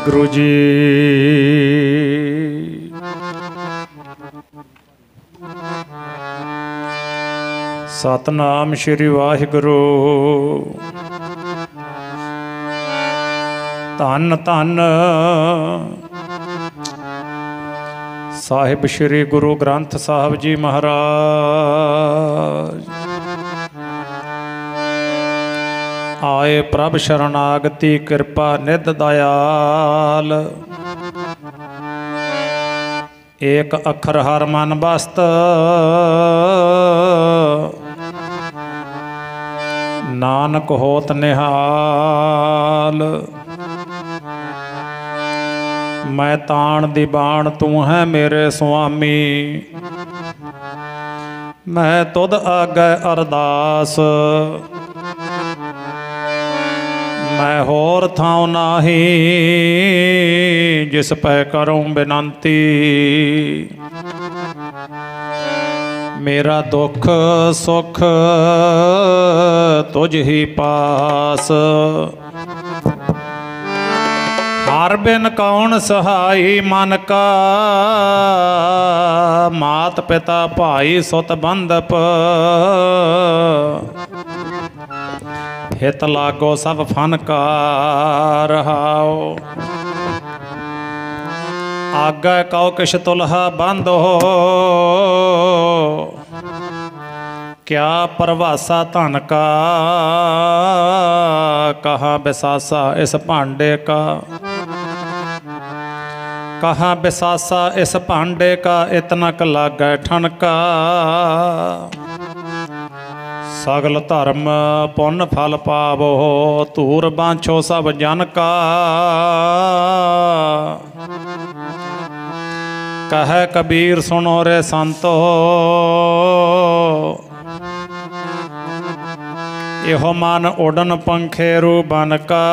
गुरु जी सतनाम श्री वाहिगुरु। धन धन साहिब श्री गुरु ग्रंथ साहब जी महाराज। आए प्रभ शरणागति कृपा निध दयाल। एक अखर हर मन बस्त नानक होत निहाल। मैं ताण दीवान तू है मेरे स्वामी। मैं तुद आगे अरदास मैं होर थां नाही जिस पै करूं बिनती। मेरा दुख सुख तुझ ही पास। हर बिन कौन सहाई मन का। मात पिता भाई सुत बंधप हित लागो सब फन का रहाओ। आगे कौ किश तुलहा बंद हो। क्या परवासा धन का। कहाँ बिसासा इस भांडे का। कहाँ बिसासा इस भांडे का। इतना क लागै ठनका। सगल धर्म पुन फल पावो। धूर बांछो सब जन का। कह कबीर सुनो रे संतो। इहो मन उड़न पंखेरु बन का।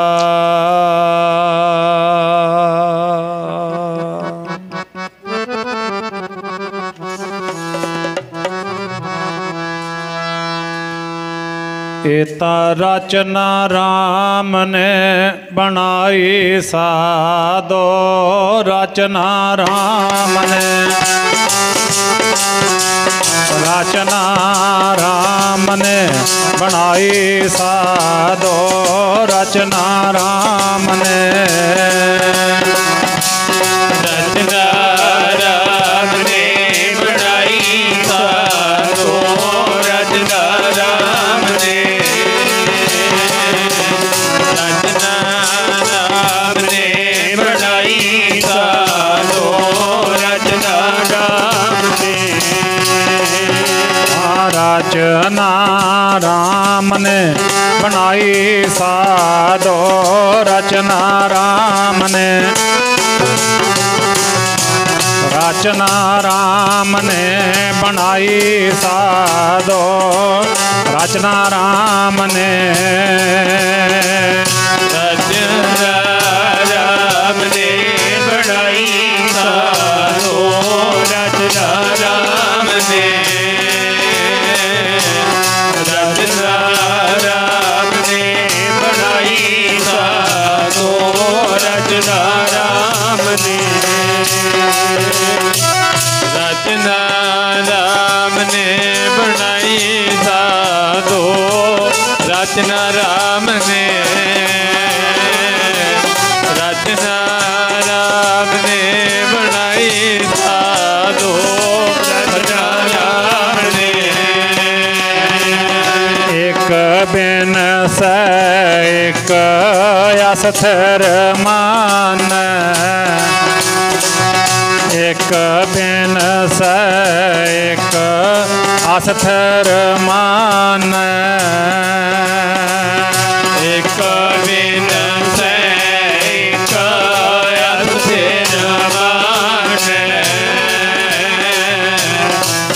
एता रचना राम ने बनाई साधो। रचना राम ने रचना राम ने बनाई साधो। रचना राम ने रचना राम ने बनाई साधो। रचना राम ने रचना राम ने बनाई साधो। रचना राम ने रचना राम ने बनाई साधो। रचना राम ने रचना राम ने बनाई साधो। रचना राम ने रचना राम ने बनाई साधो। रचना राम ने रचना राम ने बनाई साधो। रचना राम ने रचना राम ने बनाई साधो। रचना राम ने रचना राम ने बनाई साधो। रचना राम ने एक बिन से एक अस्थिर मान। एक बिन से एक अस्थिर मान। एक बिन से एक अस्थिर मान।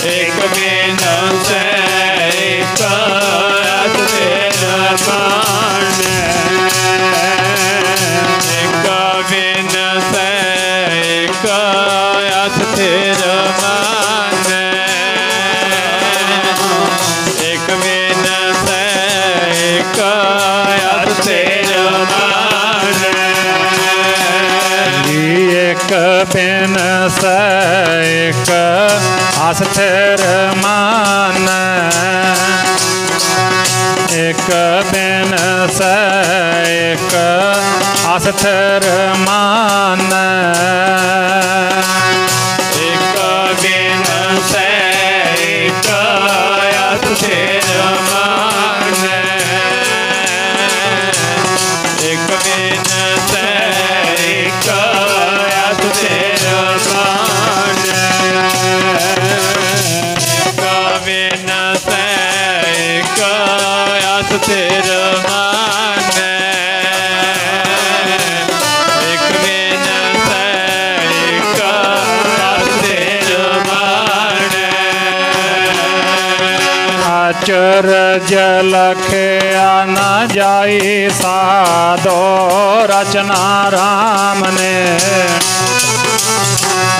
एक बिन से एक अस्थिर मान। एक बिन से एक अस्थिर मान। एक बिन से बिन एक अस्थिर मन, एक बिन एक अस्थिर मन, एक बिन एक अस्थिर मन, एक बिन एक अस्थिर मन, एक बिन एक अस्थिर मन, एक बिन एक अस्थिर मन। अचरज लखया न जाई साधो, रचना राम ने,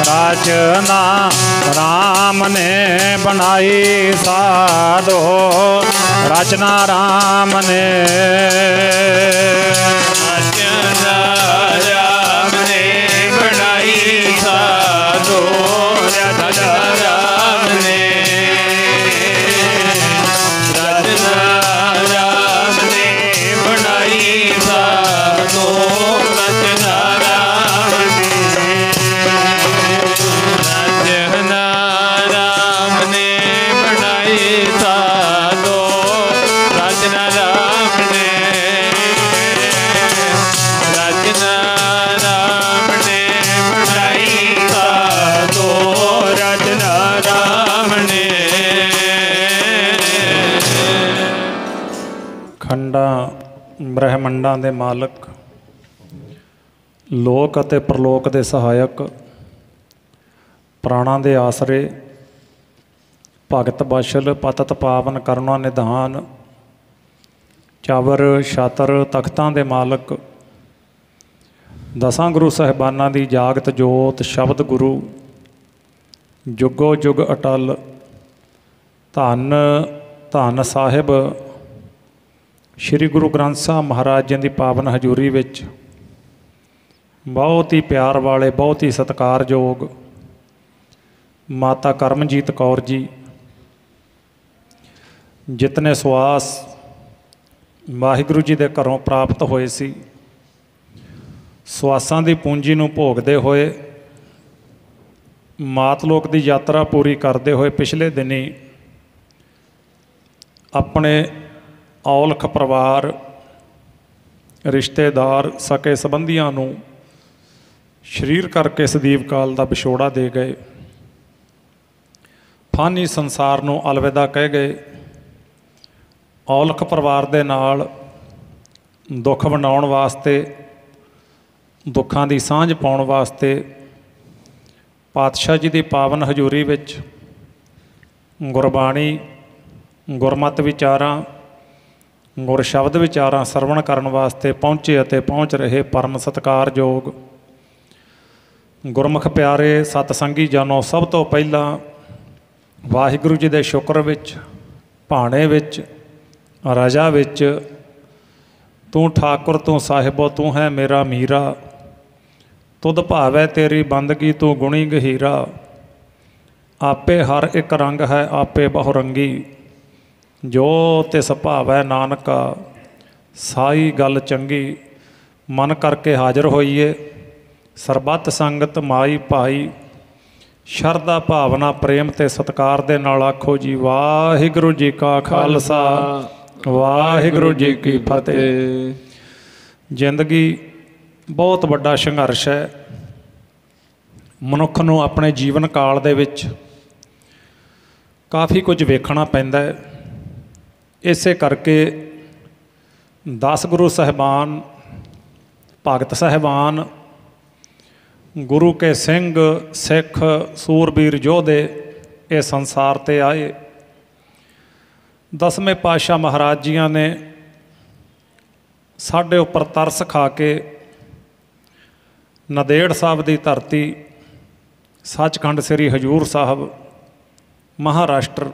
रचना राम ने बनाई साधो, रचना राम ने, रचना राम ने बनाई साधो, रचना राम ने, रचना राम ने बनाई साधो, रचना राम ने, रचना राम ने बनाई साधो, रचना राम ने, रचना राम ने बनाई साधो, रचना राम ने। खंडा ब्रह्मंडां दे मालक, लोक अते प्रलोक दे सहायक, प्राणां दे आसरे, भगत बशल पतत पावन करुणा निधान, चावर छातर तख्तां दे मालक, दसां गुरु साहिबानां दी जागत जोत शब्द गुरु, जुगो जुग अटल, धन धन साहिब श्री गुरु ग्रंथ साहब महाराज जी की पावन हजूरी विच बहुत ही प्यार वाले, बहुत ही सत्कारयोग माता करमजीत कौर जी, जितने सुआस वाहिगुरू जी के घरों प्राप्त होए सी, सुआसां की पूंजी नूं भोगदे होए मातलोक की यात्रा पूरी करते हुए पिछले दिनी अपने औलख परिवार, रिश्तेदार, सके संबंधियों नूं शरीर करके सदीव काल का विछोड़ा दे गए, फानी संसार नूं अलविदा कह गए। औलख परिवार दे नाल दुख वंडाउण वास्ते, दुखां दी सांझ पाउण वास्ते पातशाह जी की पावन हजूरी विच गुरबाणी, गुरमत विचारां, गुर शब्द विचारां सरवण करन वास्ते पहुँचे अते पहुँच रहे परम सत्कारयोग गुरमुख प्यारे सतसंगी जनों, सब तो पहला वाहिगुरू जी के शुक्र विच, भाणे विच, रजा विच, तू ठाकुर तू साहिबो तू है मेरा मीरा, तुद भावै तेरी बंदगी तू गुणी गहीरा, आपे हर एक रंग है आपे बहुरंगी, जो तिस भावै नानका साई गल चंगी। मन करके हाजिर होइए, सरबत संगत माई भाई, शरदा भावना प्रेम ते सत्कार दे नाल आखो जी वाहिगुरू जी का खालसा, वाहिगुरू जी की फतेह। जिंदगी बहुत वड्डा संघर्ष है। मनुख नूं अपने जीवन काल दे विच काफ़ी कुछ वेखना पैंदा है। इसे करके 10 गुरु साहिबान, भगत साहिबान, गुरु के सिंह सिख सूरबीर योधे ये संसार ते आए। 10वें पातशाह महाराज जियां ने साढ़े उपर तरस खा के नदेड़ साहब की धरती, सचखंड श्री हजूर साहब महाराष्ट्र,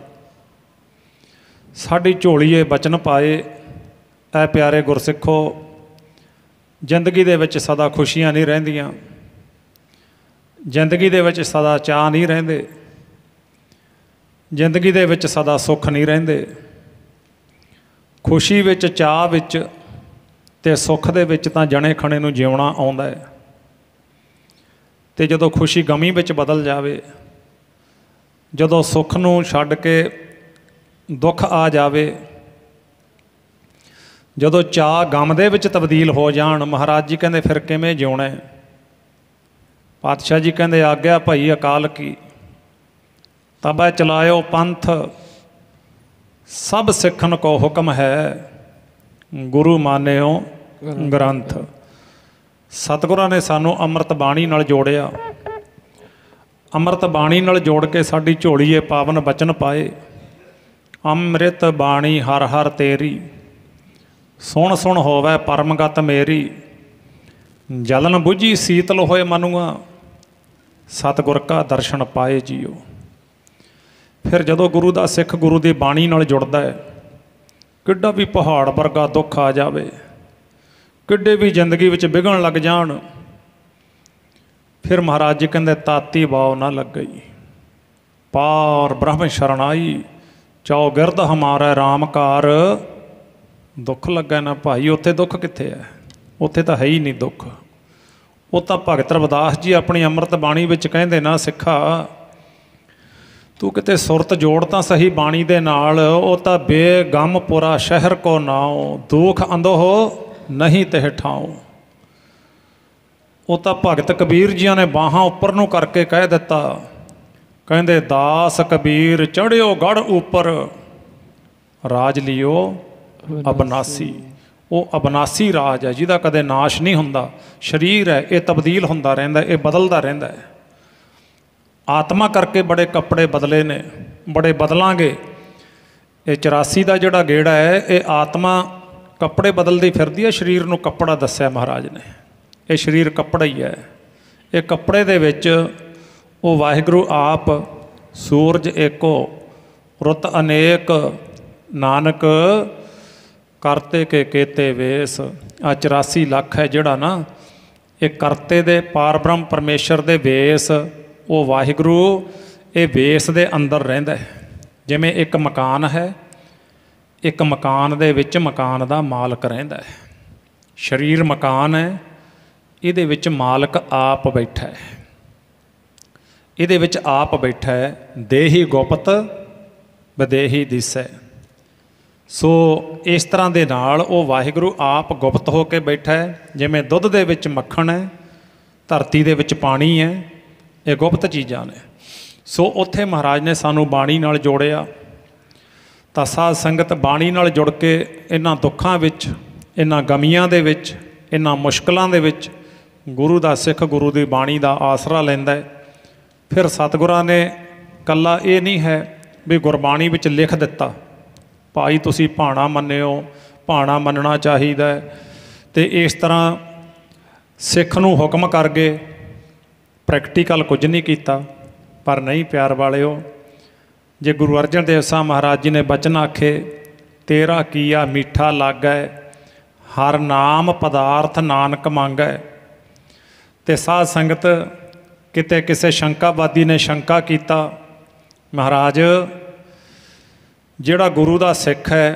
साड़ी झोलीए बचन पाए। ऐ प्यारे गुरसिखो, जिंदगी दे विच सदा खुशियां नहीं रहिंदियां। ਜ਼ਿੰਦਗੀ ਦੇ ਵਿੱਚ ਸਦਾ ਚਾਅ ਨਹੀਂ ਰਹਿੰਦੇ, ਜ਼ਿੰਦਗੀ ਦੇ ਵਿੱਚ ਸਦਾ ਸੁੱਖ ਨਹੀਂ ਰਹਿੰਦੇ। ਖੁਸ਼ੀ ਵਿੱਚ, ਚਾਅ ਵਿੱਚ ਅਤੇ ਸੁੱਖ ਦੇ ਵਿੱਚ ਤਾਂ ਜਣੇ ਖਣੇ ਨੂੰ ਜਿਉਣਾ ਆਉਂਦਾ ਹੈ, ਅਤੇ ਜਦੋਂ ਖੁਸ਼ੀ ਗਮੀ ਵਿੱਚ ਬਦਲ ਜਾਵੇ, ਜਦੋਂ ਸੁੱਖ ਨੂੰ ਛੱਡ ਕੇ ਦੁੱਖ ਆ ਜਾਵੇ, ਜਦੋਂ ਚਾਅ ਗਮ ਦੇ ਵਿੱਚ ਤਬਦੀਲ ਹੋ ਜਾਣ, ਮਹਾਰਾਜ ਜੀ ਕਹਿੰਦੇ ਫਿਰ ਕਿਵੇਂ ਜਿਉਣਾ ਹੈ। ਪਾਤਸ਼ਾਹ ਜੀ ਕਹਿੰਦੇ ਆਗਿਆ ਭਾਈ ਅਕਾਲ ਕੀ, ਤਬੈ ਚਲਾਇਓ ਪੰਥ, ਸਭ ਸਿੱਖਣ ਕੋ ਹੁਕਮ ਹੈ, ਗੁਰੂ ਮਾਨਿਓ ਗ੍ਰੰਥ। ਸਤਿਗੁਰਾਂ ਨੇ ਸਾਨੂੰ ਅੰਮ੍ਰਿਤ ਬਾਣੀ ਨਾਲ ਜੋੜਿਆ, ਅੰਮ੍ਰਿਤ ਬਾਣੀ ਨਾਲ ਜੋੜ ਕੇ ਸਾਡੀ ਝੋਲੀਏ ਪਾਵਨ ਬਚਨ ਪਾਏ। ਅੰਮ੍ਰਿਤ ਬਾਣੀ ਹਰ ਹਰ ਤੇਰੀ, ਸੁਣ ਸੁਣ ਹੋਵੈ ਪਰਮਗਤ ਮੇਰੀ, ਜਲਨ ਬੁਝੀ ਸੀਤਲ ਹੋਏ ਮਨੁਆ, ਸਤਿਗੁਰ ਕਾ ਦਰਸ਼ਨ ਪਾਏ ਜੀਓ। ਫਿਰ ਜਦੋਂ ਗੁਰੂ ਦਾ ਸਿੱਖ ਗੁਰੂ ਦੀ ਬਾਣੀ ਨਾਲ ਜੁੜਦਾ ਹੈ, ਕਿੱਡਾ ਵੀ ਪਹਾੜ ਵਰਗਾ ਦੁੱਖ ਆ ਜਾਵੇ, ਕਿੱਡੇ ਵੀ ਜ਼ਿੰਦਗੀ ਵਿੱਚ ਵਿਘਨ ਲੱਗ ਜਾਣ, ਫਿਰ ਮਹਾਰਾਜ ਜੀ ਕਹਿੰਦੇ ਤਾਤੀ ਵਾਓ ਨਾ ਲੱਗਈ, ਪਾਰ ਬ੍ਰਹਮ ਸ਼ਰਣਾਈ, ਚੌ ਗਿਰਦ ਹਮਾਰਾ ਰਾਮ ਕਾਰ, ਦੁੱਖ ਲੱਗਾ ਨਾ ਭਾਈ। ਉੱਥੇ ਦੁੱਖ ਕਿੱਥੇ ਹੈ? ਉੱਥੇ ਤਾਂ ਹੈ ਹੀ ਨਹੀਂ ਦੁੱਖ। ਉਹ ਤਾਂ ਭਗਤ ਰਵਿਦਾਸ ਜੀ ਆਪਣੀ ਅੰਮ੍ਰਿਤ ਬਾਣੀ ਵਿੱਚ ਕਹਿੰਦੇ ਨਾ, ਸਿੱਖਾ ਤੂੰ ਕਿਤੇ ਸੁਰਤ ਜੋੜ ਤਾਂ ਸਹੀ ਬਾਣੀ ਦੇ ਨਾਲ, ਉਹ ਤਾਂ ਬੇਗਮ ਪੁਰਾ ਸ਼ਹਿਰ ਕੋ ਨਾਉ, ਦੁੱਖ ਅੰਦੋਹ ਨਹੀਂ ਤੇ ਠਾਉ। ਉਹ ਤਾਂ ਭਗਤ ਕਬੀਰ ਜੀਆਂ ਨੇ ਬਾਹਾਂ ਉੱਪਰ ਨੂੰ ਕਰਕੇ ਕਹਿ ਦਿੱਤਾ, ਕਹਿੰਦੇ ਦਾਸ ਕਬੀਰ ਚੜ੍ਹਿਓ ਗੜ ਉੱਪਰ, ਰਾਜ ਲਿਓ ਅਬਨਾਸੀ। ਉਹ ਅਬਨਾਸੀ ਰਾਜ ਹੈ ਜਿਹਦਾ ਕਦੇ ਨਾਸ਼ ਨਹੀਂ ਹੁੰਦਾ। ਸਰੀਰ ਹੈ ਇਹ ਤਬਦੀਲ ਹੁੰਦਾ ਰਹਿੰਦਾ, ਇਹ ਬਦਲਦਾ ਰਹਿੰਦਾ ਹੈ। ਆਤਮਾ ਕਰਕੇ ਬੜੇ ਕੱਪੜੇ ਬਦਲੇ ਨੇ, ਬੜੇ ਬਦਲਾਂਗੇ। ਇਹ 84 ਦਾ ਜਿਹੜਾ ਗੇੜਾ ਹੈ, ਇਹ ਆਤਮਾ ਕੱਪੜੇ ਬਦਲਦੀ ਫਿਰਦੀ ਹੈ, ਸਰੀਰ ਨੂੰ ਕੱਪੜਾ ਦੱਸਿਆ ਮਹਾਰਾਜ ਨੇ। ਇਹ ਸਰੀਰ ਕੱਪੜਾ ਹੀ ਹੈ। ਇਹ ਕੱਪੜੇ ਦੇ ਵਿੱਚ ਉਹ ਵਾਹਿਗੁਰੂ ਆਪ, ਸੂਰਜ ਏਕੋ, ਰੁੱਤ ਅਨੇਕ, ਨਾਨਕ ਕਰਤੇ ਕੇ ਕੇਤੇ ਵੇਸ। ਆ 84 ਲੱਖ ਹੈ ਜਿਹੜਾ ਨਾ, ਇਹ ਕਰਤੇ ਦੇ ਪਾਰ ਬ੍ਰਹਮ ਪਰਮੇਸ਼ਰ ਦੇ ਵੇਸ, ਉਹ ਵਾਹਿਗੁਰੂ ਇਹ ਵੇਸ ਦੇ ਅੰਦਰ ਰਹਿੰਦਾ ਹੈ। ਜਿਵੇਂ ਇੱਕ ਮਕਾਨ ਹੈ, ਇੱਕ ਮਕਾਨ ਦੇ ਵਿੱਚ ਮਕਾਨ ਦਾ ਮਾਲਕ ਰਹਿੰਦਾ ਹੈ। ਸਰੀਰ ਮਕਾਨ ਹੈ, ਇਹਦੇ ਵਿੱਚ ਮਾਲਕ ਆਪ ਬੈਠਾ ਹੈ, ਇਹਦੇ ਵਿੱਚ ਆਪ ਬੈਠਾ ਹੈ। ਦੇਹੀ ਗੁਪਤ ਵਿਦੇਹੀ ਦਿਸੈ। ਸੋ ਇਸ ਤਰ੍ਹਾਂ ਦੇ ਨਾਲ ਉਹ ਵਾਹਿਗੁਰੂ ਆਪ ਗੁਪਤ ਹੋ ਕੇ ਬੈਠਾ ਹੈ। ਜਿਵੇਂ ਦੁੱਧ ਦੇ ਵਿੱਚ ਮੱਖਣ ਹੈ, ਧਰਤੀ ਦੇ ਵਿੱਚ ਪਾਣੀ ਹੈ, ਇਹ ਗੁਪਤ ਚੀਜ਼ਾਂ ਨੇ। ਸੋ ਉੱਥੇ ਮਹਾਰਾਜ ਨੇ ਸਾਨੂੰ ਬਾਣੀ ਨਾਲ ਜੋੜਿਆ। ਤਾਂ ਸਾਧ ਸੰਗਤ ਬਾਣੀ ਨਾਲ ਜੁੜ ਕੇ ਇਹਨਾਂ ਦੁੱਖਾਂ ਵਿੱਚ, ਇਹਨਾਂ ਗਮੀਆਂ ਦੇ ਵਿੱਚ, ਇਹਨਾਂ ਮੁਸ਼ਕਲਾਂ ਦੇ ਵਿੱਚ ਗੁਰੂ ਦਾ ਸਿੱਖ ਗੁਰੂ ਦੀ ਬਾਣੀ ਦਾ ਆਸਰਾ ਲੈਂਦਾ ਹੈ। ਫਿਰ ਸਤਿਗੁਰਾਂ ਨੇ ਇਕੱਲਾ ਇਹ ਨਹੀਂ ਹੈ ਵੀ ਗੁਰਬਾਣੀ ਵਿੱਚ ਲਿਖ ਦਿੱਤਾ, ਭਾਈ ਤੁਸੀਂ ਭਾਣਾ ਮੰਨਿਓ, ਭਾਣਾ ਮੰਨਣਾ ਚਾਹੀਦਾ ਹੈ, ਅਤੇ ਇਸ ਤਰ੍ਹਾਂ ਸਿੱਖ ਨੂੰ ਹੁਕਮ ਕਰ ਗਏ, ਪ੍ਰੈਕਟੀਕਲ ਕੁਝ ਨਹੀਂ ਕੀਤਾ। ਪਰ ਨਹੀਂ ਪਿਆਰ ਵਾਲਿਓ, ਜੇ ਗੁਰੂ ਅਰਜਨ ਦੇਵ ਸਾਹਿਬ ਮਹਾਰਾਜ ਜੀ ਨੇ ਬਚਨ ਆਖੇ, ਤੇਰਾ ਕੀਆ ਮੀਠਾ ਲਾਗੈ, ਹਰ ਨਾਮ ਪਦਾਰਥ ਨਾਨਕ ਮੰਗੈ। ਅਤੇ ਸਾਧ ਸੰਗਤ ਕਿਤੇ ਕਿਸੇ ਸ਼ੰਕਾਵਾਦੀ ਨੇ ਸ਼ੰਕਾ ਕੀਤਾ, ਮਹਾਰਾਜ ਜਿਹੜਾ ਗੁਰੂ ਦਾ ਸਿੱਖ ਹੈ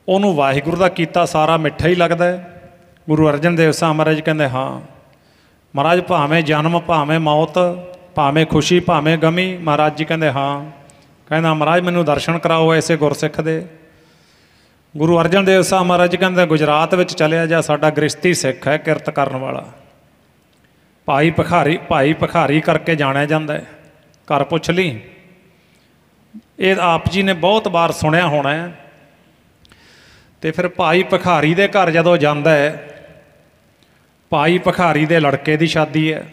ਉਹਨੂੰ ਵਾਹਿਗੁਰੂ ਦਾ ਕੀਤਾ ਸਾਰਾ ਮਿੱਠਾ ਹੀ ਲੱਗਦਾ ਹੈ। ਗੁਰੂ ਅਰਜਨ ਦੇਵ ਸਾਹਿਬ ਮਹਾਰਾਜ ਕਹਿੰਦੇ ਹਾਂ ਮਹਾਰਾਜ, ਭਾਵੇਂ ਜਨਮ ਭਾਵੇਂ ਮੌਤ, ਭਾਵੇਂ ਖੁਸ਼ੀ ਭਾਵੇਂ ਗਮੀ। ਮਹਾਰਾਜ ਜੀ ਕਹਿੰਦੇ ਹਾਂ। ਕਹਿੰਦਾ ਮਹਾਰਾਜ ਮੈਨੂੰ ਦਰਸ਼ਨ ਕਰਾਓ ਐਸੇ ਗੁਰਸਿੱਖ ਦੇ। ਗੁਰੂ ਅਰਜਨ ਦੇਵ ਸਾਹਿਬ ਮਹਾਰਾਜ ਕਹਿੰਦੇ ਗੁਜਰਾਤ ਵਿੱਚ ਚਲਿਆ ਜਾ, ਸਾਡਾ ਗ੍ਰਸਤੀ ਸਿੱਖ ਹੈ, ਕਿਰਤ ਕਰਨ ਵਾਲਾ, ਭਾਈ ਭਿਖਾਰੀ ਕਰਕੇ ਜਾਣਿਆ ਜਾਂਦਾ ਹੈ, ਘਰ ਪੁੱਛ ਲਈ। ਇਹ ਆਪ ਜੀ ਨੇ ਬਹੁਤ ਵਾਰ ਸੁਣਿਆ ਹੋਣਾ ਹੈ। ਅਤੇ ਫਿਰ ਭਾਈ ਭਿਖਾਰੀ ਦੇ ਘਰ ਜਦੋਂ ਜਾਂਦਾ ਹੈ, ਭਾਈ ਭਿਖਾਰੀ ਦੇ ਲੜਕੇ ਦੀ ਸ਼ਾਦੀ ਹੈ,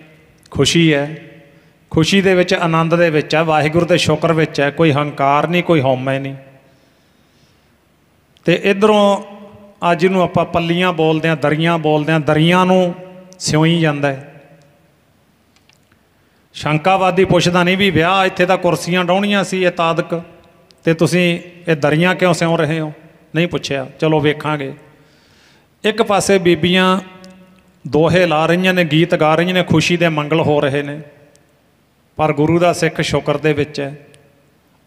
ਖੁਸ਼ੀ ਹੈ, ਖੁਸ਼ੀ ਦੇ ਵਿੱਚ ਆਨੰਦ ਦੇ ਵਿੱਚ ਹੈ, ਵਾਹਿਗੁਰੂ ਦੇ ਸ਼ੁਕਰ ਵਿੱਚ ਹੈ, ਕੋਈ ਹੰਕਾਰ ਨਹੀਂ, ਕੋਈ ਹਉਮੈ ਨਹੀਂ। ਅਤੇ ਇੱਧਰੋਂ ਅੱਜ ਨੂੰ ਆਪਾਂ ਪੱਲੀਆਂ ਬੋਲਦੇ ਹਾਂ, ਦਰੀਆਂ ਬੋਲਦੇ ਹਾਂ, ਦਰੀਆਂ ਨੂੰ ਸਿਉਈ ਜਾਂਦਾ ਹੈ। ਸ਼ੰਕਾਵਾਦੀ ਪੁੱਛਦਾ ਨਹੀਂ ਵੀ ਵਿਆਹ ਇੱਥੇ ਤਾਂ ਕੁਰਸੀਆਂ ਡਾਉਣੀਆਂ ਸੀ ਇਹ ਤਾਦਕ, ਅਤੇ ਤੁਸੀਂ ਇਹ ਦਰੀਆਂ ਕਿਉਂ ਸਿਉਂ ਰਹੇ ਹੋ? ਨਹੀਂ ਪੁੱਛਿਆ। ਚਲੋ ਵੇਖਾਂਗੇ। ਇੱਕ ਪਾਸੇ ਬੀਬੀਆਂ ਦੋਹੇ ਲਾ ਰਹੀਆਂ ਨੇ, ਗੀਤ ਗਾ ਰਹੀਆਂ ਨੇ, ਖੁਸ਼ੀ ਦੇ ਮੰਗਲ ਹੋ ਰਹੇ ਨੇ। पर गुरु का सिख शुकर दे विच है,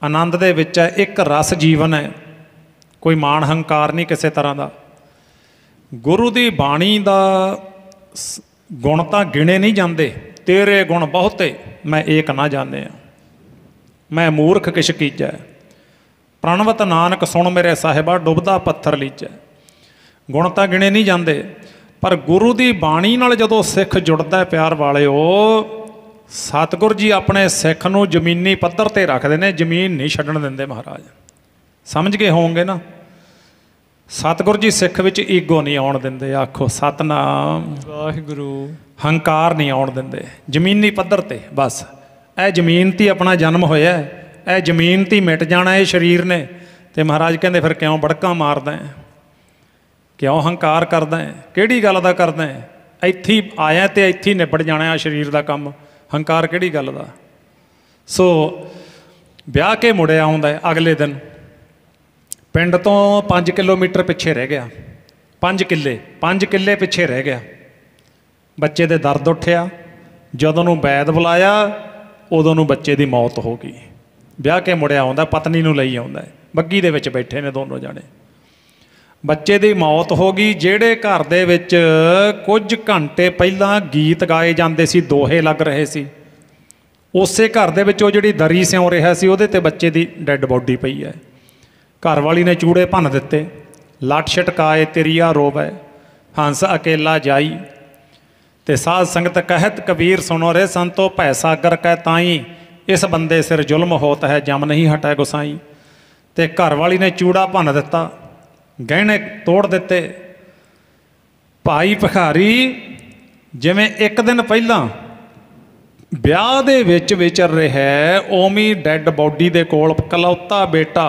आनंद दे विच है, एक रस जीवन है, कोई मान हंकार नहीं किसी तरह का। गुरु की बाणी का गुण तो गिने नहीं जाते, तेरे गुण बहुते मैं एक ना जाने, मैं मूर्ख किश कीजै, प्रणवत नानक सुन मेरे साहिबा डुबदा पत्थर लीजै। गुण तो गिने नहीं जाते, पर गुरु की बाणी नाल जदों सिख जुड़ता है प्यार वालिओ, सतगुर जी अपने सिख नूं जमीनी पੱਧਰ ते रखते हैं, जमीन नहीं छड्डण दिंदे महाराज। समझ गए होवोगे ना? सतगुर जी सिख विच ईगो नहीं आउण दिंदे, आखो सतनाम वाहिगुरू। हंकार नहीं आउण दिंदे, जमीनी पੱਧਰ ते बस। ए जमीन ती अपना जन्म होया, ए जमीन ती मिट जाना ये शरीर ने। ते महाराज कहंदे फिर क्यों बड़का मारदा है, क्यों हंकार करदा है, किहड़ी गल दा करदा है? इत्थे ही आया ते इत्थे ही निबड़ जाना है शरीर का काम, हंकार किहड़ी गल दा? सो ब्याह के मुड़िया आउंदा है अगले दिन, पिंड तो 5 किलोमीटर पिछे रह गया, 5 किले पिछे रह गया। बच्चे दे दर्द उठिया, जदों नूं वैद बुलाया उदों नूं बच्चे की मौत हो गई। ब्याह के मुड़िया आउंदा, पत्नी नूं लई आउंदा है, बग्गी दे विच बैठे ने दोनों जाने, बच्चे की मौत हो गई। जेड़े घर दे विच कुछ घंटे पहला गीत गाए जाते सी, दोहे लग रहे सी, उसे घर दे विच ओह जिहड़ी दरी सिउं रहा सी उहदे ते बच्चे की डैड बॉडी पई है। घर वाली ने चूड़े भन दिते, लट छटकाए तेरिया रोवै, हंस अकेला जाई, ते साध संगत कहत कबीर सुनो रे संतो, भै सागर कै ताई, इस बंदे सिर जुल्म होत है जम नहीं हटै गुसाई। ते घर वाली ने चूड़ा भन दिता, गहने तोड़ दिते। भाई भिखारी जिवें एक दिन पहला ब्याह दे विच विचर रहा, ओमी डैड बॉडी दे कोल कलौता बेटा,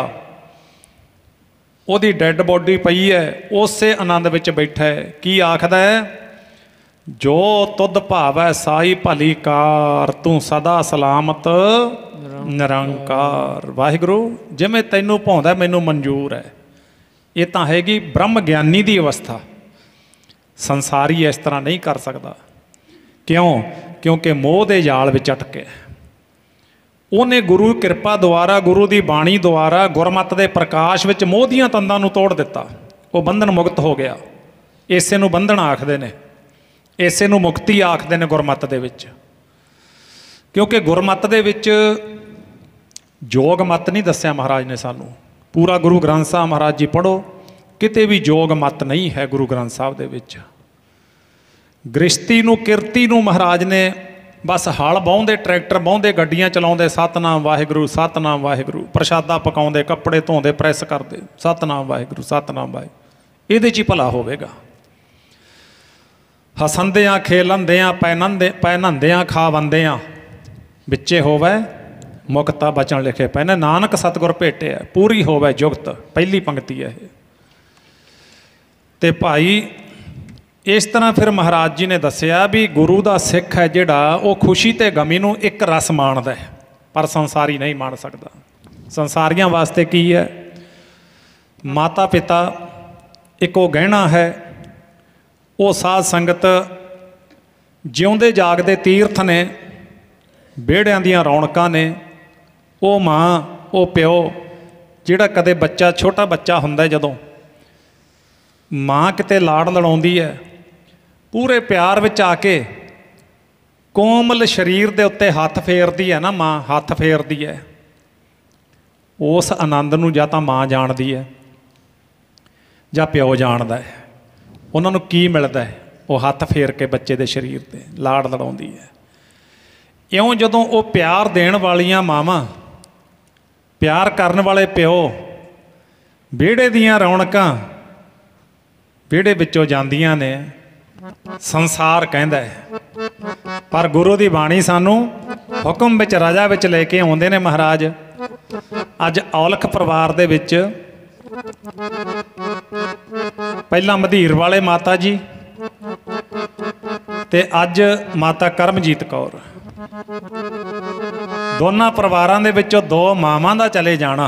उहदी डैड बॉडी पई है, उसे आनंद विच बैठा है। की आखदा है? जो तुद भावै साई भली कार, तू सदा सलामत निरंकार। वाहिगुरू जिवें तैनूं भाउंदा मैनूं मंजूर है। ये तो हैगी ब्रह्म ज्ञानी की अवस्था, संसारी इस तरह नहीं कर सकता। क्यों? क्योंकि मोह के जाल विच अटके। उन्हें गुरु कृपा द्वारा, गुरु की बाणी द्वारा, गुरमत के प्रकाश विच मोह दीआं तंदां नूं तोड़ दिता, वो बंधन मुक्त हो गया। इसे नूं बंधन आखदे ने, इसे नूं मुक्ति आखदे ने गुरमत दे विच। क्योंकि गुरमत दे विच जोग मत नहीं दस्या महाराज ने सानूं। पूरा गुरु ग्रंथ साहब महाराज जी पढ़ो, किते भी जोग मत नहीं है गुरु ग्रंथ साहब दे विच। गृहस्थी नूं किरती नूं महाराज ने बस हल बाहुंदे, ट्रैक्टर बाहुंदे, गड्डियां चलाउंदे, सतनाम वाहिगुरू सतनाम वाहिगुरू, प्रशादा पकाउंदे, कपड़े धोंदे, प्रैस करदे, सतनाम वाहिगुरू सतनाम वाहिगुरू। इहदे च ही भला होवेगा। हसंदियां खेलंदियां पैनंदियां खावंदियां, बिच्चे होवै मुक्ता बचन लिखे पे ने, नानक सतगुर भेटे है, पूरी होवै जुगत। पहली पंक्ति है। ते भाई इस तरह फिर महाराज जी ने दसिया भी गुरु का सिख है जिहड़ा, वो खुशी ते गमी नूं एक रस माणदा है, पर संसारी नहीं माण सकता। संसारियां वास्ते की है? माता पिता इको गहना है, वो साध संगत जिउंदे जागदे तीर्थ ने, बेड़ियां दियां रौनकां ने। वो माँ वो प्यो, जिहड़ा कदे बच्चा छोटा बच्चा हुंदा जदों माँ किते लाड़ लड़ाउंदी है, पूरे प्यार विच आके कोमल शरीर दे उत्ते हत्थ फेरदी है ना, माँ हत्थ फेरदी है। उस आनंद नूं जां तां माँ जाणदी है जां प्यो जाणदा है। उन्हां नूं की मिलदा है? वो हत्थ फेर के बच्चे दे शरीर ते लाड़ लड़ाउंदी है। इउं जदों वो प्यार देण वालियां मावां, प्यार करन वाले प्यो, बेड़े दियां रौनकां बेड़े विचों जांदियां ने, संसार कहंदा है। पर गुरु की बाणी सानू हुक्म विच रजा विच लेके आउंदे ने महाराज। अज औलख परिवार दे विच पहला मधीर वाले माता जी ते अज माता करमजीत कौर, दोनों परिवारों के विचों दो मावां दा चले जाना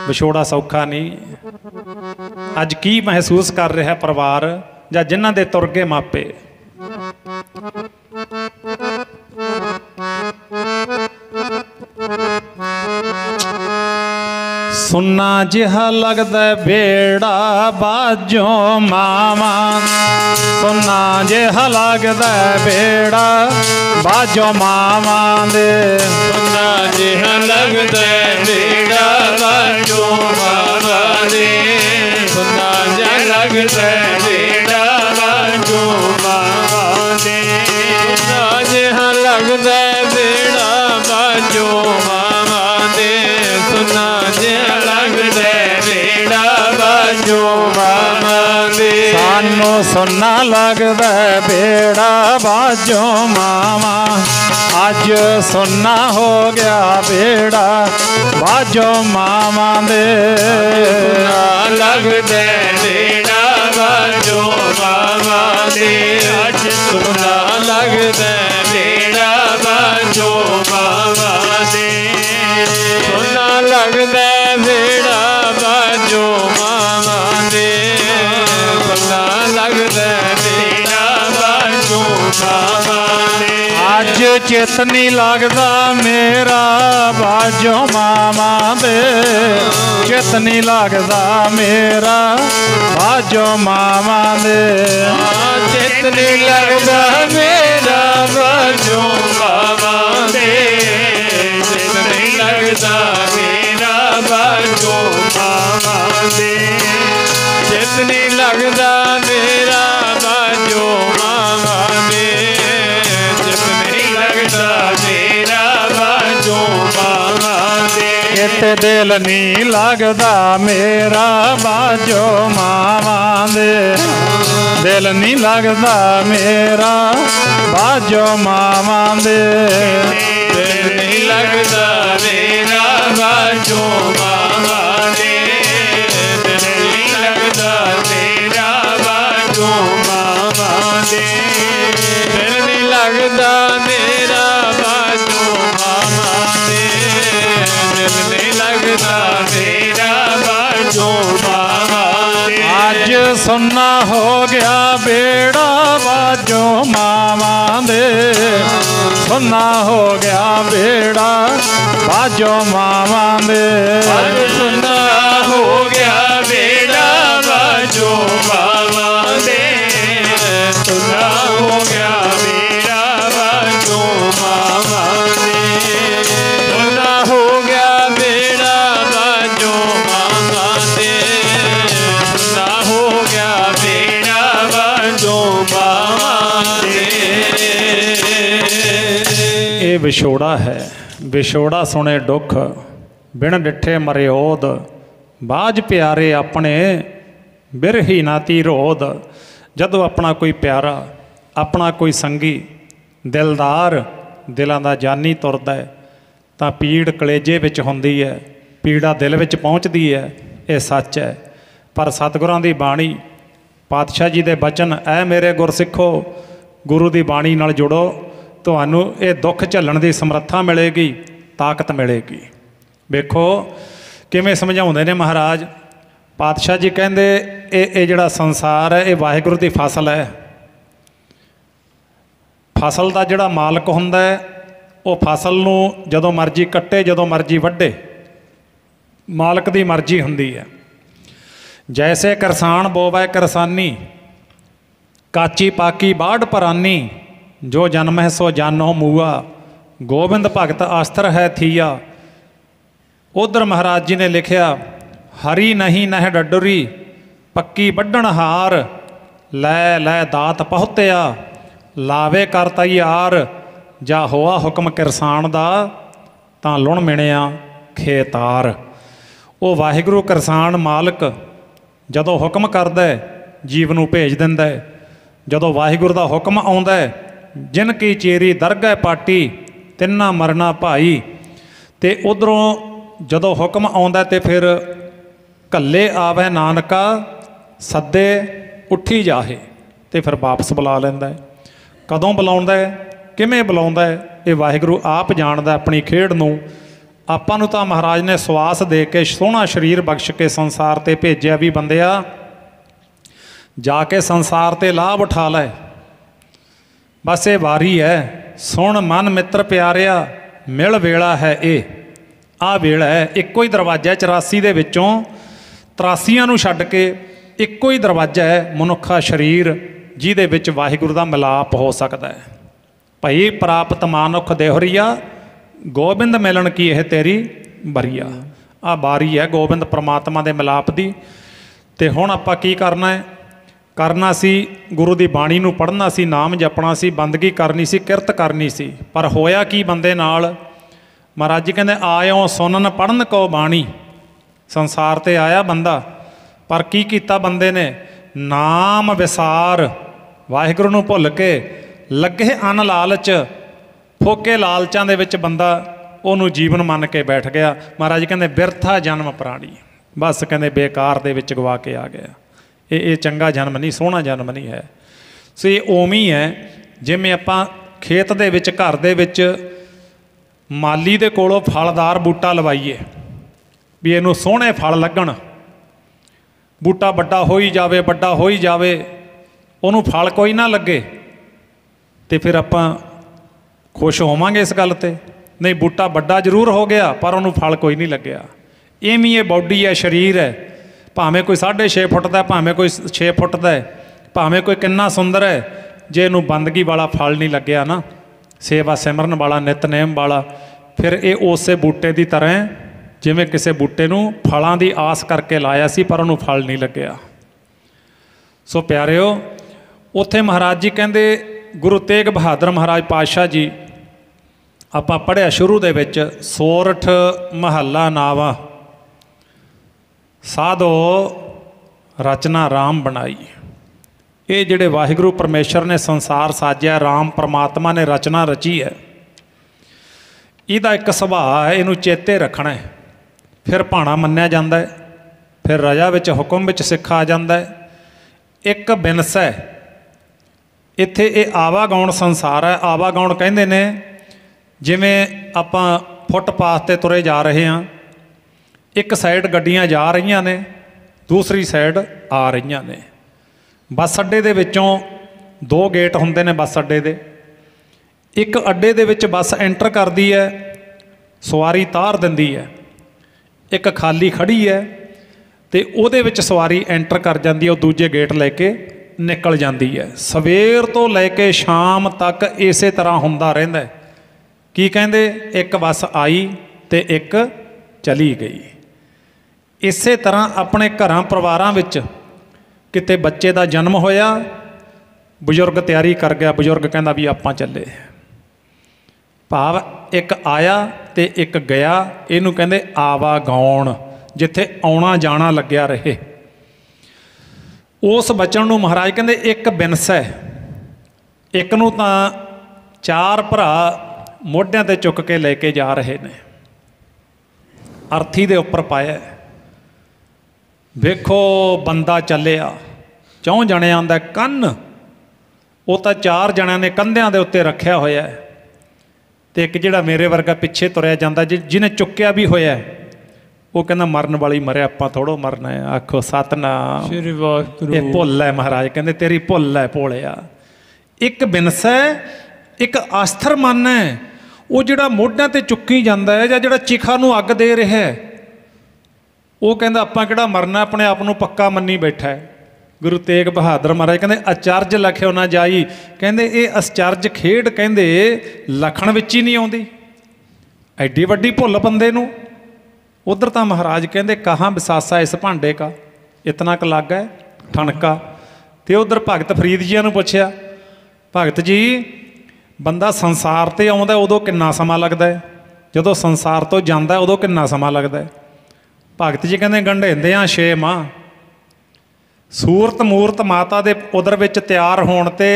विछोड़ा सौखा नहीं। अज की महसूस कर रहा परिवार, जां जिन्हां दे तुर गए मापे? सुन्ना जिहा लगदा बेड़ा बाजों मावा, सुन्ना जिहा लगदा बेड़ा बाजों मावा दे, सुन्ना जिहा लगदा बेड़ा बाजों मावा दे, सुन्ना जिहा लगदा बेड़ा बाजों मावा दे, सुन्ना जिहा लगदा बेड़ा बाजों मावा दे, सुन्ना जिहा लगदा बेड़ा बाजों मावा दे। सानू सुन्ना लगदा बेड़ा बाजों मावा, अज सुन्ना हो गया बेड़ा बाजों मावा दे, सुन्ना लगदा बेड़ा बाजों मावा दे, अज सुन्ना लगदा बेड़ा बाजों मावा दे, सुन्ना लगदा बेड़ा बाजों मावा दे, सुन्ना लगदा बेड़ा बाजों मावा दे। अज चित नहीं लगदा मेरा बाजों मावा दे, चित नहीं लगदा मेरा बाजों मावा दे, चित नहीं लगदा मेरा बाजों मावा दे, चित नहीं लगदा मेरा बाजों मावा दे, चित नहीं लगदा मेरा बाजों मावा दे, चित नहीं लगदा मेरा बाजों मावा दे। इत दिल नहीं लगदा मेरा बाजों मावा दे, दिल नहीं लगदा मेरा बाजों मावा दे, दिल नहीं लगदा मेरा बाजों मावा दे, दिल नहीं लगदा मेरा बाजों मावा दे, दिल नहीं लगदा मेरा बाजों मावा दे, दिल नहीं लगदा मेरा बाजों मावा दे। अज सुन्ना हो गया बेड़ा बाजों मावा दे, सुन्ना हो गया बेड़ा बाजों मावा दे, अज सुन्ना हो गया बेड़ा बाजों मावा दे, सुन्ना हो गया बेड़ा बाजों मावा दे, सुन्ना हो गया बेड़ा बाजों मावा दे, सुन्ना हो गया बेड़ा बाजों मावा दे। ये विछोड़ा है, विछोड़ा सुने दुख बिन डिठे मरियोद, बाज प्यारे अपने बिरही नाती रोद। जदों अपना कोई प्यारा, अपना कोई संगी दिलदार दिलों का जानी तुरदा है तां पीड़ कलेजे विच हुंदी है, पीड़ा दिल विच पहुँचती है, ये सच है। पर सतगुरां दी बाणी, पातशाह जी दे बचन, ऐ मेरे गुरसिखो गुरु दी बाणी नाल जुड़ो, तुहानू ये दुख झल्लण दी समर्था मिलेगी, ताकत मिलेगी। वेखो किवें समझाउंदे ने महाराज। पातशाह जी कहंदे ये जिहड़ा संसार है ये वाहिगुरू दी फसल है। फसल का जिहड़ा मालक हुंदा है वो फसल नू जदों मर्जी कट्टे, जदों मर्जी वड्डे, मालक दी मर्जी हुंदी है। जैसे करसान बोवै करसानी, काची पाकी बाढ़ परानी, जो जन्म है सो जानो मूआ, गोबिंद भगत आस्तर है थीया। उधर महाराज जी ने लिखिया, हरी नहीं नह डडुरी, पक्की वड्डण हार, लै लै दात पहुँत्या, लावे कर तैयार। जा होआ हुक्म किरसान दा, तां लुण मिणिया खेतार। वो वाहिगुरू किरसान मालक जदों हुक्म करदा है जीव नूं भेज दिंदा है। जदों वाहिगुरू दा हुक्म आउंदा है, जिन की चेरी दरगह पाटी, तिन्ना मरना भाई। ते उधरों जदों हुक्म आउंदा ते फिर घल्ले आवे नानका, सद्दे उठी जाहे, ते फिर वापस बुला लैंदा है। कदों बुलाउंदा है, किवें बुलाउंदा है, ये वाहिगुरू आप जाणदा अपनी खेड नूं। आपां नूं तां महाराज ने सवास दे के सोहना शरीर बख्श के संसार ते भेजिया भी बंदिया जाके संसार ते लाभ उठा लै। बस ये वारी है, सुन मन मित्र प्यारिया, मिल वेला है ये, ਆਹ ਵੇਲਾ ਹੈ, ਇੱਕੋ ਹੀ ਦਰਵਾਜ਼ਾ 84 ਦੇ ਵਿੱਚੋਂ 83 ਨੂੰ ਛੱਡ ਕੇ ਇੱਕੋ ਹੀ ਦਰਵਾਜ਼ਾ ਹੈ ਮਨੁੱਖਾ ਸਰੀਰ ਜਿਹਦੇ ਵਿੱਚ ਵਾਹਿਗੁਰੂ ਦਾ ਮਿਲਾਪ ਹੋ ਸਕਦਾ ਹੈ। ਭਈ ਪ੍ਰਾਪਤ ਮਾਨੁਖ ਦੇਹੁਰੀਆ ਗੋਬਿੰਦ ਮਿਲਣ ਕੀ ਇਹ ਤੇਰੀ ਬਰੀਆ। ਆਹ ਬਾਰੀ ਹੈ ਗੋਬਿੰਦ ਪਰਮਾਤਮਾ ਦੇ ਮਿਲਾਪ ਦੀ। ਤੇ ਹੁਣ ਆਪਾਂ ਕੀ ਕਰਨਾ ਹੈ? ਕਰਨਾ ਸੀ ਗੁਰੂ ਦੀ ਬਾਣੀ ਨੂੰ ਪੜ੍ਹਨਾ ਸੀ, ਨਾਮ ਜਪਣਾ ਸੀ, ਬੰਦਗੀ ਕਰਨੀ ਸੀ, ਕਿਰਤ ਕਰਨੀ ਸੀ। ਪਰ ਹੋਇਆ ਕੀ ਬੰਦੇ ਨਾਲ? ਮਹਾਰਾਜ ਜੀ ਕਹਿੰਦੇ ਆਇਓ ਸੁਣਨ ਪੜ੍ਹਨ ਕੋ ਬਾਣੀ। ਸੰਸਾਰ 'ਤੇ ਆਇਆ ਬੰਦਾ, ਪਰ ਕੀ ਕੀਤਾ ਬੰਦੇ ਨੇ? ਨਾਮ ਵਿਸਾਰ, ਵਾਹਿਗੁਰੂ ਨੂੰ ਭੁੱਲ ਕੇ ਲੱਗੇ ਅਨ ਲਾਲਚ, ਫੋਕੇ ਲਾਲਚਾਂ ਦੇ ਵਿੱਚ ਬੰਦਾ ਉਹਨੂੰ ਜੀਵਨ ਮੰਨ ਕੇ ਬੈਠ ਗਿਆ। ਮਹਾਰਾਜ ਕਹਿੰਦੇ ਬਿਰਥਾ ਜਨਮ ਪ੍ਰਾਣੀ, ਬਸ ਕਹਿੰਦੇ ਬੇਕਾਰ ਦੇ ਵਿੱਚ ਗਵਾ ਕੇ ਆ ਗਿਆ। ਇਹ ਚੰਗਾ ਜਨਮ ਨਹੀਂ, ਸੋਹਣਾ ਜਨਮ ਨਹੀਂ ਹੈ। ਸੋ ਇਹ ਉਵੇਂ ਹੀ ਹੈ ਜਿਵੇਂ ਆਪਾਂ ਖੇਤ ਦੇ ਵਿੱਚ, ਘਰ ਦੇ ਵਿੱਚ ਮਾਲੀ ਦੇ ਕੋਲੋਂ ਫਲਦਾਰ ਬੂਟਾ ਲਵਾਈਏ ਵੀ ਇਹਨੂੰ ਸੋਹਣੇ ਫਲ ਲੱਗਣ। ਬੂਟਾ ਵੱਡਾ ਹੋਈ ਜਾਵੇ, ਵੱਡਾ ਹੋਈ ਜਾਵੇ, ਉਹਨੂੰ ਫਲ ਕੋਈ ਨਾ ਲੱਗੇ ਤੇ ਫਿਰ ਆਪਾਂ ਖੁਸ਼ ਹੋਵਾਂਗੇ ਇਸ ਗੱਲ 'ਤੇ? ਨਹੀਂ, ਬੂਟਾ ਵੱਡਾ ਜ਼ਰੂਰ ਹੋ ਗਿਆ ਪਰ ਉਹਨੂੰ ਫਲ ਕੋਈ ਨਹੀਂ ਲੱਗਿਆ। ਇਵੇਂ ਇਹ ਬਾਡੀ ਹੈ, ਸਰੀਰ ਹੈ, ਭਾਵੇਂ ਕੋਈ 6.5 ਫੁੱਟ ਦਾ, ਭਾਵੇਂ ਕੋਈ 6 ਫੁੱਟ ਦਾ ਹੈ, ਭਾਵੇਂ ਕੋਈ ਕਿੰਨਾ ਸੁੰਦਰ ਹੈ, ਜੇ ਇਹਨੂੰ ਬੰਦਗੀ ਵਾਲਾ ਫਲ ਨਹੀਂ ਲੱਗਿਆ ਨਾ, ਸੇਵਾ ਸਿਮਰਨ ਵਾਲਾ, ਨਿਤਨੇਮ ਵਾਲਾ, ਫਿਰ ਇਹ ਉਸੇ ਬੂਟੇ ਦੀ ਤਰ੍ਹਾਂ ਹੈ ਜਿਵੇਂ ਕਿਸੇ ਬੂਟੇ ਨੂੰ ਫਲਾਂ ਦੀ ਆਸ ਕਰਕੇ ਲਾਇਆ ਸੀ ਪਰ ਉਹਨੂੰ ਫਲ ਨਹੀਂ ਲੱਗਿਆ। ਸੋ ਪਿਆਰਿਓ, ਉੱਥੇ ਮਹਾਰਾਜ ਜੀ ਕਹਿੰਦੇ, ਗੁਰੂ ਤੇਗ ਬਹਾਦਰ ਮਹਾਰਾਜ ਪਾਤਸ਼ਾਹ ਜੀ, ਆਪਾਂ ਪੜ੍ਹਿਆ ਸ਼ੁਰੂ ਦੇ ਵਿੱਚ, ਸੋਰਠ ਮਹੱਲਾ ਨਾਵਾ ਸਾਧੋ ਰਚਨਾ ਰਾਮ ਬਣਾਈ। ਇਹ ਜਿਹੜੇ ਵਾਹਿਗੁਰੂ ਪਰਮੇਸ਼ਰ ਨੇ ਸੰਸਾਰ ਸਾਜਿਆ, ਰਾਮ ਪਰਮਾਤਮਾ ਨੇ ਰਚਨਾ ਰਚੀ ਹੈ, ਇਹਦਾ ਇੱਕ ਸੁਭਾਅ ਹੈ, ਇਹਨੂੰ ਚੇਤੇ ਰੱਖਣਾ ਹੈ। ਫਿਰ ਭਾਣਾ ਮੰਨਿਆ ਜਾਂਦਾ ਹੈ, ਫਿਰ ਰਜਾ ਵਿੱਚ, ਹੁਕਮ ਵਿੱਚ ਸਿੱਖ ਆ ਜਾਂਦਾ ਹੈ। ਇੱਕ ਬਿਨਸ ਹੈ ਇੱਥੇ, ਇਹ ਆਵਾਗਾਉਣ ਸੰਸਾਰ ਹੈ। ਆਵਾਗਾਉਣ ਕਹਿੰਦੇ ਨੇ ਜਿਵੇਂ ਆਪਾਂ ਫੁੱਟਪਾਥ 'ਤੇ ਤੁਰੇ ਜਾ ਰਹੇ ਹਾਂ, ਇੱਕ ਸਾਈਡ ਗੱਡੀਆਂ ਜਾ ਰਹੀਆਂ ਨੇ, ਦੂਸਰੀ ਸਾਈਡ ਆ ਰਹੀਆਂ ਨੇ। ਬੱਸ ਅੱਡੇ ਦੇ ਵਿੱਚੋਂ 2 ਗੇਟ ਹੁੰਦੇ ਨੇ ਬੱਸ ਅੱਡੇ ਦੇ। ਇੱਕ ਅੱਡੇ ਦੇ ਵਿੱਚ ਬੱਸ ਐਂਟਰ ਕਰਦੀ ਹੈ, ਸਵਾਰੀ ਉਤਾਰ ਦਿੰਦੀ ਹੈ। ਇੱਕ ਖਾਲੀ ਖੜੀ ਹੈ ਅਤੇ ਉਹਦੇ ਵਿੱਚ ਸਵਾਰੀ ਐਂਟਰ ਕਰ ਜਾਂਦੀ ਹੈ, ਉਹ ਦੂਜੇ ਗੇਟ ਲੈ ਕੇ ਨਿਕਲ ਜਾਂਦੀ ਹੈ। ਸਵੇਰ ਤੋਂ ਲੈ ਕੇ ਸ਼ਾਮ ਤੱਕ ਇਸੇ ਤਰ੍ਹਾਂ ਹੁੰਦਾ ਰਹਿੰਦਾ। ਕੀ ਕਹਿੰਦੇ? ਇੱਕ ਬੱਸ ਆਈ ਅਤੇ ਇੱਕ ਚਲੀ ਗਈ। ਇਸੇ ਤਰ੍ਹਾਂ ਆਪਣੇ ਘਰਾਂ ਪਰਿਵਾਰਾਂ ਵਿੱਚ ਕਿਤੇ ਬੱਚੇ ਦਾ ਜਨਮ ਹੋਇਆ, ਬਜ਼ੁਰਗ ਤਿਆਰੀ ਕਰ ਗਿਆ, ਬਜ਼ੁਰਗ ਕਹਿੰਦਾ ਵੀ ਆਪਾਂ ਚੱਲੇ। ਭਾਵ ਇੱਕ ਆਇਆ ਅਤੇ ਇੱਕ ਗਿਆ, ਇਹਨੂੰ ਕਹਿੰਦੇ ਆਵਾਗਾਉਣ, ਜਿੱਥੇ ਆਉਣਾ ਜਾਣਾ ਲੱਗਿਆ ਰਹੇ। ਉਸ ਬਚਨ ਨੂੰ ਮਹਾਰਾਜ ਕਹਿੰਦੇ ਇੱਕ ਬਿਨਸ ਹੈ। ਇੱਕ ਨੂੰ ਤਾਂ 4 ਭਰਾ ਮੋਢਿਆਂ 'ਤੇ ਚੁੱਕ ਕੇ ਲੈ ਕੇ ਜਾ ਰਹੇ ਨੇ, ਅਰਥੀ ਦੇ ਉੱਪਰ ਪਾਇਆ। ਵੇਖੋ ਬੰਦਾ ਚੱਲਿਆ, 4 ਜਣਿਆਂ ਦਾ ਕੰਨ, ਉਹ ਤਾਂ 4 ਜਣਿਆਂ ਨੇ ਕੰਧਿਆਂ ਦੇ ਉੱਤੇ ਰੱਖਿਆ ਹੋਇਆ ਹੈ, ਅਤੇ ਇੱਕ ਜਿਹੜਾ ਮੇਰੇ ਵਰਗਾ ਪਿੱਛੇ ਤੁਰਿਆ ਜਾਂਦਾ, ਜਿਹਨੇ ਚੁੱਕਿਆ ਵੀ ਹੋਇਆ, ਉਹ ਕਹਿੰਦਾ ਮਰਨ ਵਾਲੀ ਮਰਿਆ, ਆਪਾਂ ਥੋੜ੍ਹੋ ਮਰਨਾ ਹੈ। ਆਖੋ ਸਤਨਾਮ ਸ੍ਰੀ ਵਾਹਿਗੁਰੂ। ਇਹ ਭੁੱਲ ਹੈ, ਮਹਾਰਾਜ ਕਹਿੰਦੇ ਤੇਰੀ ਭੁੱਲ ਹੈ ਭੋਲਿਆ। ਇੱਕ ਬਿਨਸ ਹੈ, ਇੱਕ ਆਸਥਰ ਮਨ ਹੈ, ਉਹ ਜਿਹੜਾ ਮੋਢਿਆਂ 'ਤੇ ਚੁੱਕੀ ਜਾਂਦਾ ਹੈ, ਜਾਂ ਜਿਹੜਾ ਚਿਖਾ ਨੂੰ ਅੱਗ ਦੇ ਰਿਹਾ ਹੈ, ਉਹ ਕਹਿੰਦਾ ਆਪਾਂ ਕਿਹੜਾ ਮਰਨਾ, ਆਪਣੇ ਆਪ ਨੂੰ ਪੱਕਾ ਮੰਨੀ ਬੈਠਾ ਹੈ। ਗੁਰੂ ਤੇਗ ਬਹਾਦਰ ਮਹਾਰਾਜ ਕਹਿੰਦੇ ਅਚਰਜ ਲਖਿਓ ਨਾ ਜਾਈ। ਕਹਿੰਦੇ ਇਹ ਅਚਰਜ ਖੇਡ ਕਹਿੰਦੇ ਲਖਣ ਵਿੱਚ ਹੀ ਨਹੀਂ ਆਉਂਦੀ, ਐਡੀ ਵੱਡੀ ਭੁੱਲ ਬੰਦੇ ਨੂੰ। ਉਧਰ ਤਾਂ ਮਹਾਰਾਜ ਕਹਿੰਦੇ ਕਹਾਂ ਵਿਸਾਸਾ ਇਸ ਭਾਂਡੇ ਕਾ, ਇਤਨਾ ਕੁ ਲੱਗ ਹੈ ਠਣਕਾ। ਅਤੇ ਉਧਰ ਭਗਤ ਫਰੀਦ ਜੀਆਂ ਨੂੰ ਪੁੱਛਿਆ, ਭਗਤ ਜੀ ਬੰਦਾ ਸੰਸਾਰ 'ਤੇ ਆਉਂਦਾ ਉਦੋਂ ਕਿੰਨਾ ਸਮਾਂ ਲੱਗਦਾ ਹੈ, ਜਦੋਂ ਸੰਸਾਰ ਤੋਂ ਜਾਂਦਾ ਉਦੋਂ ਕਿੰਨਾ ਸਮਾਂ ਲੱਗਦਾ ਹੈ? ਭਗਤ ਜੀ ਕਹਿੰਦੇ ਗੰਢੇਂਦਿਆਂ 6 ਮਾਹ। ਸੂਰਤ ਮੂਰਤ ਮਾਤਾ ਦੇ ਉਦਰ ਵਿੱਚ ਤਿਆਰ ਹੋਣ 'ਤੇ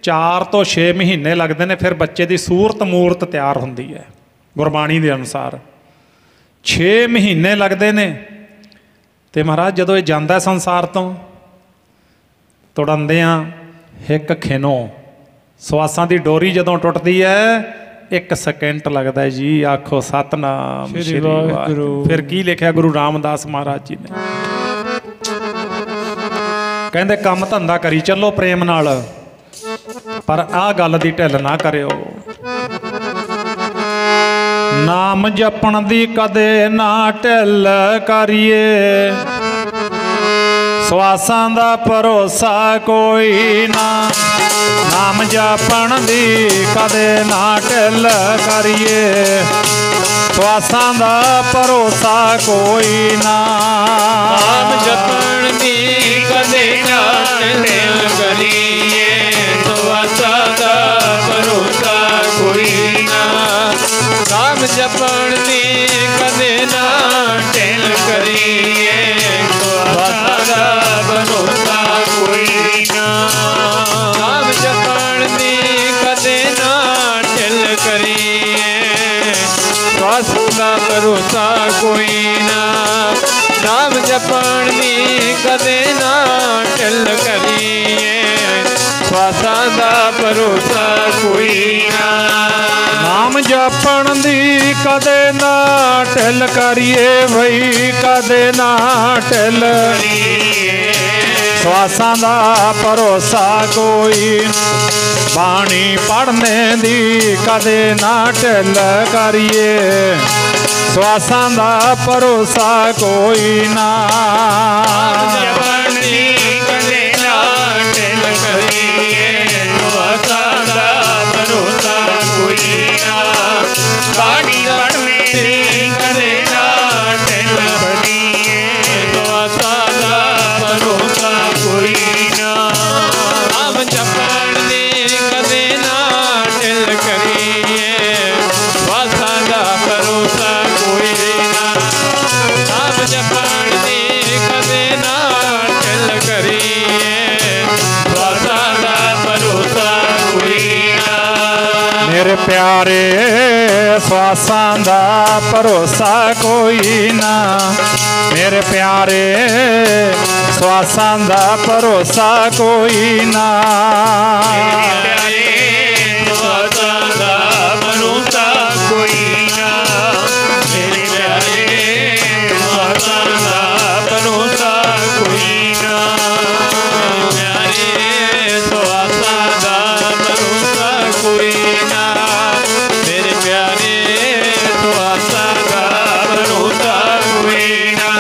4 ਤੋਂ 6 ਮਹੀਨੇ ਲੱਗਦੇ ਨੇ, ਫਿਰ ਬੱਚੇ ਦੀ ਸੂਰਤ ਮੂਰਤ ਤਿਆਰ ਹੁੰਦੀ ਹੈ ਗੁਰਬਾਣੀ ਦੇ ਅਨੁਸਾਰ। 6 ਮਹੀਨੇ ਲੱਗਦੇ ਨੇ। ਅਤੇ ਮਹਾਰਾਜ ਜਦੋਂ ਇਹ ਜਾਂਦਾ ਸੰਸਾਰ ਤੋਂ, ਤੁੜੰਦਿਆਂ ਹਿੱਕ ਖਿਨੋ, ਸਵਾਸਾਂ ਦੀ ਡੋਰੀ ਜਦੋਂ ਟੁੱਟਦੀ ਹੈ 1 ਸਕਿੰਟ ਲੱਗਦਾ ਜੀ। ਆਖੋ ਸਤਨਾਮ ਸ੍ਰੀ ਵਾਹਿਗੁਰੂ। ਫਿਰ ਕੀ ਲਿਖਿਆ ਗੁਰੂ ਰਾਮਦਾਸ ਮਹਾਰਾਜ ਜੀ ਨੇ? ਕਹਿੰਦੇ ਕੰਮ ਧੰਦਾ ਕਰੀ ਚੱਲੋ ਪ੍ਰੇਮ ਨਾਲ, ਪਰ ਆਹ ਗੱਲ ਦੀ ਢਿੱਲ ਨਾ ਕਰਿਓ। नाम जपण दी कदे ना ढिल करिए स्वासां दा भरोसा कोई ना नाम जपण दी कदे ना ढिल करिए स्वासां दा भरोसा कोई ना नाम जपण दी कदे ना ढिल करिए स्वासां दा भरोसा कोई ना नाम जपण दी कदे ना ढिल करिए स्वासां दा भरोसा कोई ना नाम जपण दी कदे ना ढिल करिए स्वासां दा भरोसा कोई ना नाम जपण दी कदे ना ढिल करिए स्वासां दा भरोसा कोई ना नाम जपण दी कदे ना ढिल करिए वही कदे ना ढिल स्वासां दा भरोसा कोई बाणी पढ़ने दी कदे ना ढिल करिए स्वासां दा भरोसा कोई ना जपण दी कदे ना ढिल करिए स्वासां दा भरोसा कोई ना बाणी पढ़ने दी कदे ना ढिल करिए स्वासां दा भरोसा कोई ना नाम जपण दी कदे ना ढिल करिए स्वासां दा भरोसा कोई ना नाम जपण दी कदे ना ढिल करिए स्वासां दा भरोसा कोई ना मेरे प्यारे स्वासां दा भरोसा कोई ना मेरे प्यारे स्वासां दा भरोसा कोई ना प्यारे स्वासां दा भरोसा कोई ना मेरे प्यारे स्वासां दा भरोसा कोई ना प्यारे स्वासां दा भरोसा कोई ना मेरे प्यारे स्वासां दा भरोसा कोई ना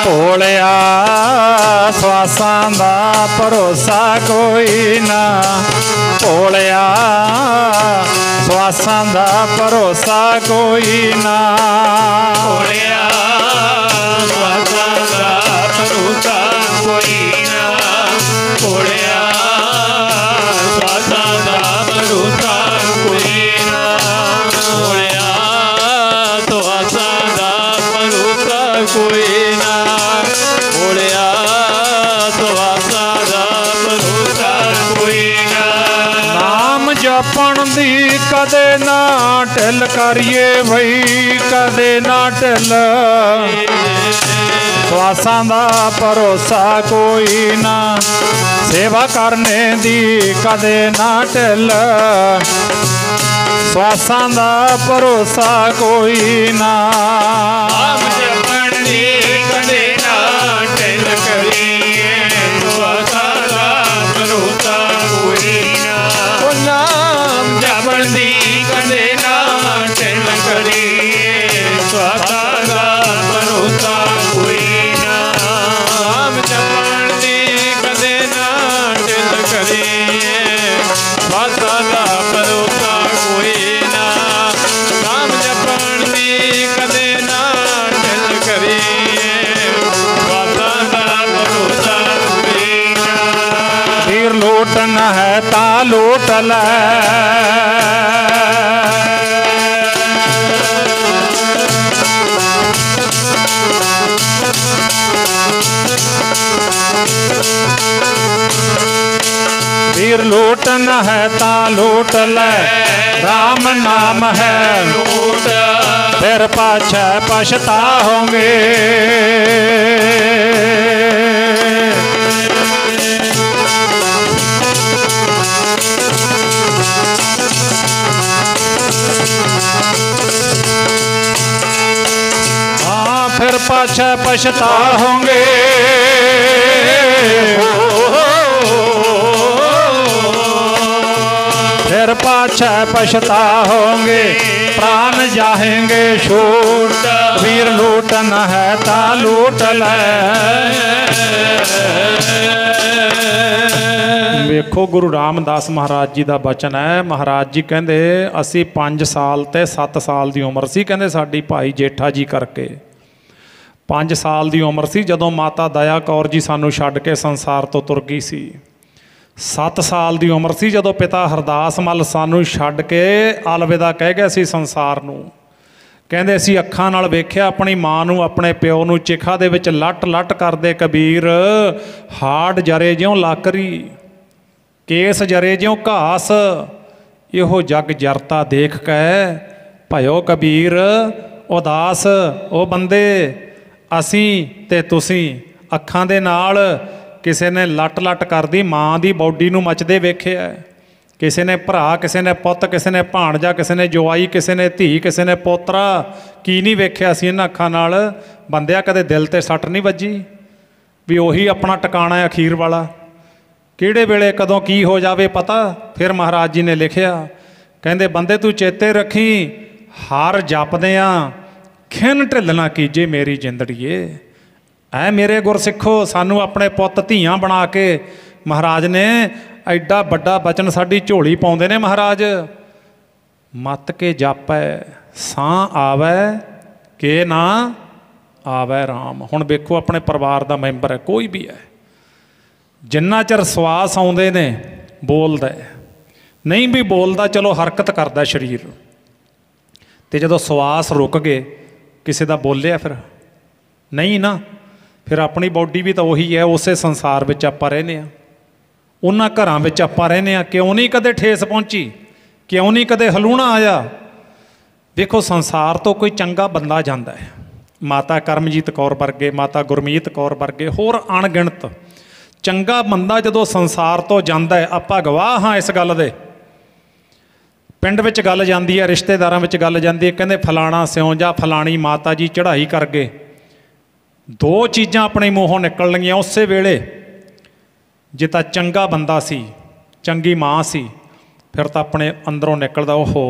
भोलिया स्वासां दा भरोसा कोई ना भोलिया स्वासां दा भरोसा कोई ना भोलिया स्वासां दा भरोसा कोई ना भोलिया स्वासां दा भरोसा कोई ना भोलिया स्वासां दा भरोसा कोई ना भोलिया स्वासां दा भरोसा कोई ना नाम जपण दी कदे ना ढिल करिए वही कदे ना ढिल स्वासां दा भरोसा कोई ना सेवा करने दी कदे ना ढिल स्वासां दा भरोसा कोई ना नाम जपण दी कदे ना ढिल करिए स्वासां दा भरोसा कोई ना नाम जपण दी कदे ना ढिल करिए स्वासां दा भरोसा कोई ना नाम जपण दी कदे ना ढिल करिए स्वासां दा भरोसा कोई ना नाम जपण दी कदे ना ढिल करिए स्वासां दा भरोसा कोई ना फिर लूटना है ता लूट ले फिर लूटना है ता लूट ले राम नाम है लूट फिर पाछे पछता होंगे हाँ फिर पाछे पछता होंगे फिर पाछे पछताओगे, प्राण जाहेंगे छूट। वीर लूटन है ता लूट ले। ਵੇਖੋ ਗੁਰੂ ਰਾਮਦਾਸ ਮਹਾਰਾਜ ਜੀ ਦਾ ਬਚਨ ਹੈ। ਮਹਾਰਾਜ ਜੀ ਕਹਿੰਦੇ ਅਸੀਂ 5 ਸਾਲ ਤੇ 7 ਸਾਲ ਦੀ ਉਮਰ ਸੀ, ਕਹਿੰਦੇ ਸਾਡੀ ਭਾਈ ਜੇਠਾ ਜੀ ਕਰਕੇ 5 ਸਾਲ ਦੀ ਉਮਰ ਸੀ ਜਦੋਂ ਮਾਤਾ ਦਇਆ ਕੌਰ ਜੀ ਸਾਨੂੰ ਛੱਡ ਕੇ ਸੰਸਾਰ ਤੋਂ ਤੁਰ ਗਈ ਸੀ। 7 ਸਾਲ ਦੀ ਉਮਰ ਸੀ ਜਦੋਂ ਪਿਤਾ ਹਰਦਾਸ ਮੱਲ ਸਾਨੂੰ ਛੱਡ ਕੇ ਅਲਵਿਦਾ ਕਹਿ ਗਏ ਸੀ ਸੰਸਾਰ ਨੂੰ। ਕਹਿੰਦੇ ਅਸੀਂ ਅੱਖਾਂ ਨਾਲ ਵੇਖਿਆ ਆਪਣੀ ਮਾਂ ਨੂੰ, ਆਪਣੇ ਪਿਓ ਨੂੰ ਚਿਖਾ ਦੇ ਵਿੱਚ ਲੱਟ ਲੱਟ ਕਰਦੇ ਕਬੀਰ, ਹਾੜ ਜਰੇ ਜਿਉਂ ਲਾਕਰੀ, ਕੇਸ ਜਰੇ ਜਿਉਂ ਘਾਸ, ਇਹੋ ਜਗ ਜਰਤਾ ਦੇਖ ਕੇ ਭਇਓ ਕਬੀਰ ਉਦਾਸ। ਉਹ ਬੰਦੇ ਅਸੀਂ ਤੇ ਤੁਸੀਂ ਅੱਖਾਂ ਦੇ ਨਾਲ ਕਿਸੇ ਨੇ ਲੱਟ ਲੱਟ ਕਰਦੀ ਮਾਂ ਦੀ ਬੌਡੀ ਨੂੰ ਮੱਚਦੇ ਵੇਖਿਆ, ਕਿਸੇ ਨੇ ਭਰਾ, ਕਿਸੇ ਨੇ ਪੁੱਤ, ਕਿਸੇ ਨੇ ਭਾਣਜਾ, ਕਿਸੇ ਨੇ ਜਵਾਈ, ਕਿਸੇ ਨੇ ਧੀ, ਕਿਸੇ ਨੇ ਪੋਤਰਾ, ਕੀ ਨਹੀਂ ਵੇਖਿਆ ਅਸੀਂ ਇਹਨਾਂ ਅੱਖਾਂ ਨਾਲ। ਬੰਦਿਆ ਕਦੇ ਦਿਲ 'ਤੇ ਸੱਟ ਨਹੀਂ ਵੱਜੀ ਵੀ ਉਹੀ ਆਪਣਾ ਟਿਕਾਣਾ ਹੈ ਅਖੀਰ ਵਾਲਾ, ਕਿਹੜੇ ਵੇਲੇ ਕਦੋਂ ਕੀ ਹੋ ਜਾਵੇ ਪਤਾ। ਫਿਰ ਮਹਾਰਾਜ ਜੀ ਨੇ ਲਿਖਿਆ, ਕਹਿੰਦੇ ਬੰਦੇ ਤੂੰ ਚੇਤੇ ਰੱਖੀ, ਹਰ ਜਪਦਿਆਂ ਖਿੰਨ ਢਿੱਲ ਨਾ ਕੀਜੇ ਮੇਰੀ ਜਿੰਦੜੀਏ। ਐ ਮੇਰੇ ਗੁਰਸਿੱਖੋ, ਸਾਨੂੰ ਆਪਣੇ ਪੁੱਤ ਧੀਆਂ ਬਣਾ ਕੇ ਮਹਾਰਾਜ ਨੇ ਐਡਾ ਵੱਡਾ ਬਚਨ ਸਾਡੀ ਝੋਲੀ ਪਾਉਂਦੇ ਨੇ ਮਹਾਰਾਜ। ਮਤ ਕੇ ਜਾਪੈ ਸਾਹ ਆਵੈ ਕਿ ਨਾ ਆਵੈ ਰਾਮ। ਹੁਣ ਵੇਖੋ ਆਪਣੇ ਪਰਿਵਾਰ ਦਾ ਮੈਂਬਰ ਹੈ, ਕੋਈ ਵੀ ਹੈ, ਜਿੰਨਾ ਚਿਰ ਸਵਾਸ ਆਉਂਦੇ ਨੇ ਬੋਲਦਾ, ਨਹੀਂ ਵੀ ਬੋਲਦਾ ਚਲੋ ਹਰਕਤ ਕਰਦਾ ਸਰੀਰ, ਤੇ ਜਦੋਂ ਸਵਾਸ ਰੁਕ ਗਏ ਕਿਸੇ ਦਾ ਬੋਲਿਆ ਫਿਰ ਨਹੀਂ ਨਾ। ਫਿਰ ਆਪਣੀ ਬੋਡੀ ਵੀ ਤਾਂ ਉਹੀ ਹੈ, ਉਸੇ ਸੰਸਾਰ ਵਿੱਚ ਆਪਾਂ ਰਹਿੰਦੇ ਹਾਂ, ਉਹਨਾਂ ਘਰਾਂ ਵਿੱਚ ਆਪਾਂ ਰਹਿੰਦੇ ਹਾਂ। ਕਿਉਂ ਨਹੀਂ ਕਦੇ ਠੇਸ ਪਹੁੰਚੀ, ਕਿਉਂ ਨਹੀਂ ਕਦੇ ਹਲੂਣਾ ਆਇਆ। ਦੇਖੋ ਸੰਸਾਰ ਤੋਂ ਕੋਈ ਚੰਗਾ ਬੰਦਾ ਜਾਂਦਾ ਹੈ, ਮਾਤਾ ਕਰਮਜੀਤ ਕੌਰ ਵਰਗੇ, ਮਾਤਾ ਗੁਰਮੀਤ ਕੌਰ ਵਰਗੇ, ਹੋਰ ਅਣਗਿਣਤ ਚੰਗਾ ਬੰਦਾ ਜਦੋਂ ਸੰਸਾਰ ਤੋਂ ਜਾਂਦਾ ਹੈ, ਆਪਾਂ ਗਵਾਹ ਹਾਂ ਇਸ ਗੱਲ ਦੇ। ਪਿੰਡ ਵਿੱਚ ਗੱਲ ਜਾਂਦੀ ਹੈ, ਰਿਸ਼ਤੇਦਾਰਾਂ ਵਿੱਚ ਗੱਲ ਜਾਂਦੀ ਹੈ, ਕਹਿੰਦੇ ਫਲਾਣਾ ਸਿਉਂ ਜਾਂ ਫਲਾਣੀ ਮਾਤਾ ਜੀ ਚੜ੍ਹਾਈ ਕਰ ਗਏ। 2 ਚੀਜ਼ਾਂ ਆਪਣੇ ਮੂੰਹੋਂ ਨਿਕਲਣਗੀਆਂ ਉਸੇ ਵੇਲੇ, ਜੇ ਤਾਂ ਚੰਗਾ ਬੰਦਾ ਸੀ, ਚੰਗੀ ਮਾਂ ਸੀ, ਫਿਰ ਤਾਂ ਆਪਣੇ ਅੰਦਰੋਂ ਨਿਕਲਦਾ ਓਹੋ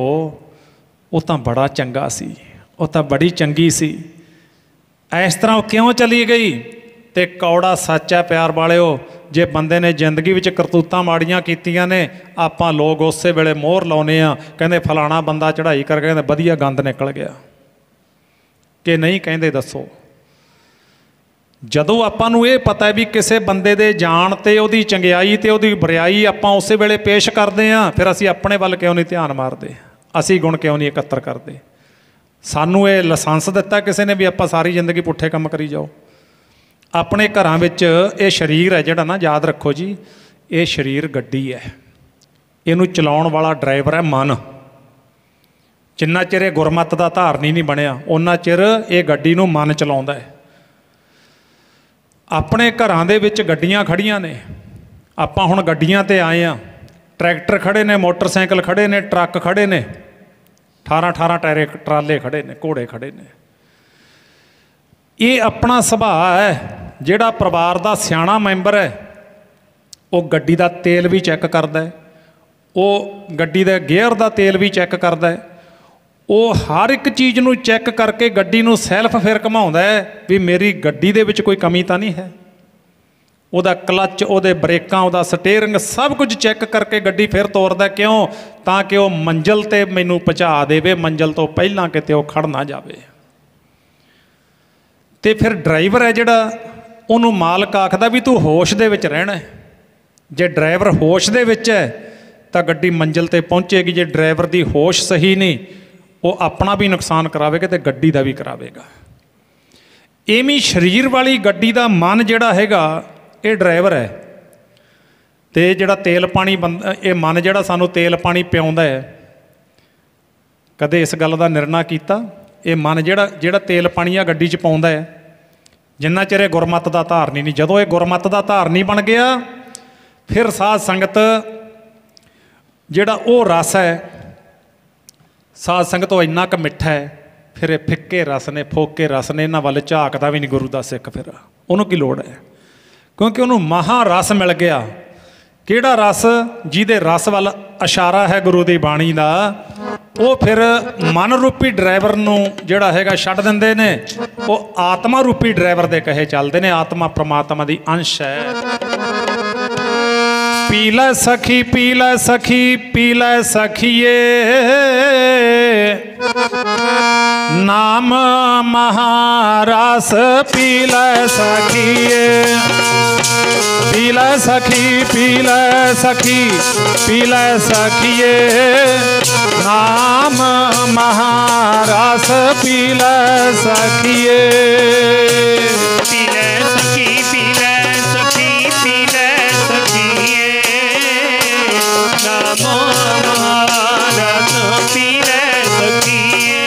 ਉਹ ਤਾਂ ਬੜਾ ਚੰਗਾ ਸੀ, ਉਹ ਤਾਂ ਬੜੀ ਚੰਗੀ ਸੀ, ਇਸ ਤਰ੍ਹਾਂ ਉਹ ਕਿਉਂ ਚਲੀ ਗਈ। ਤੇ ਕੌੜਾ ਸੱਚ ਹੈ ਪਿਆਰ ਵਾਲਿਓ, ਜੇ ਬੰਦੇ ਨੇ ਜ਼ਿੰਦਗੀ ਵਿੱਚ ਕਰਤੂਤਾਂ ਮਾੜੀਆਂ ਕੀਤੀਆਂ ਨੇ, ਆਪਾਂ ਲੋਕ ਉਸੇ ਵੇਲੇ ਮੋਹਰ ਲਾਉਂਦੇ ਆ, ਕਹਿੰਦੇ ਫਲਾਣਾ ਬੰਦਾ ਚੜ੍ਹਾਈ ਕਰਕੇ ਕਹਿੰਦੇ ਵਧੀਆ ਗੰਦ ਨਿਕਲ ਗਿਆ, ਕਿ ਨਹੀਂ ਕਹਿੰਦੇ ਦੱਸੋ। ਜਦੋਂ ਆਪਾਂ ਨੂੰ ਇਹ ਪਤਾ ਵੀ ਕਿਸੇ ਬੰਦੇ ਦੇ ਜਾਣ 'ਤੇ ਉਹਦੀ ਚੰਗਿਆਈ ਅਤੇ ਉਹਦੀ ਬੁਰਿਆਈ ਆਪਾਂ ਉਸੇ ਵੇਲੇ ਪੇਸ਼ ਕਰਦੇ ਹਾਂ, ਫਿਰ ਅਸੀਂ ਆਪਣੇ ਵੱਲ ਕਿਉਂ ਨਹੀਂ ਧਿਆਨ ਮਾਰਦੇ, ਅਸੀਂ ਗੁਣ ਕਿਉਂ ਨਹੀਂ ਇਕੱਤਰ ਕਰਦੇ। ਸਾਨੂੰ ਇਹ ਲਾਇਸੈਂਸ ਦਿੱਤਾ ਕਿਸੇ ਨੇ ਵੀ ਆਪਾਂ ਸਾਰੀ ਜ਼ਿੰਦਗੀ ਪੁੱਠੇ ਕੰਮ ਕਰੀ ਜਾਓ। ਆਪਣੇ ਘਰਾਂ ਵਿੱਚ ਇਹ ਸਰੀਰ ਹੈ ਜਿਹੜਾ ਨਾ, ਯਾਦ ਰੱਖੋ ਜੀ, ਇਹ ਸਰੀਰ ਗੱਡੀ ਹੈ, ਇਹਨੂੰ ਚਲਾਉਣ ਵਾਲਾ ਡਰਾਈਵਰ ਹੈ ਮਨ। ਜਿੰਨਾ ਚਿਰ ਇਹ ਗੁਰਮੱਤ ਦਾ ਧਾਰਨੀ ਨਹੀਂ ਬਣਿਆ, ਉਹਨਾਂ ਚਿਰ ਇਹ ਗੱਡੀ ਨੂੰ ਮਨ ਚਲਾਉਂਦਾ ਹੈ। ਆਪਣੇ ਘਰਾਂ ਦੇ ਵਿੱਚ ਗੱਡੀਆਂ ਖੜੀਆਂ ਨੇ, ਆਪਾਂ ਹੁਣ ਗੱਡੀਆਂ 'ਤੇ ਆਏ ਹਾਂ, ਟਰੈਕਟਰ ਖੜ੍ਹੇ ਨੇ, ਮੋਟਰਸਾਈਕਲ ਖੜ੍ਹੇ ਨੇ, ਟਰੱਕ ਖੜ੍ਹੇ ਨੇ, 18 ਟਰਾਲੇ ਖੜ੍ਹੇ ਨੇ, ਘੋੜੇ ਖੜ੍ਹੇ ਨੇ। ਇਹ ਆਪਣਾ ਸੁਭਾਅ ਹੈ। ਜਿਹੜਾ ਪਰਿਵਾਰ ਦਾ ਸਿਆਣਾ ਮੈਂਬਰ ਹੈ ਉਹ ਗੱਡੀ ਦਾ ਤੇਲ ਵੀ ਚੈੱਕ ਕਰਦਾ ਹੈ, ਉਹ ਗੱਡੀ ਦੇ ਗੇਅਰ ਦਾ ਤੇਲ ਵੀ ਚੈੱਕ ਕਰਦਾ ਹੈ, ਉਹ ਹਰ ਇੱਕ ਚੀਜ਼ ਨੂੰ ਚੈੱਕ ਕਰਕੇ ਗੱਡੀ ਨੂੰ ਸੈਲਫ ਫਿਰ ਘੁਮਾਉਂਦਾ ਹੈ ਵੀ ਮੇਰੀ ਗੱਡੀ ਦੇ ਵਿੱਚ ਕੋਈ ਕਮੀ ਤਾਂ ਨਹੀਂ ਹੈ। ਉਹਦਾ ਕਲੱਚ, ਉਹਦੇ ਬ੍ਰੇਕਾਂ, ਉਹਦਾ ਸਟੀਅਰਿੰਗ ਸਭ ਕੁਝ ਚੈੱਕ ਕਰਕੇ ਗੱਡੀ ਫਿਰ ਤੋਰਦਾ। ਕਿਉਂ? ਤਾਂ ਕਿ ਉਹ ਮੰਜ਼ਿਲ 'ਤੇ ਮੈਨੂੰ ਪਹੁੰਚਾ ਦੇਵੇ, ਮੰਜ਼ਿਲ ਤੋਂ ਪਹਿਲਾਂ ਕਿਤੇ ਉਹ ਖੜ੍ਹ ਨਾ ਜਾਵੇ। ਅਤੇ ਫਿਰ ਡਰਾਈਵਰ ਹੈ ਜਿਹੜਾ, ਉਹਨੂੰ ਮਾਲਕ ਆਖਦਾ ਵੀ ਤੂੰ ਹੋਸ਼ ਦੇ ਵਿੱਚ ਰਹਿਣਾ। ਜੇ ਡਰਾਈਵਰ ਹੋਸ਼ ਦੇ ਵਿੱਚ ਹੈ ਤਾਂ ਗੱਡੀ ਮੰਜ਼ਿਲ 'ਤੇ ਪਹੁੰਚੇਗੀ। ਜੇ ਡਰਾਈਵਰ ਦੀ ਹੋਸ਼ ਸਹੀ ਨਹੀਂ, ਉਹ ਆਪਣਾ ਵੀ ਨੁਕਸਾਨ ਕਰਾਵੇਗਾ ਅਤੇ ਗੱਡੀ ਦਾ ਵੀ ਕਰਾਵੇਗਾ। ਇਵੇਂ ਸਰੀਰ ਵਾਲੀ ਗੱਡੀ ਦਾ ਮਨ ਜਿਹੜਾ ਹੈਗਾ ਇਹ ਡਰਾਈਵਰ ਹੈ, ਅਤੇ ਜਿਹੜਾ ਤੇਲ ਪਾਣੀ ਇਹ ਮਨ ਜਿਹੜਾ ਸਾਨੂੰ ਤੇਲ ਪਾਣੀ ਪਿਆਉਂਦਾ ਹੈ। ਕਦੇ ਇਸ ਗੱਲ ਦਾ ਨਿਰਣਾ ਕੀਤਾ? ਇਹ ਮਨ ਜਿਹੜਾ ਤੇਲ ਪਾਣੀ ਆ ਗੱਡੀ 'ਚ ਪਾਉਂਦਾ ਹੈ, ਜਿੰਨਾ ਚਿਰ ਇਹ ਗੁਰਮੱਤ ਦਾ ਧਾਰਨੀ ਨਹੀਂ। ਜਦੋਂ ਇਹ ਗੁਰਮੱਤ ਦਾ ਧਾਰਨੀ ਬਣ ਗਿਆ, ਫਿਰ ਸਾਧ ਸੰਗਤ ਜਿਹੜਾ ਉਹ ਰਸ ਹੈ, ਸਾਧ ਸੰਗਤ ਉਹ ਇੰਨਾ ਕੁ ਮਿੱਠਾ ਹੈ, ਫਿਰ ਇਹ ਫਿੱਕੇ ਰਸ ਨੇ, ਫੋਕੇ ਰਸ ਨੇ, ਇਹਨਾਂ ਵੱਲ ਝਾਕਦਾ ਵੀ ਨਹੀਂ ਗੁਰੂ ਦਾ ਸਿੱਖ। ਫਿਰ ਉਹਨੂੰ ਕੀ ਲੋੜ ਹੈ? ਕਿਉਂਕਿ ਉਹਨੂੰ ਮਹਾ ਰਸ ਮਿਲ ਗਿਆ। ਕਿਹੜਾ ਰਸ ਜਿਹਦੇ ਰਸ ਵੱਲ ਇਸ਼ਾਰਾ ਹੈ ਗੁਰੂ ਦੀ ਬਾਣੀ ਦਾ, ਉਹ ਫਿਰ ਮਨ ਰੂਪੀ ਡਰਾਈਵਰ ਨੂੰ ਜਿਹੜਾ ਹੈਗਾ ਛੱਡ ਦਿੰਦੇ ਨੇ, ਉਹ ਆਤਮਾ ਰੂਪੀ ਡਰਾਈਵਰ ਦੇ ਕਹੇ ਚੱਲਦੇ ਨੇ। ਆਤਮਾ ਪ੍ਰਮਾਤਮਾ ਦੀ ਅੰਸ਼ ਹੈ। ਪੀ ਲੈ ਸਖੀ, ਪੀ ਲੈ ਸਖੀ, ਪੀ ਲੈ ਸਖੀਏ, ਨਾਮ ਮਹਾਰਸ ਪੀ ਲੈ ਸਖੀਏ। ਪੀ ਲੈ ਸਖੀ, ਪੀ ਲੈ ਸਖੀ, ਪੀ ਲੈ ਸਖੀਏ, ਨਾਮ ਮਹਾਰਸ ਪੀ ਲੈ ਸਖੀਏ। ਪੀ ਲੈ ਸਖੀ, ਪੀ ਲੈ ਸਖੀ, ਪੀ ਲੈ ਸਖੀਏ, ਨਾਮ ਮਹਾਰਸ ਪੀ ਲੈ ਸਖੀਏ।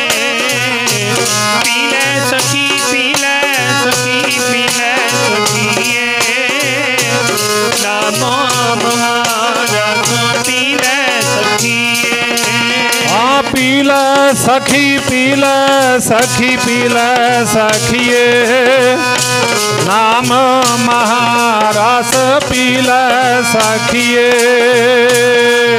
ਪੀ ਲੈ ਸਖੀ, ਪੀ ਲੈ ਸਖੀ, ਪੀ ਲੈ ਸਖੀਏ, ਨਾਮ ਮਹਾਰਸ ਪੀ ਲੈ ਸਖੀਏ। ਆ ਪੀ ਲੈ ਸਖੀ, ਪੀ ਲੈ ਸਖੀ, ਪੀ ਲੈ ਸਖੀਏ, ਨਾਮ ਮਹਾਰਸ ਪੀ ਲੈ ਸਖੀਏ।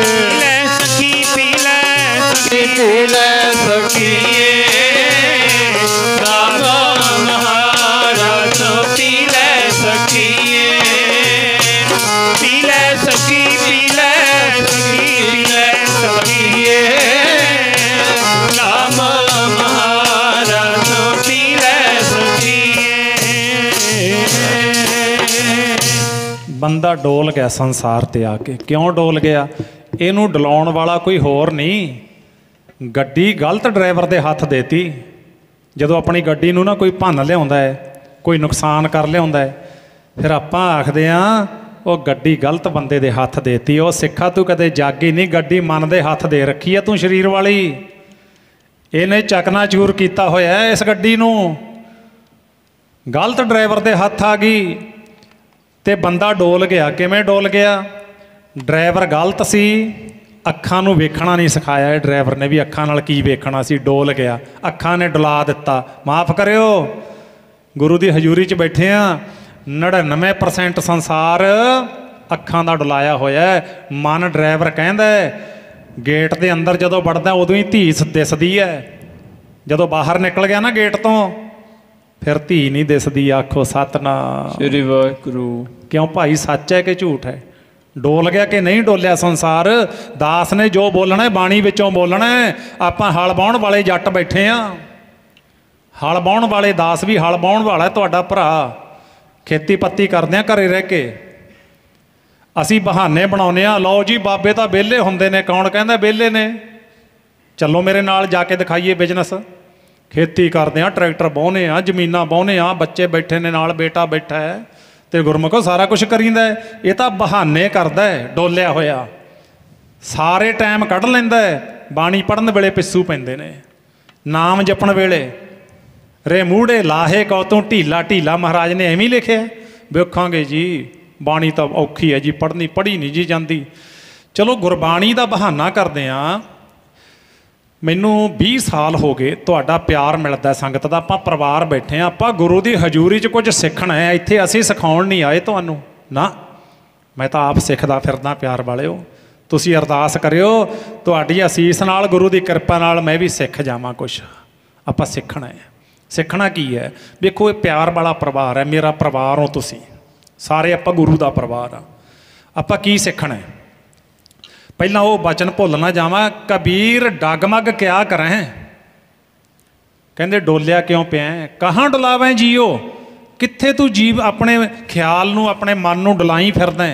ਪੀ ਲੈ ਸਖੀ, ਪੀ ਲੈ ਸਖੀ, ਪੀ ਲੈ ਸਖੀਏ, ਨਾਮ ਮਹਾਰਸ ਪੀ ਲੈ ਸਖੀਏ। ਪੀ ਲੈ ਸਖੀ, ਪੀ ਲੈ ਸਖੀ, ਪੀ ਲੈ ਸਖੀਏ, ਨਾਮ ਮਹਾਰਸ ਪੀ ਲੈ ਸਖੀਏ। ਬੰਦਾ ਡੋਲ ਗਿਆ ਸੰਸਾਰ ਤੇ ਆ ਕੇ। ਕਿਉਂ ਡੋਲ ਗਿਆ? ਇਹਨੂੰ ਡਲਾਉਣ ਵਾਲਾ ਕੋਈ ਹੋਰ ਨਹੀਂ, ਗੱਡੀ ਗਲਤ ਡਰਾਈਵਰ ਦੇ ਹੱਥ ਦੇਤੀ। ਜਦੋਂ ਆਪਣੀ ਗੱਡੀ ਨੂੰ ਨਾ ਕੋਈ ਭੰਨ ਲਿਆਉਂਦਾ ਹੈ, ਕੋਈ ਨੁਕਸਾਨ ਕਰ ਲਿਆਉਂਦਾ ਹੈ, ਫਿਰ ਆਪਾਂ ਆਖਦੇ ਹਾਂ ਉਹ ਗੱਡੀ ਗਲਤ ਬੰਦੇ ਦੇ ਹੱਥ ਦੇਤੀ। ਉਹ ਸਿੱਖਾ ਤੂੰ ਕਦੇ ਜਾਗੀ ਨਹੀਂ, ਗੱਡੀ ਮਨ ਦੇ ਹੱਥ ਦੇ ਰੱਖੀ ਹੈ ਤੂੰ ਸਰੀਰ ਵਾਲੀ। ਇਹਨੇ ਚਕਨਾਚੂਰ ਕੀਤਾ ਹੋਇਆ ਇਸ ਗੱਡੀ ਨੂੰ, ਗਲਤ ਡਰਾਈਵਰ ਦੇ ਹੱਥ ਆ ਗਈ ਤੇ ਬੰਦਾ ਡੋਲ ਗਿਆ। ਕਿਵੇਂ ਡੋਲ ਗਿਆ? ਡਰਾਈਵਰ ਗਲਤ ਸੀ, ਅੱਖਾਂ ਨੂੰ ਵੇਖਣਾ ਨਹੀਂ ਸਿਖਾਇਆ ਇਹ ਡਰਾਈਵਰ ਨੇ ਵੀ ਅੱਖਾਂ ਨਾਲ ਕੀ ਵੇਖਣਾ ਸੀ। ਡੋਲ ਗਿਆ, ਅੱਖਾਂ ਨੇ ਡੁਲਾ ਦਿੱਤਾ। ਮਾਫ ਕਰਿਓ, ਗੁਰੂ ਦੀ ਹਜ਼ੂਰੀ 'ਚ ਬੈਠੇ ਆ। 99% ਸੰਸਾਰ ਅੱਖਾਂ ਦਾ ਡੁਲਾਇਆ ਹੋਇਆ। ਮਨ ਡਰਾਈਵਰ ਕਹਿੰਦਾ ਗੇਟ ਦੇ ਅੰਦਰ ਜਦੋਂ ਵੜਦਾ ਉਦੋਂ ਹੀ ਧੀ ਦਿਸਦੀ ਹੈ, ਜਦੋਂ ਬਾਹਰ ਨਿਕਲ ਗਿਆ ਨਾ ਗੇਟ ਤੋਂ ਫਿਰ ਧੀ ਨਹੀਂ ਦਿਸਦੀ। ਆਖੋ ਸਤਨਾਮ ਸ੍ਰੀ ਵਾਹਿਗੁਰੂ। ਕਿਉਂ ਭਾਈ, ਸੱਚ ਹੈ ਕਿ ਝੂਠ ਹੈ? ਡੋਲ ਗਿਆ ਕਿ ਨਹੀਂ ਡੋਲਿਆ ਸੰਸਾਰ? ਦਾਸ ਨੇ ਜੋ ਬੋਲਣਾ ਬਾਣੀ ਵਿੱਚੋਂ ਬੋਲਣਾ। ਆਪਾਂ ਹਲ ਵਾਹੁਣ ਵਾਲੇ ਜੱਟ ਬੈਠੇ ਆ, ਹਲ ਵਾਹੁਣ ਵਾਲੇ ਦਾਸ ਵੀ ਹਲ ਵਾਹੁਣ ਵਾਲਾ ਤੁਹਾਡਾ ਭਰਾ। ਖੇਤੀ ਪੱਤੀ ਕਰਦੇ ਆ ਘਰੇ ਰਹਿ ਕੇ। ਅਸੀਂ ਬਹਾਨੇ ਬਣਾਉਂਦੇ ਆ, ਲਓ ਜੀ ਬਾਬੇ ਤਾਂ ਵਿਹਲੇ ਹੁੰਦੇ ਨੇ। ਕੌਣ ਕਹਿੰਦਾ ਵਿਹਲੇ ਨੇ? ਚੱਲੋ ਮੇਰੇ ਨਾਲ ਜਾ ਕੇ ਦਿਖਾਈਏ ਬਿਜ਼ਨਸ। ਖੇਤੀ ਕਰਦੇ ਆ, ਟਰੈਕਟਰ ਵਾਹੁੰਦੇ ਆ, ਜ਼ਮੀਨਾਂ ਵਾਹੁੰਦੇ ਆ, ਬੱਚੇ ਬੈਠੇ ਨੇ ਨਾਲ, ਬੇਟਾ ਬੈਠਾ ਹੈ ਤੇ ਗੁਰਮੁਖੋ ਸਾਰਾ ਕੁਝ ਕਰੀਂਦਾ। ਇਹ ਤਾਂ ਬਹਾਨੇ ਕਰਦਾ ਹੈ ਡੋਲਿਆ ਹੋਇਆ। ਸਾਰੇ ਟਾਈਮ ਕੱਢ ਲੈਂਦਾ ਹੈ। ਬਾਣੀ ਪੜ੍ਹਨ ਵੇਲੇ ਪਿੱਸੂ ਪੈਂਦੇ ਨੇ, ਨਾਮ ਜਪਣ ਵੇਲੇ ਰੇ ਮੂੜੇ ਲਾਹੇ ਕਉ ਤੂੰ ਢੀਲਾ ਢੀਲਾ। ਮਹਾਰਾਜ ਨੇ ਐਵੇਂ ਹੀ ਲਿਖਿਆ। ਵੇਖਾਂਗੇ ਜੀ ਬਾਣੀ ਤਾਂ ਔਖੀ ਹੈ ਜੀ, ਪੜ੍ਹੀ ਨਹੀਂ ਜੀ ਜਾਂਦੀ। ਚਲੋ ਗੁਰਬਾਣੀ ਦਾ ਬਹਾਨਾ ਕਰਦੇ ਆ। ਮੈਨੂੰ 20 ਸਾਲ ਹੋ ਗਏ ਤੁਹਾਡਾ ਪਿਆਰ ਮਿਲਦਾ ਸੰਗਤ ਦਾ। ਆਪਾਂ ਪਰਿਵਾਰ ਬੈਠੇ ਆ, ਆਪਾਂ ਗੁਰੂ ਦੀ ਹਜ਼ੂਰੀ 'ਚ ਕੁਝ ਸਿੱਖਣਾ ਹੈ। ਇੱਥੇ ਅਸੀਂ ਸਿਖਾਉਣ ਨਹੀਂ ਆਏ ਤੁਹਾਨੂੰ, ਨਾ। ਮੈਂ ਤਾਂ ਆਪ ਸਿੱਖਦਾ ਫਿਰਦਾ। ਪਿਆਰ ਵਾਲਿਓ, ਤੁਸੀਂ ਅਰਦਾਸ ਕਰਿਓ ਤੁਹਾਡੀ ਅਸੀਸ ਨਾਲ, ਗੁਰੂ ਦੀ ਕਿਰਪਾ ਨਾਲ ਮੈਂ ਵੀ ਸਿੱਖ ਜਾਵਾਂ ਕੁਛ। ਆਪਾਂ ਸਿੱਖਣਾ ਹੈ। ਸਿੱਖਣਾ ਕੀ ਹੈ? ਵੇਖੋ ਇਹ ਪਿਆਰ ਵਾਲਾ ਪਰਿਵਾਰ ਹੈ, ਮੇਰਾ ਪਰਿਵਾਰ ਹੋ ਤੁਸੀਂ ਸਾਰੇ, ਆਪਾਂ ਗੁਰੂ ਦਾ ਪਰਿਵਾਰ ਆ। ਆਪਾਂ ਕੀ ਸਿੱਖਣਾ ਹੈ? ਪਹਿਲਾਂ ਉਹ ਬਚਨ ਭੁੱਲ ਨਾ ਜਾਵਾਂ। ਕਬੀਰ ਡਗਮਗ ਕਿਆ ਕਰੈਂ, ਕਹਿੰਦੇ ਡੋਲਿਆ ਕਿਉਂ ਪਿਆ? ਕਹਾਂ ਡੁਲਾਵੇਂ ਜੀਓ। ਕਿੱਥੇ ਤੂੰ ਜੀਵ ਆਪਣੇ ਖਿਆਲ ਨੂੰ, ਆਪਣੇ ਮਨ ਨੂੰ ਡੁਲਾਈ ਫਿਰਦਾ?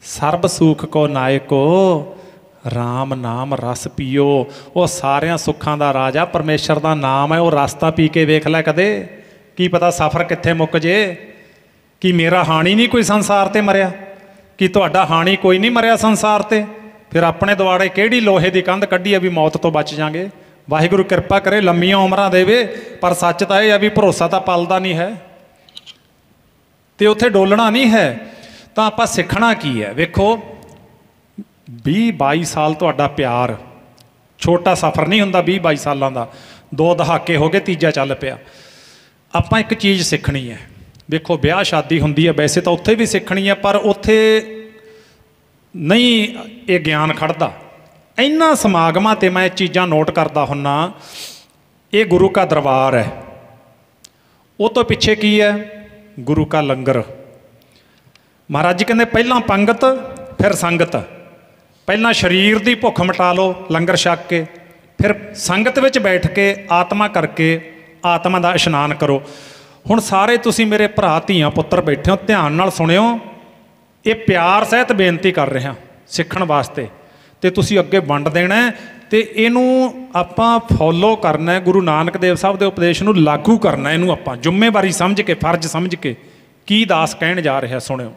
ਸਰਬ ਸੁਖ ਕੋ ਨਾਇਕੋ ਰਾਮ ਨਾਮ ਰਸ ਪੀਓ। ਉਹ ਸਾਰਿਆਂ ਸੁੱਖਾਂ ਦਾ ਰਾਜਾ ਪਰਮੇਸ਼ਰ ਦਾ ਨਾਮ ਹੈ। ਉਹ ਰਸਤਾ ਪੀ ਕੇ ਵੇਖ ਲੈ ਕਦੇ, ਕੀ ਪਤਾ ਸਫ਼ਰ ਕਿੱਥੇ ਮੁੱਕ ਜੇ। ਕਿ ਮੇਰਾ ਹਾਣੀ ਨਹੀਂ ਕੋਈ ਸੰਸਾਰ ਤੇ ਮਰਿਆ? ਕਿ ਤੁਹਾਡਾ ਹਾਣੀ ਕੋਈ ਨਹੀਂ ਮਰਿਆ ਸੰਸਾਰ ਤੇ? ਫਿਰ ਆਪਣੇ ਦੁਆੜੇ ਕਿਹੜੀ ਲੋਹੇ ਦੀ ਕੰਧ ਕੱਢੀ ਆ ਵੀ ਮੌਤ ਤੋਂ ਬਚ ਜਾਗੇ? ਵਾਹਿਗੁਰੂ ਕਿਰਪਾ ਕਰੇ, ਲੰਮੀਆਂ ਉਮਰਾਂ ਦੇਵੇ। ਪਰ ਸੱਚ ਤਾਂ ਇਹ ਆ ਵੀ ਭਰੋਸਾ ਤਾਂ ਪਲਦਾ ਨਹੀਂ ਹੈ ਤੇ ਉੱਥੇ ਡੋਲਣਾ ਨਹੀਂ ਹੈ। ਤਾਂ ਆਪਾਂ ਸਿੱਖਣਾ ਕੀ ਹੈ? ਵੇਖੋ 20-22 ਸਾਲ ਤੁਹਾਡਾ ਪਿਆਰ, ਛੋਟਾ ਸਫ਼ਰ ਨਹੀਂ ਹੁੰਦਾ 20-22 ਸਾਲਾਂ ਦਾ। 2 ਦਹਾਕੇ ਹੋ ਗਏ, ਤੀਜਾ ਚੱਲ ਪਿਆ। ਆਪਾਂ ਇੱਕ ਚੀਜ਼ ਸਿੱਖਣੀ ਹੈ। ਵੇਖੋ ਵਿਆਹ ਸ਼ਾਦੀ ਹੁੰਦੀ ਹੈ, ਵੈਸੇ ਤਾਂ ਉੱਥੇ ਵੀ ਸਿੱਖਣੀ ਹੈ, ਪਰ ਉੱਥੇ नहीं ये ज्ञान खड़दा। इन्हां समागमां ते मैं चीज़ां नोट करदा हुन्ना। ये गुरु का दरबार है, वो तो पिछे की है गुरु का लंगर। महाराज जी कहते पहला पंगत फिर संगत। पहला शरीर की भुख मिटा लो लंगर छक के, फिर संगत विच बैठ के आत्मा करके आत्मा का इशनान करो। हुण सारे तुसी मेरे भरा धीआं पुत्तर बैठे हो, ध्यान नाल सुणियो। ये प्यार सहित बेनती कर रहे हैं सीखण वास्ते, तो तुसी अगे वंड देना है, तो इनू आपां फॉलो करना है। गुरु नानक देव साहब के उपदेश नू लागू करना है। इनू आपां जिम्मेवारी समझ के, फर्ज समझ के की दास कहण जा रहा। सुणियो,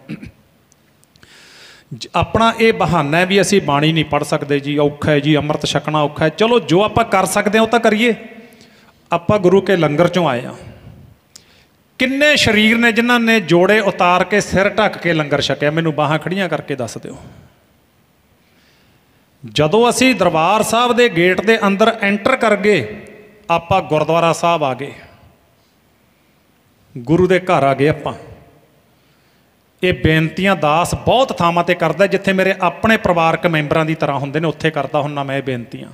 अपना ये बहाना है भी असी बाणी नहीं पढ़ सकते जी, औखा है जी, अमृत छकना औखा है। चलो जो आप कर सकते हैं वो तो करिए। आप गुरु के लंगर चों आए हैं। किन्ने शरीर ने जिन्हों ने जोड़े उतार के सिर ढक के लंगर छकिया? मैनू बाहां खड़ियां करके दस दिओ। जदों असी दरबार साहब के गेट के अंदर एंटर कर गए, आप गुरुद्वारा साहब आ गए, गुरु के घर आ गए। आप ये बेनतियां दास बहुत थावां ते करदा, जिथे मेरे अपने परिवारक मैंबरां की तरह होंदे ने, उत्थे करदा हुन्ना मैं बेनतियां।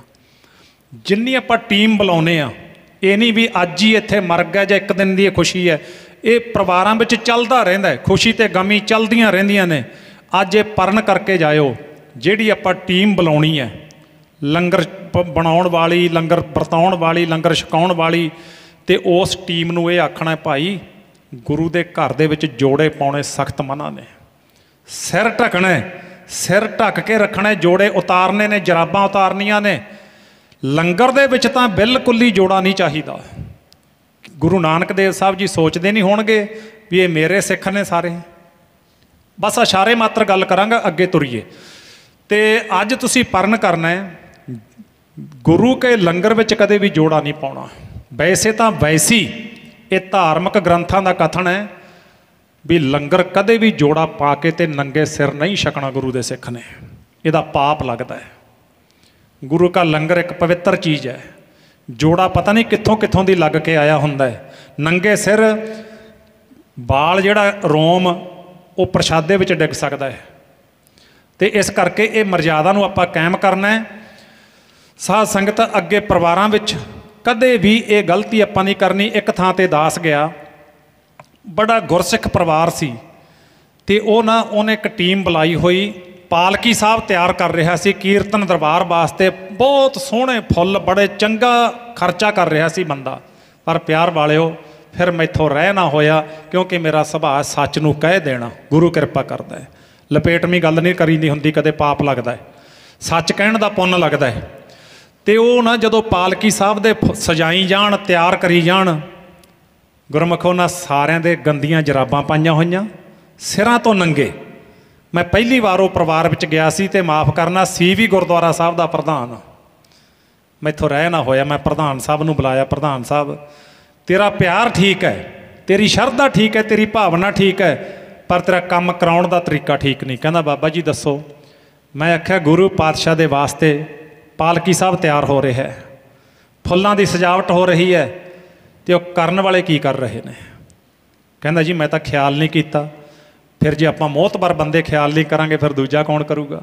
जिन्नी आपां टीम बुलाउने आ, ये नहीं भी अज ही इत्थे मर गया जां एक दिन की खुशी है। ये परिवारां विच चलदा रहिंदा है, खुशी ते गमी चलदियां रहिंदियां ने। अज ये परण करके जाओ, जिहड़ी आपां टीम बुलाउणी है, लंगर बनाउण वाली, लंगर वरताउण वाली, लंगर छकाउण वाली, ते उस टीम नूं ये आखना है भाई गुरु के घर दे विच जोड़े पाने सख्त मना ने। सिर ढकना है, सिर ढक के रखना है, जोड़े उतारने ने, जराबां उतारनियां ने। लंगर दे विच तां बिल्कुल ही जोड़ा नहीं चाहिदा। गुरु नानक देव साहब जी सोचते नहीं होणगे भी ये मेरे सिख ने सारे। बस इशारे मात्र गल करांगा, अगे तुरीए। ते अज तुसीं परण करना है, गुरु के लंगर विच कदे भी जोड़ा नहीं पाउणा। वैसे तां वैसी ये धार्मिक ग्रंथां दा कथन है भी लंगर कदे भी जोड़ा पा के ते नंगे सिर नहीं छकना गुरु दे सिख ने, इहदा पाप लगदा है। गुरु का लंगर एक पवित्र चीज़ है। जोड़ा पता नहीं कित्थों कित्थों दी लग के आया हुंदा है। नंगे सिर बाल जिहड़ा रोम वो प्रशादे विच डिग सकदा है। तो इस करके ये मर्यादा नूं आपां कायम करना है। साध संगत अगे परिवारां विच कदे भी ये गलती आपां नहीं करनी। एक थां ते दास गया, बड़ा गुरसिख परिवार सी, ते ओह ना उन्हें एक टीम बुलाई हुई, पालकी साहब तैयार कर रहा सी कीर्तन दरबार वास्ते। बहुत सोहणे फुੱਲ, बड़े चंगा खर्चा कर रहा सी बंदा। पर प्यार वालिओ फिर मैथों रह ना होया, क्योंकि मेरा सुभाਅ सच नूं कह देना। गुरु किरपा करदा है, लपेटमी गल नहीं करी नहीं हुंदी, कदे पाप लगदा है, सच कहण दा पुन्न लगदा है। ते ओह ना जदों पालकी साहब दे सजाई जाण, तैयार करी जाण, गुरमुखो ना सारिਆਂ ਦੇ गंदियां जराबां पाईआं होईआं, सिरां तो नंगे। मैं पहली बार वो परिवार में गया सी, ते माफ़ करना सी भी गुरुद्वारा साहब का प्रधान। मैथों रह ना होया, मैं प्रधान साहब नूं बुलाया, प्रधान साहब तेरा प्यार ठीक है, तेरी शरधा ठीक है, तेरी भावना ठीक है, पर तेरा काम कराउण दा तरीका ठीक नहीं। कहंदा बाबा जी दसो। मैं आख्या गुरु पातशाह दे वास्ते पालकी साहब तैयार हो रहा है, फुल्लां दी सजावट हो रही है, तो करन वाले की कर रहे ने? कहंदा जी मैं तो ख्याल नहीं किया। फिर जे आपां मोहतबर बंदे ख्याल नहीं करांगे, फिर दूजा कौन करूगा?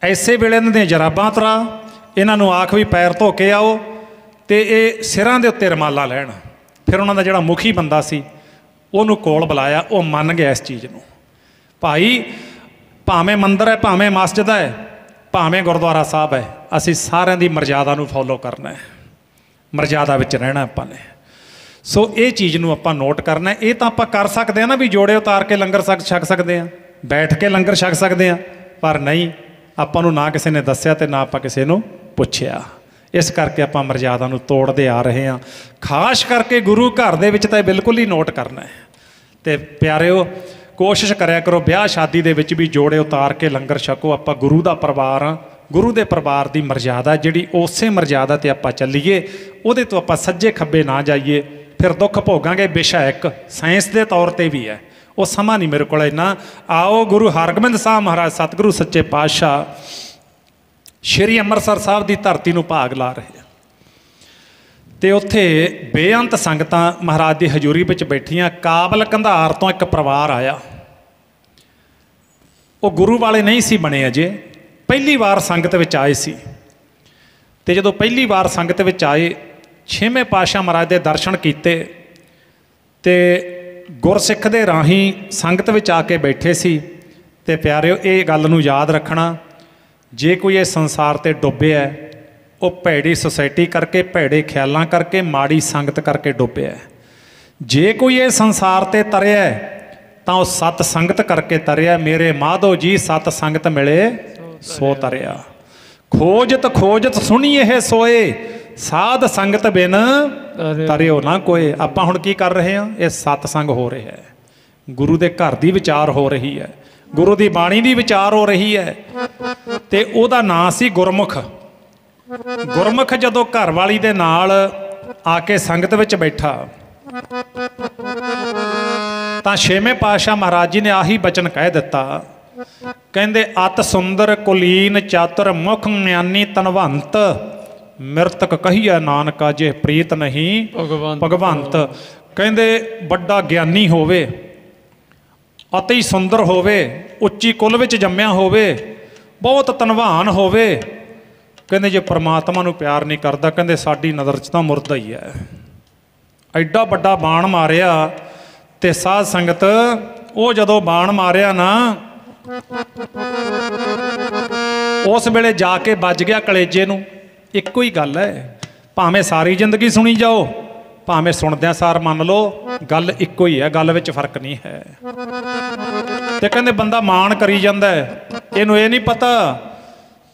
ऐसे वेले इन्हां दी जराबां तरा, इन्हां नूं आख भी पैर धो के आओ, तो ये सिरां दे उत्ते रमाला लैण। फिर उन्हां दा जिहड़ा मुखी बंदा सी उहनूं कोल बुलाया, वो मन गया इस चीज़ नूं। भाई भावें मंदिर है, भावें मस्जिद है, भावें गुरुद्वारा साहब है, असीं सारिਆਂ दी मर्यादा नूं फॉलो करना है, मर्यादा विच रहना आपां ने। सो ये चीज़ नूं आपां नोट करना। ये तो आपां कर सकते हैं ना भी जोड़े उतार के लंगर छक सकते हैं, बैठ के लंगर छक सकते हैं, पर नहीं, आपां नूं ना किसी ने दस्सिया ते ना आपां किसी नूं पुछिया। इस करके आपां मर्यादा नूं तोड़ते आ रहे हैं। खास करके गुरु घर दे विच तां बिल्कुल ही नोट करना है। तो प्यारिओ कोशिश करिया करो, ब्याह शादी दे विच भी जोड़े उतार के लंगर छको। आपां गुरु दा परिवार हाँ, गुरु दे परिवार दी मर्यादा जिहड़ी, उसे मर्यादा ते आपां चलीए, उहदे तो आपां सज्जे खब्बे ना जाइए, फिर दुख भोगांगे। बेशक साइंस के तौर पर भी है, वो समा नहीं मेरे को इन्ना। आओ गुरु हरगोबिंद साहब महाराज सतगुरु सच्चे पातशाह श्री अंमृतसर साहब की धरती नूं भाग ला रहे हैं, तो उत्थे बेअंत संगतां महाराज की हजूरी में बैठियां। काबल कंधार तो एक परिवार आया, ਉਹ ਗੁਰੂ ਵਾਲੇ ਨਹੀਂ ਸੀ ਬਣੇ ਅਜੇ, ਪਹਿਲੀ ਵਾਰ ਸੰਗਤ ਵਿੱਚ ਆਏ ਸੀ। ਤੇ ਜਦੋਂ ਪਹਿਲੀ ਵਾਰ ਸੰਗਤ ਵਿੱਚ ਆਏ, ਛੇਵੇਂ ਪਾਤਸ਼ਾਹ ਮਹਾਰਾਜ ਦੇ ਦਰਸ਼ਨ ਕੀਤੇ ਤੇ ਗੁਰਸਿੱਖ ਦੇ ਰਾਹੀਂ ਸੰਗਤ ਵਿੱਚ ਆ ਕੇ ਬੈਠੇ ਸੀ। ਤੇ ਪਿਆਰਿਓ, ਇਹ ਗੱਲ ਨੂੰ ਯਾਦ ਰੱਖਣਾ, ਜੇ ਕੋਈ ਇਹ ਸੰਸਾਰ ਤੇ ਡੁੱਬਿਆ, ਉਹ ਭੈੜੀ ਸੁਸਾਇਟੀ ਕਰਕੇ, ਭੈੜੇ ਖਿਆਲਾਂ ਕਰਕੇ, ਮਾੜੀ ਸੰਗਤ ਕਰਕੇ ਡੁੱਬਿਆ। ਜੇ ਕੋਈ ਇਹ ਸੰਸਾਰ ਤੇ ਤਰਿਆ ਤਾਂ ਉਹ ਸਤ ਸੰਗਤ ਕਰਕੇ ਤਰਿਆ। ਮੇਰੇ ਮਾਧੋ ਜੀ ਸਤ ਸੰਗਤ ਮਿਲੇ ਸੋ ਤਰਿਆ। ਖੋਜਤ ਖੋਜਤ ਸੁਣੀ ਇਹ ਸੋਏ, ਸਾਧ ਸੰਗਤ ਬਿਨ ਤਰਿਓ ਨਾ ਕੋਏ। ਆਪਾਂ ਹੁਣ ਕੀ ਕਰ ਰਹੇ ਹਾਂ? ਇਹ ਸਤਸੰਗ ਹੋ ਰਿਹਾ ਹੈ, ਗੁਰੂ ਦੇ ਘਰ ਦੀ ਵਿਚਾਰ ਹੋ ਰਹੀ ਹੈ, ਗੁਰੂ ਦੀ ਬਾਣੀ ਦੀ ਵਿਚਾਰ ਹੋ ਰਹੀ ਹੈ। ਤੇ ਉਹਦਾ ਨਾਂ ਸੀ ਗੁਰਮੁਖ। ਗੁਰਮੁਖ ਜਦੋਂ ਘਰ ਵਾਲੀ ਦੇ ਨਾਲ ਆ ਕੇ ਸੰਗਤ ਵਿੱਚ ਬੈਠਾ ਤਾਂ ਛੇਵੇਂ ਪਾਤਸ਼ਾਹ ਮਹਾਰਾਜ ਜੀ ਨੇ ਆਹੀ ਬਚਨ ਕਹਿ ਦਿੱਤਾ, ਕਹਿੰਦੇ ਅਤ ਸੁੰਦਰ ਕੁਲੀਨ ਚਾਤੁਰ ਮੁਖ ਗਿਆਨੀ ਧਨਵੰਤ, ਮਿਰਤਕ ਕਹੀਐ ਨਾਨਕਾ ਜੇ ਪ੍ਰੀਤ ਨਹੀਂ ਭਗਵੰਤ। ਕਹਿੰਦੇ ਵੱਡਾ ਗਿਆਨੀ ਹੋਵੇ, ਅਤੀ ਹੀ ਸੁੰਦਰ ਹੋਵੇ, ਉੱਚੀ ਕੁਲ ਵਿੱਚ ਜੰਮਿਆ ਹੋਵੇ, ਬਹੁਤ ਧਨਵਾਨ ਹੋਵੇ, ਕਹਿੰਦੇ ਜੇ ਪਰਮਾਤਮਾ ਨੂੰ ਪਿਆਰ ਨਹੀਂ ਕਰਦਾ, ਕਹਿੰਦੇ ਸਾਡੀ ਨਜ਼ਰ 'ਚ ਤਾਂ ਮੁਰਦਾ ਹੀ ਹੈ। ਐਡਾ ਵੱਡਾ ਬਾਣ ਮਾਰਿਆ। ਤੇ ਸਾਧ ਸੰਗਤ, ਉਹ ਜਦੋਂ ਬਾਣ ਮਾਰਿਆ ਨਾ, ਉਸ ਵੇਲੇ ਜਾ ਕੇ ਵੱਜ ਗਿਆ ਕਲੇਜੇ ਨੂੰ। ਇੱਕੋ ਹੀ ਗੱਲ ਹੈ, ਭਾਵੇਂ ਸਾਰੀ ਜ਼ਿੰਦਗੀ ਸੁਣੀ ਜਾਓ, ਭਾਵੇਂ ਸੁਣਦਿਆਂ ਸਾਰ ਮੰਨ ਲਓ, ਗੱਲ ਇੱਕੋ ਹੀ ਹੈ, ਗੱਲ ਵਿੱਚ ਫਰਕ ਨਹੀਂ ਹੈ। ਤੇ ਕਹਿੰਦੇ ਬੰਦਾ ਮਾਣ ਕਰੀ ਜਾਂਦਾ, ਇਹਨੂੰ ਇਹ ਨਹੀਂ ਪਤਾ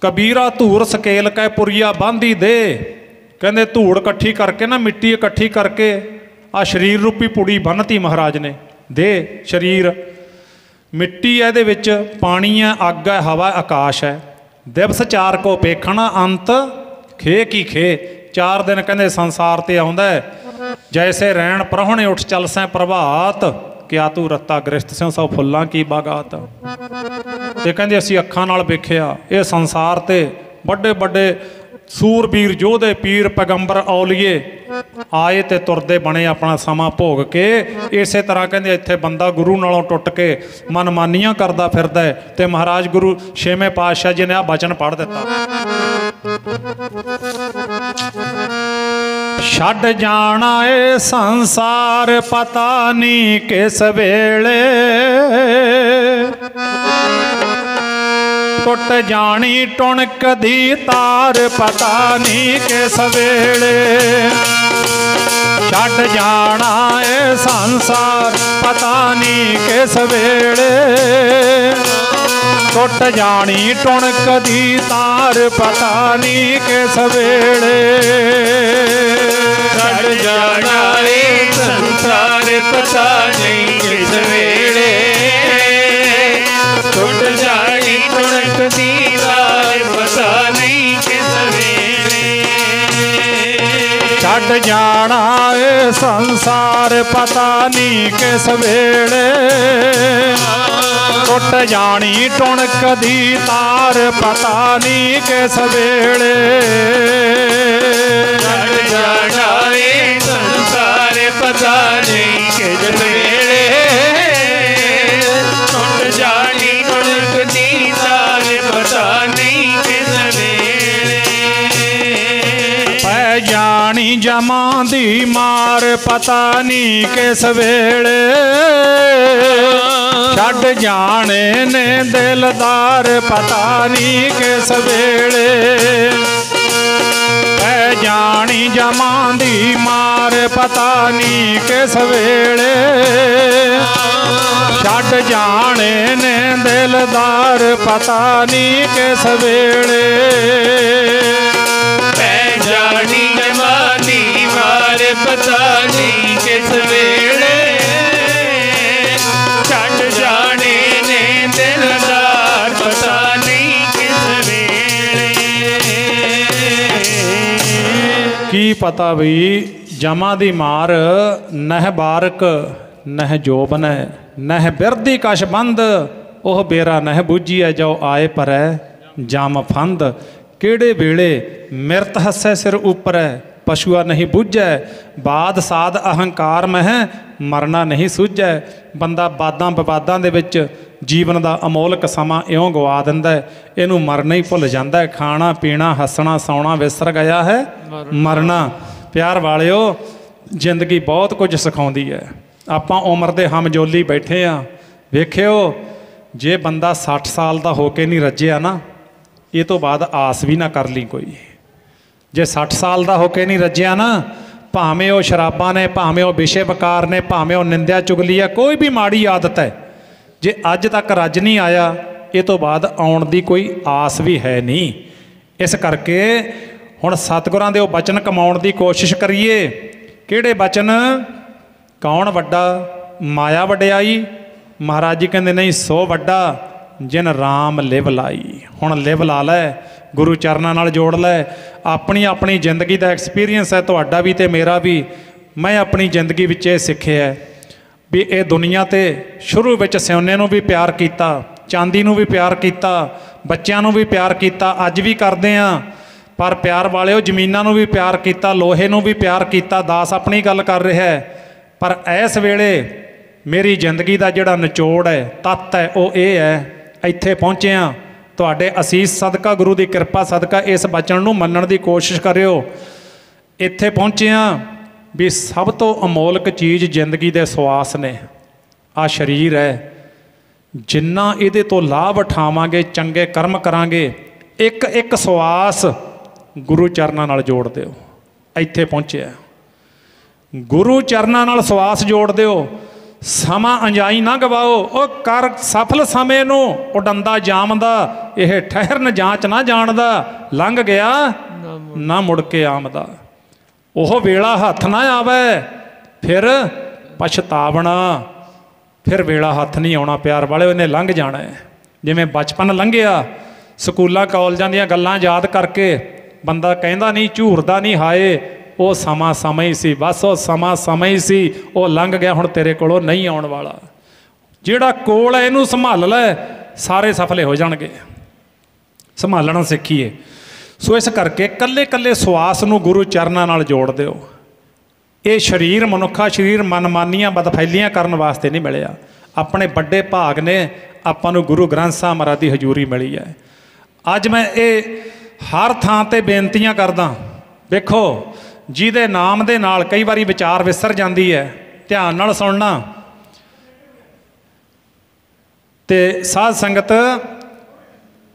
ਕਬੀਰਾ ਧੂੜ ਸਕੇਲ ਕੈ ਪੁਰੀਆ ਬਾਂਧੀ ਦੇ। ਕਹਿੰਦੇ ਧੂੜ ਇਕੱਠੀ ਕਰਕੇ ਨਾ, ਮਿੱਟੀ ਇਕੱਠੀ ਕਰਕੇ ਆ ਸਰੀਰ ਰੂਪੀ ਪੁੜੀ ਬੰਨ੍ਹਤੀ ਮਹਾਰਾਜ ਨੇ। ਦੇ ਸਰੀਰ ਮਿੱਟੀ ਹੈ, ਇਹਦੇ ਵਿੱਚ ਪਾਣੀ ਹੈ, ਅੱਗ ਹੈ, ਹਵਾ ਆਕਾਸ਼ ਹੈ। ਦਿਵਸ ਚਾਰ ਕੋ ਪੇਖਣਾ ਅੰਤ ਖੇ ਕੀ ਖੇ। 4 ਦਿਨ ਕਹਿੰਦੇ ਸੰਸਾਰ ਤੇ ਆਉਂਦਾ, ਜੈਸੇ ਰੈਣ ਪ੍ਰਾਹੁਣੇ ਉੱਠ ਚੱਲ ਸੈਂ ਪ੍ਰਭਾਤ, ਕਿਆ ਤੂੰ ਰੱਤਾ ਗ੍ਰਸਤ ਸਿਉ ਸਭ ਫੁੱਲਾਂ ਕੀ ਬਾਗਾਤ। ਤੇ ਕਹਿੰਦੇ ਅਸੀਂ ਅੱਖਾਂ ਨਾਲ ਵੇਖਿਆ ਇਹ ਸੰਸਾਰ ਤੇ ਵੱਡੇ ਵੱਡੇ ਸੂਰਬੀਰ ਯੋਧੇ ਪੀਰ ਪੈਗੰਬਰ ਔਲੀਏ ਆਏ ਤੇ ਤੁਰਦੇ ਬਣੇ ਆਪਣਾ ਸਮਾਂ ਭੋਗ ਕੇ। ਇਸੇ ਤਰ੍ਹਾਂ ਕਹਿੰਦੇ ਇੱਥੇ ਬੰਦਾ ਗੁਰੂ ਨਾਲੋਂ ਟੁੱਟ ਕੇ ਮਨਮਾਨੀਆਂ ਕਰਦਾ ਫਿਰਦਾ ਹੈ। ਤੇ ਮਹਾਰਾਜ ਗੁਰੂ ਛੇਵੇਂ ਪਾਤਸ਼ਾਹ ਜੀ ਨੇ ਆਹ ਬਚਨ ਪੜ੍ਹ ਦਿੱਤਾ, ਛੱਡ ਜਾਣਾ ਏ ਸੰਸਾਰ ਪਤਾ ਨਹੀਂ ਕਿਸ ਵੇਲੇ, ਟੁੱਟ ਜਾਣੀ ਟੁਣਕ ਦੀ ਤਾਰ ਪਤਾ ਨਹੀਂ ਕਿਸ ਵੇਲੇ। ਛੱਡ ਜਾਣਾ ਏ ਸੰਸਾਰ ਪਤਾ ਨਹੀਂ ਕਿਸ ਵੇਲੇ, ਟੁੱਟ ਜਾਣੀ ਟੁਣਕ ਦੀ ਤਾਰ ਪਤਾ ਨਹੀਂ ਕਿਸ ਵੇਲੇ। ਛੱਡ ਜਾਣਾ ਏ ਸੰਸਾਰ ਪਤਾ ਨਹੀਂ ਕਿਸ ਵੇਲੇ, ਟੁੱਟ ਜਾਣੀ ਟੁਣਕ ਦੀ ਤਾਰ ਪਤਾ ਨਹੀਂ ਕਿਸ ਵੇਲੇ। ਛੱਡ ਜਾਣਾ ਏ ਸੰਸਾਰ ਪਤਾ ਨਹੀਂ ਕਿਸ ਵੇਲੇ, ਟੁੱਟ ਜਾਣੀ ਟੁਣਕ ਦੀ ਤਾਰ ਪਤਾ ਨਹੀਂ ਕਿਸ ਵੇਲੇ। ਛੱਡ ਜਾਣਾ ਏ ਸੰਸਾਰ ਪਤਾ ਨਹੀਂ ਕਿਸ ਵੇਲੇ, ਟੁੱਟ ਜਾਣੀ ਟੁਣਕ ਦੀ ਤਾਰ ਪਤਾ ਨਹੀਂ ਕਿਸ ਵੇਲੇ। ਪੈ ਜਾਣੀ ਜਮਾਂ ਦੀ ਮਾਰ ਪਤਾ ਨਹੀਂ ਕਿਸ ਵੇਲੇ, ਛੱਡ ਜਾਣੇ ਨੇ ਦਿਲਦਾਰ ਪਤਾ ਨਹੀਂ ਕਿਸ ਵੇਲੇ। ਪੈ ਜਾਣੀ ਜਮਾਂ ਦੀ ਮਾਰ ਪਤਾ ਨਹੀਂ ਕਿਸ ਵੇਲੇ, ਛੱਡ ਜਾਣੇ ਨੇ ਦਿਲਦਾਰ ਪਤਾ ਨਹੀਂ ਕਿਸ ਵੇਲੇ। ਪੈ ਜਾਣੀ ਜਮਾਂ ਦੀ ਮਾਰ ਪਤਾ ਨਹੀਂ ਕਿਸ ਵੇਲੇ, ਛੱਡ ਜਾਣੇ ਨੇ ਦਿਲਦਾਰ ਪਤਾ ਨਹੀਂ ਕਿਸ ਵੇਲੇ। ਕੀ ਪਤਾ ਵੀ ਜਮਾਂ ਦੀ ਮਾਰ ਨਹਿ ਬਾਰਕ ਨਹਿ ਜੋਬਨ ਨਹਿ ਬਿਰਦੀ ਕਛ ਬੰਦ, ਉਹ ਬੇਰਾ ਨਹਿ ਬੂਝੀਐ ਜੋ ਆਏ ਪਰੈ ਜਮ ਫੰਦ। ਕਿਹੜੇ ਵੇਲੇ ਮਿਰਤ ਹੱਸੈ ਸਿਰ ਉਪਰੈ ਪਸ਼ੂਆ ਨਹੀਂ ਬੁੱਝੈ, ਬਾਦ ਸਾਧ ਅਹੰਕਾਰ ਮਹਿ ਮਰਨਾ ਨਹੀਂ ਸੂਝੈ। ਬੰਦਾ ਬਾਦਾਂ ਵਿਵਾਦਾਂ ਦੇ ਵਿੱਚ ਜੀਵਨ ਦਾ ਅਮੋਲਕ ਸਮਾਂ ਇਉਂ ਗਵਾ ਦਿੰਦਾ ਹੈ, ਇਹਨੂੰ ਮਰਨਾ ਹੀ ਭੁੱਲ ਜਾਂਦਾ ਹੈ। ਖਾਣਾ ਪੀਣਾ ਹੱਸਣਾ ਸੌਣਾ ਵਿਸਰ ਗਿਆ ਹੈ ਮਰਨਾ। ਪਿਆਰ ਵਾਲਿਓ, ਜ਼ਿੰਦਗੀ ਬਹੁਤ ਕੁਝ ਸਿਖਾਉਂਦੀ ਹੈ। ਆਪਾਂ ਉਮਰ ਦੇ ਹਮਜੋਲੀ ਬੈਠੇ ਆ। ਵੇਖਿਓ, ਜੇ ਬੰਦਾ 60 ਸਾਲ ਦਾ ਹੋ ਕੇ ਨਹੀਂ ਰੱਜਿਆ ਨਾ, ਇਹ ਤੋਂ ਬਾਅਦ ਆਸ ਵੀ ਨਾ ਕਰ ਲਈ ਕੋਈ। ਜੇ 60 ਸਾਲ ਦਾ ਹੋ ਕੇ ਨਹੀਂ ਰੱਜਿਆ ਨਾ, ਭਾਵੇਂ ਉਹ ਸ਼ਰਾਬਾਂ ਨੇ, ਭਾਵੇਂ ਉਹ ਵਿਸ਼ੇ ਵਿਕਾਰ ਨੇ, ਭਾਵੇਂ ਉਹ ਨਿੰਦਿਆ ਚੁਗਲੀ ਹੈ, ਕੋਈ ਵੀ ਮਾੜੀ ਆਦਤ ਹੈ, ਜੇ ਅੱਜ ਤੱਕ ਰੱਜ ਨਹੀਂ ਆਇਆ, ਇਹ ਤੋਂ ਬਾਅਦ ਆਉਣ ਦੀ ਕੋਈ ਆਸ ਵੀ ਹੈ ਨਹੀਂ। ਇਸ ਕਰਕੇ ਹੁਣ ਸਤਿਗੁਰਾਂ ਦੇ ਉਹ ਬਚਨ ਕਮਾਉਣ ਦੀ ਕੋਸ਼ਿਸ਼ ਕਰੀਏ। ਕਿਹੜੇ ਬਚਨ? ਕੌਣ ਵੱਡਾ ਮਾਇਆ ਵਡਿਆਈ, ਮਹਾਰਾਜ ਜੀ ਕਹਿੰਦੇ ਨਹੀਂ ਸੋ ਵੱਡਾ ਜਿਨ ਰਾਮ ਲਿਵ ਲਾਈ। ਹੁਣ ਲਿਵ ਲਾ ਲੈ, ਗੁਰੂ ਚਰਨਾਂ ਨਾਲ ਜੋੜ ਲੈ। ਆਪਣੀ ਆਪਣੀ ਜ਼ਿੰਦਗੀ ਦਾ ਐਕਸਪੀਰੀਅੰਸ ਹੈ, ਤੁਹਾਡਾ ਵੀ ਤੇ ਮੇਰਾ ਵੀ। ਮੈਂ ਆਪਣੀ ਜ਼ਿੰਦਗੀ ਵਿੱਚ ਇਹ ਸਿੱਖਿਆ ਵੀ ਇਹ ਦੁਨੀਆ 'ਤੇ ਸ਼ੁਰੂ ਵਿੱਚ ਸਿਉਨੇ ਨੂੰ ਵੀ ਪਿਆਰ ਕੀਤਾ, ਚਾਂਦੀ ਨੂੰ ਵੀ ਪਿਆਰ ਕੀਤਾ, ਬੱਚਿਆਂ ਨੂੰ ਵੀ ਪਿਆਰ ਕੀਤਾ, ਅੱਜ ਵੀ ਕਰਦੇ ਹਾਂ। ਪਰ ਪਿਆਰ ਵਾਲਿਓ, ਜ਼ਮੀਨਾਂ ਨੂੰ ਵੀ ਪਿਆਰ ਕੀਤਾ, ਲੋਹੇ ਨੂੰ ਵੀ ਪਿਆਰ ਕੀਤਾ। ਦਾਸ ਆਪਣੀ ਗੱਲ ਕਰ ਰਿਹਾ ਹੈ। ਪਰ ਇਸ ਵੇਲੇ ਮੇਰੀ ਜ਼ਿੰਦਗੀ ਦਾ ਜਿਹੜਾ ਨਿਚੋੜ ਹੈ, ਤੱਤ ਹੈ, ਉਹ ਇਹ ਹੈ, ਇੱਥੇ ਪਹੁੰਚੇ ਹਾਂ ਤੁਹਾਡੇ ਅਸੀਸ ਸਦਕਾ, ਗੁਰੂ ਦੀ ਕਿਰਪਾ ਸਦਕਾ। ਇਸ ਬਚਨ ਨੂੰ ਮੰਨਣ ਦੀ ਕੋਸ਼ਿਸ਼ ਕਰਿਓ। ਇੱਥੇ ਪਹੁੰਚੇ ਹਾਂ ਵੀ ਸਭ ਤੋਂ ਅਮੋਲਕ ਚੀਜ਼ ਜ਼ਿੰਦਗੀ ਦੇ ਸਵਾਸ ਨੇ। ਆਹ ਸਰੀਰ ਹੈ, ਜਿੰਨਾ ਇਹਦੇ ਤੋਂ ਲਾਭ ਉਠਾਵਾਂਗੇ, ਚੰਗੇ ਕਰਮ ਕਰਾਂਗੇ, ਇੱਕ ਇੱਕ ਸਵਾਸ ਗੁਰੂ ਚਰਨਾਂ ਨਾਲ ਜੋੜ ਦਿਓ। ਇੱਥੇ ਪਹੁੰਚਿਆ, ਗੁਰੂ ਚਰਨਾਂ ਨਾਲ ਸਵਾਸ ਜੋੜ ਦਿਓ। ਸਮਾਂ ਅੰਜਾਈ ਨਾ ਗਵਾਓ। ਉਹ ਕਰ ਸਫਲ ਸਮੇਂ ਨੂੰ ਉਡੰਦਾ ਜਾਮਦਾ, ਇਹ ਠਹਿਰਨ ਜਾਂਚ ਨਾ ਜਾਣਦਾ, ਲੰਘ ਗਿਆ ਨਾ ਮੁੜ ਕੇ ਆਮਦਾ। ਉਹ ਵੇਲਾ ਹੱਥ ਨਾ ਆਵੇ ਫਿਰ ਪਛਤਾਵਣਾ, ਫਿਰ ਵੇਲਾ ਹੱਥ ਨਹੀਂ ਆਉਣਾ। ਪਿਆਰ ਵਾਲੇ, ਇਹਨੇ ਲੰਘ ਜਾਣਾ ਹੈ। ਜਿਵੇਂ ਬਚਪਨ ਲੰਘਿਆ, ਸਕੂਲਾਂ ਕਾਲਜਾਂ ਦੀਆਂ ਗੱਲਾਂ ਯਾਦ ਕਰਕੇ ਬੰਦਾ ਕਹਿੰਦਾ ਨਹੀਂ, ਝੂਰਦਾ ਨਹੀਂ, ਹਾਏ ਉਹ ਸਮਾਂ ਸਮਾਂ ਹੀ ਸੀ, ਬਸ ਉਹ ਸਮਾਂ ਸਮਾਂ ਹੀ ਸੀ, ਉਹ ਲੰਘ ਗਿਆ, ਹੁਣ ਤੇਰੇ ਕੋਲੋਂ ਨਹੀਂ ਆਉਣ ਵਾਲਾ। ਜਿਹੜਾ ਕੋਲ ਹੈ ਇਹਨੂੰ ਸੰਭਾਲ ਲੈ, ਸਾਰੇ ਸਫਲੇ ਹੋ ਜਾਣਗੇ। ਸੰਭਾਲਣਾ ਸਿੱਖੀਏ। ਸੋ ਇਸ ਕਰਕੇ ਕੱਲੇ ਕੱਲੇ ਸਵਾਸ ਨੂੰ ਗੁਰੂ ਚਰਨਾਂ ਨਾਲ ਜੋੜ ਦਿਓ। ਇਹ ਸਰੀਰ, ਮਨੁੱਖਾ ਸਰੀਰ ਮਨਮਾਨੀਆਂ ਬਦਫੈਲੀਆਂ ਕਰਨ ਵਾਸਤੇ ਨਹੀਂ ਮਿਲਿਆ। ਆਪਣੇ ਵੱਡੇ ਭਾਗ ਨੇ ਆਪਾਂ ਨੂੰ ਗੁਰੂ ਗ੍ਰੰਥ ਸਾਹਿਬ ਮਹਾਰਾਜ ਦੀ ਹਜ਼ੂਰੀ ਮਿਲੀ ਹੈ। ਅੱਜ ਮੈਂ ਇਹ ਹਰ ਥਾਂ 'ਤੇ ਬੇਨਤੀਆਂ ਕਰਦਾ। ਵੇਖੋ, ਜਿਹਦੇ ਨਾਮ ਦੇ ਨਾਲ ਕਈ ਵਾਰੀ ਵਿਚਾਰ ਵਿਸਰ ਜਾਂਦੀ ਹੈ, ਧਿਆਨ ਨਾਲ ਸੁਣਨਾ। ਤੇ ਸਾਧ ਸੰਗਤ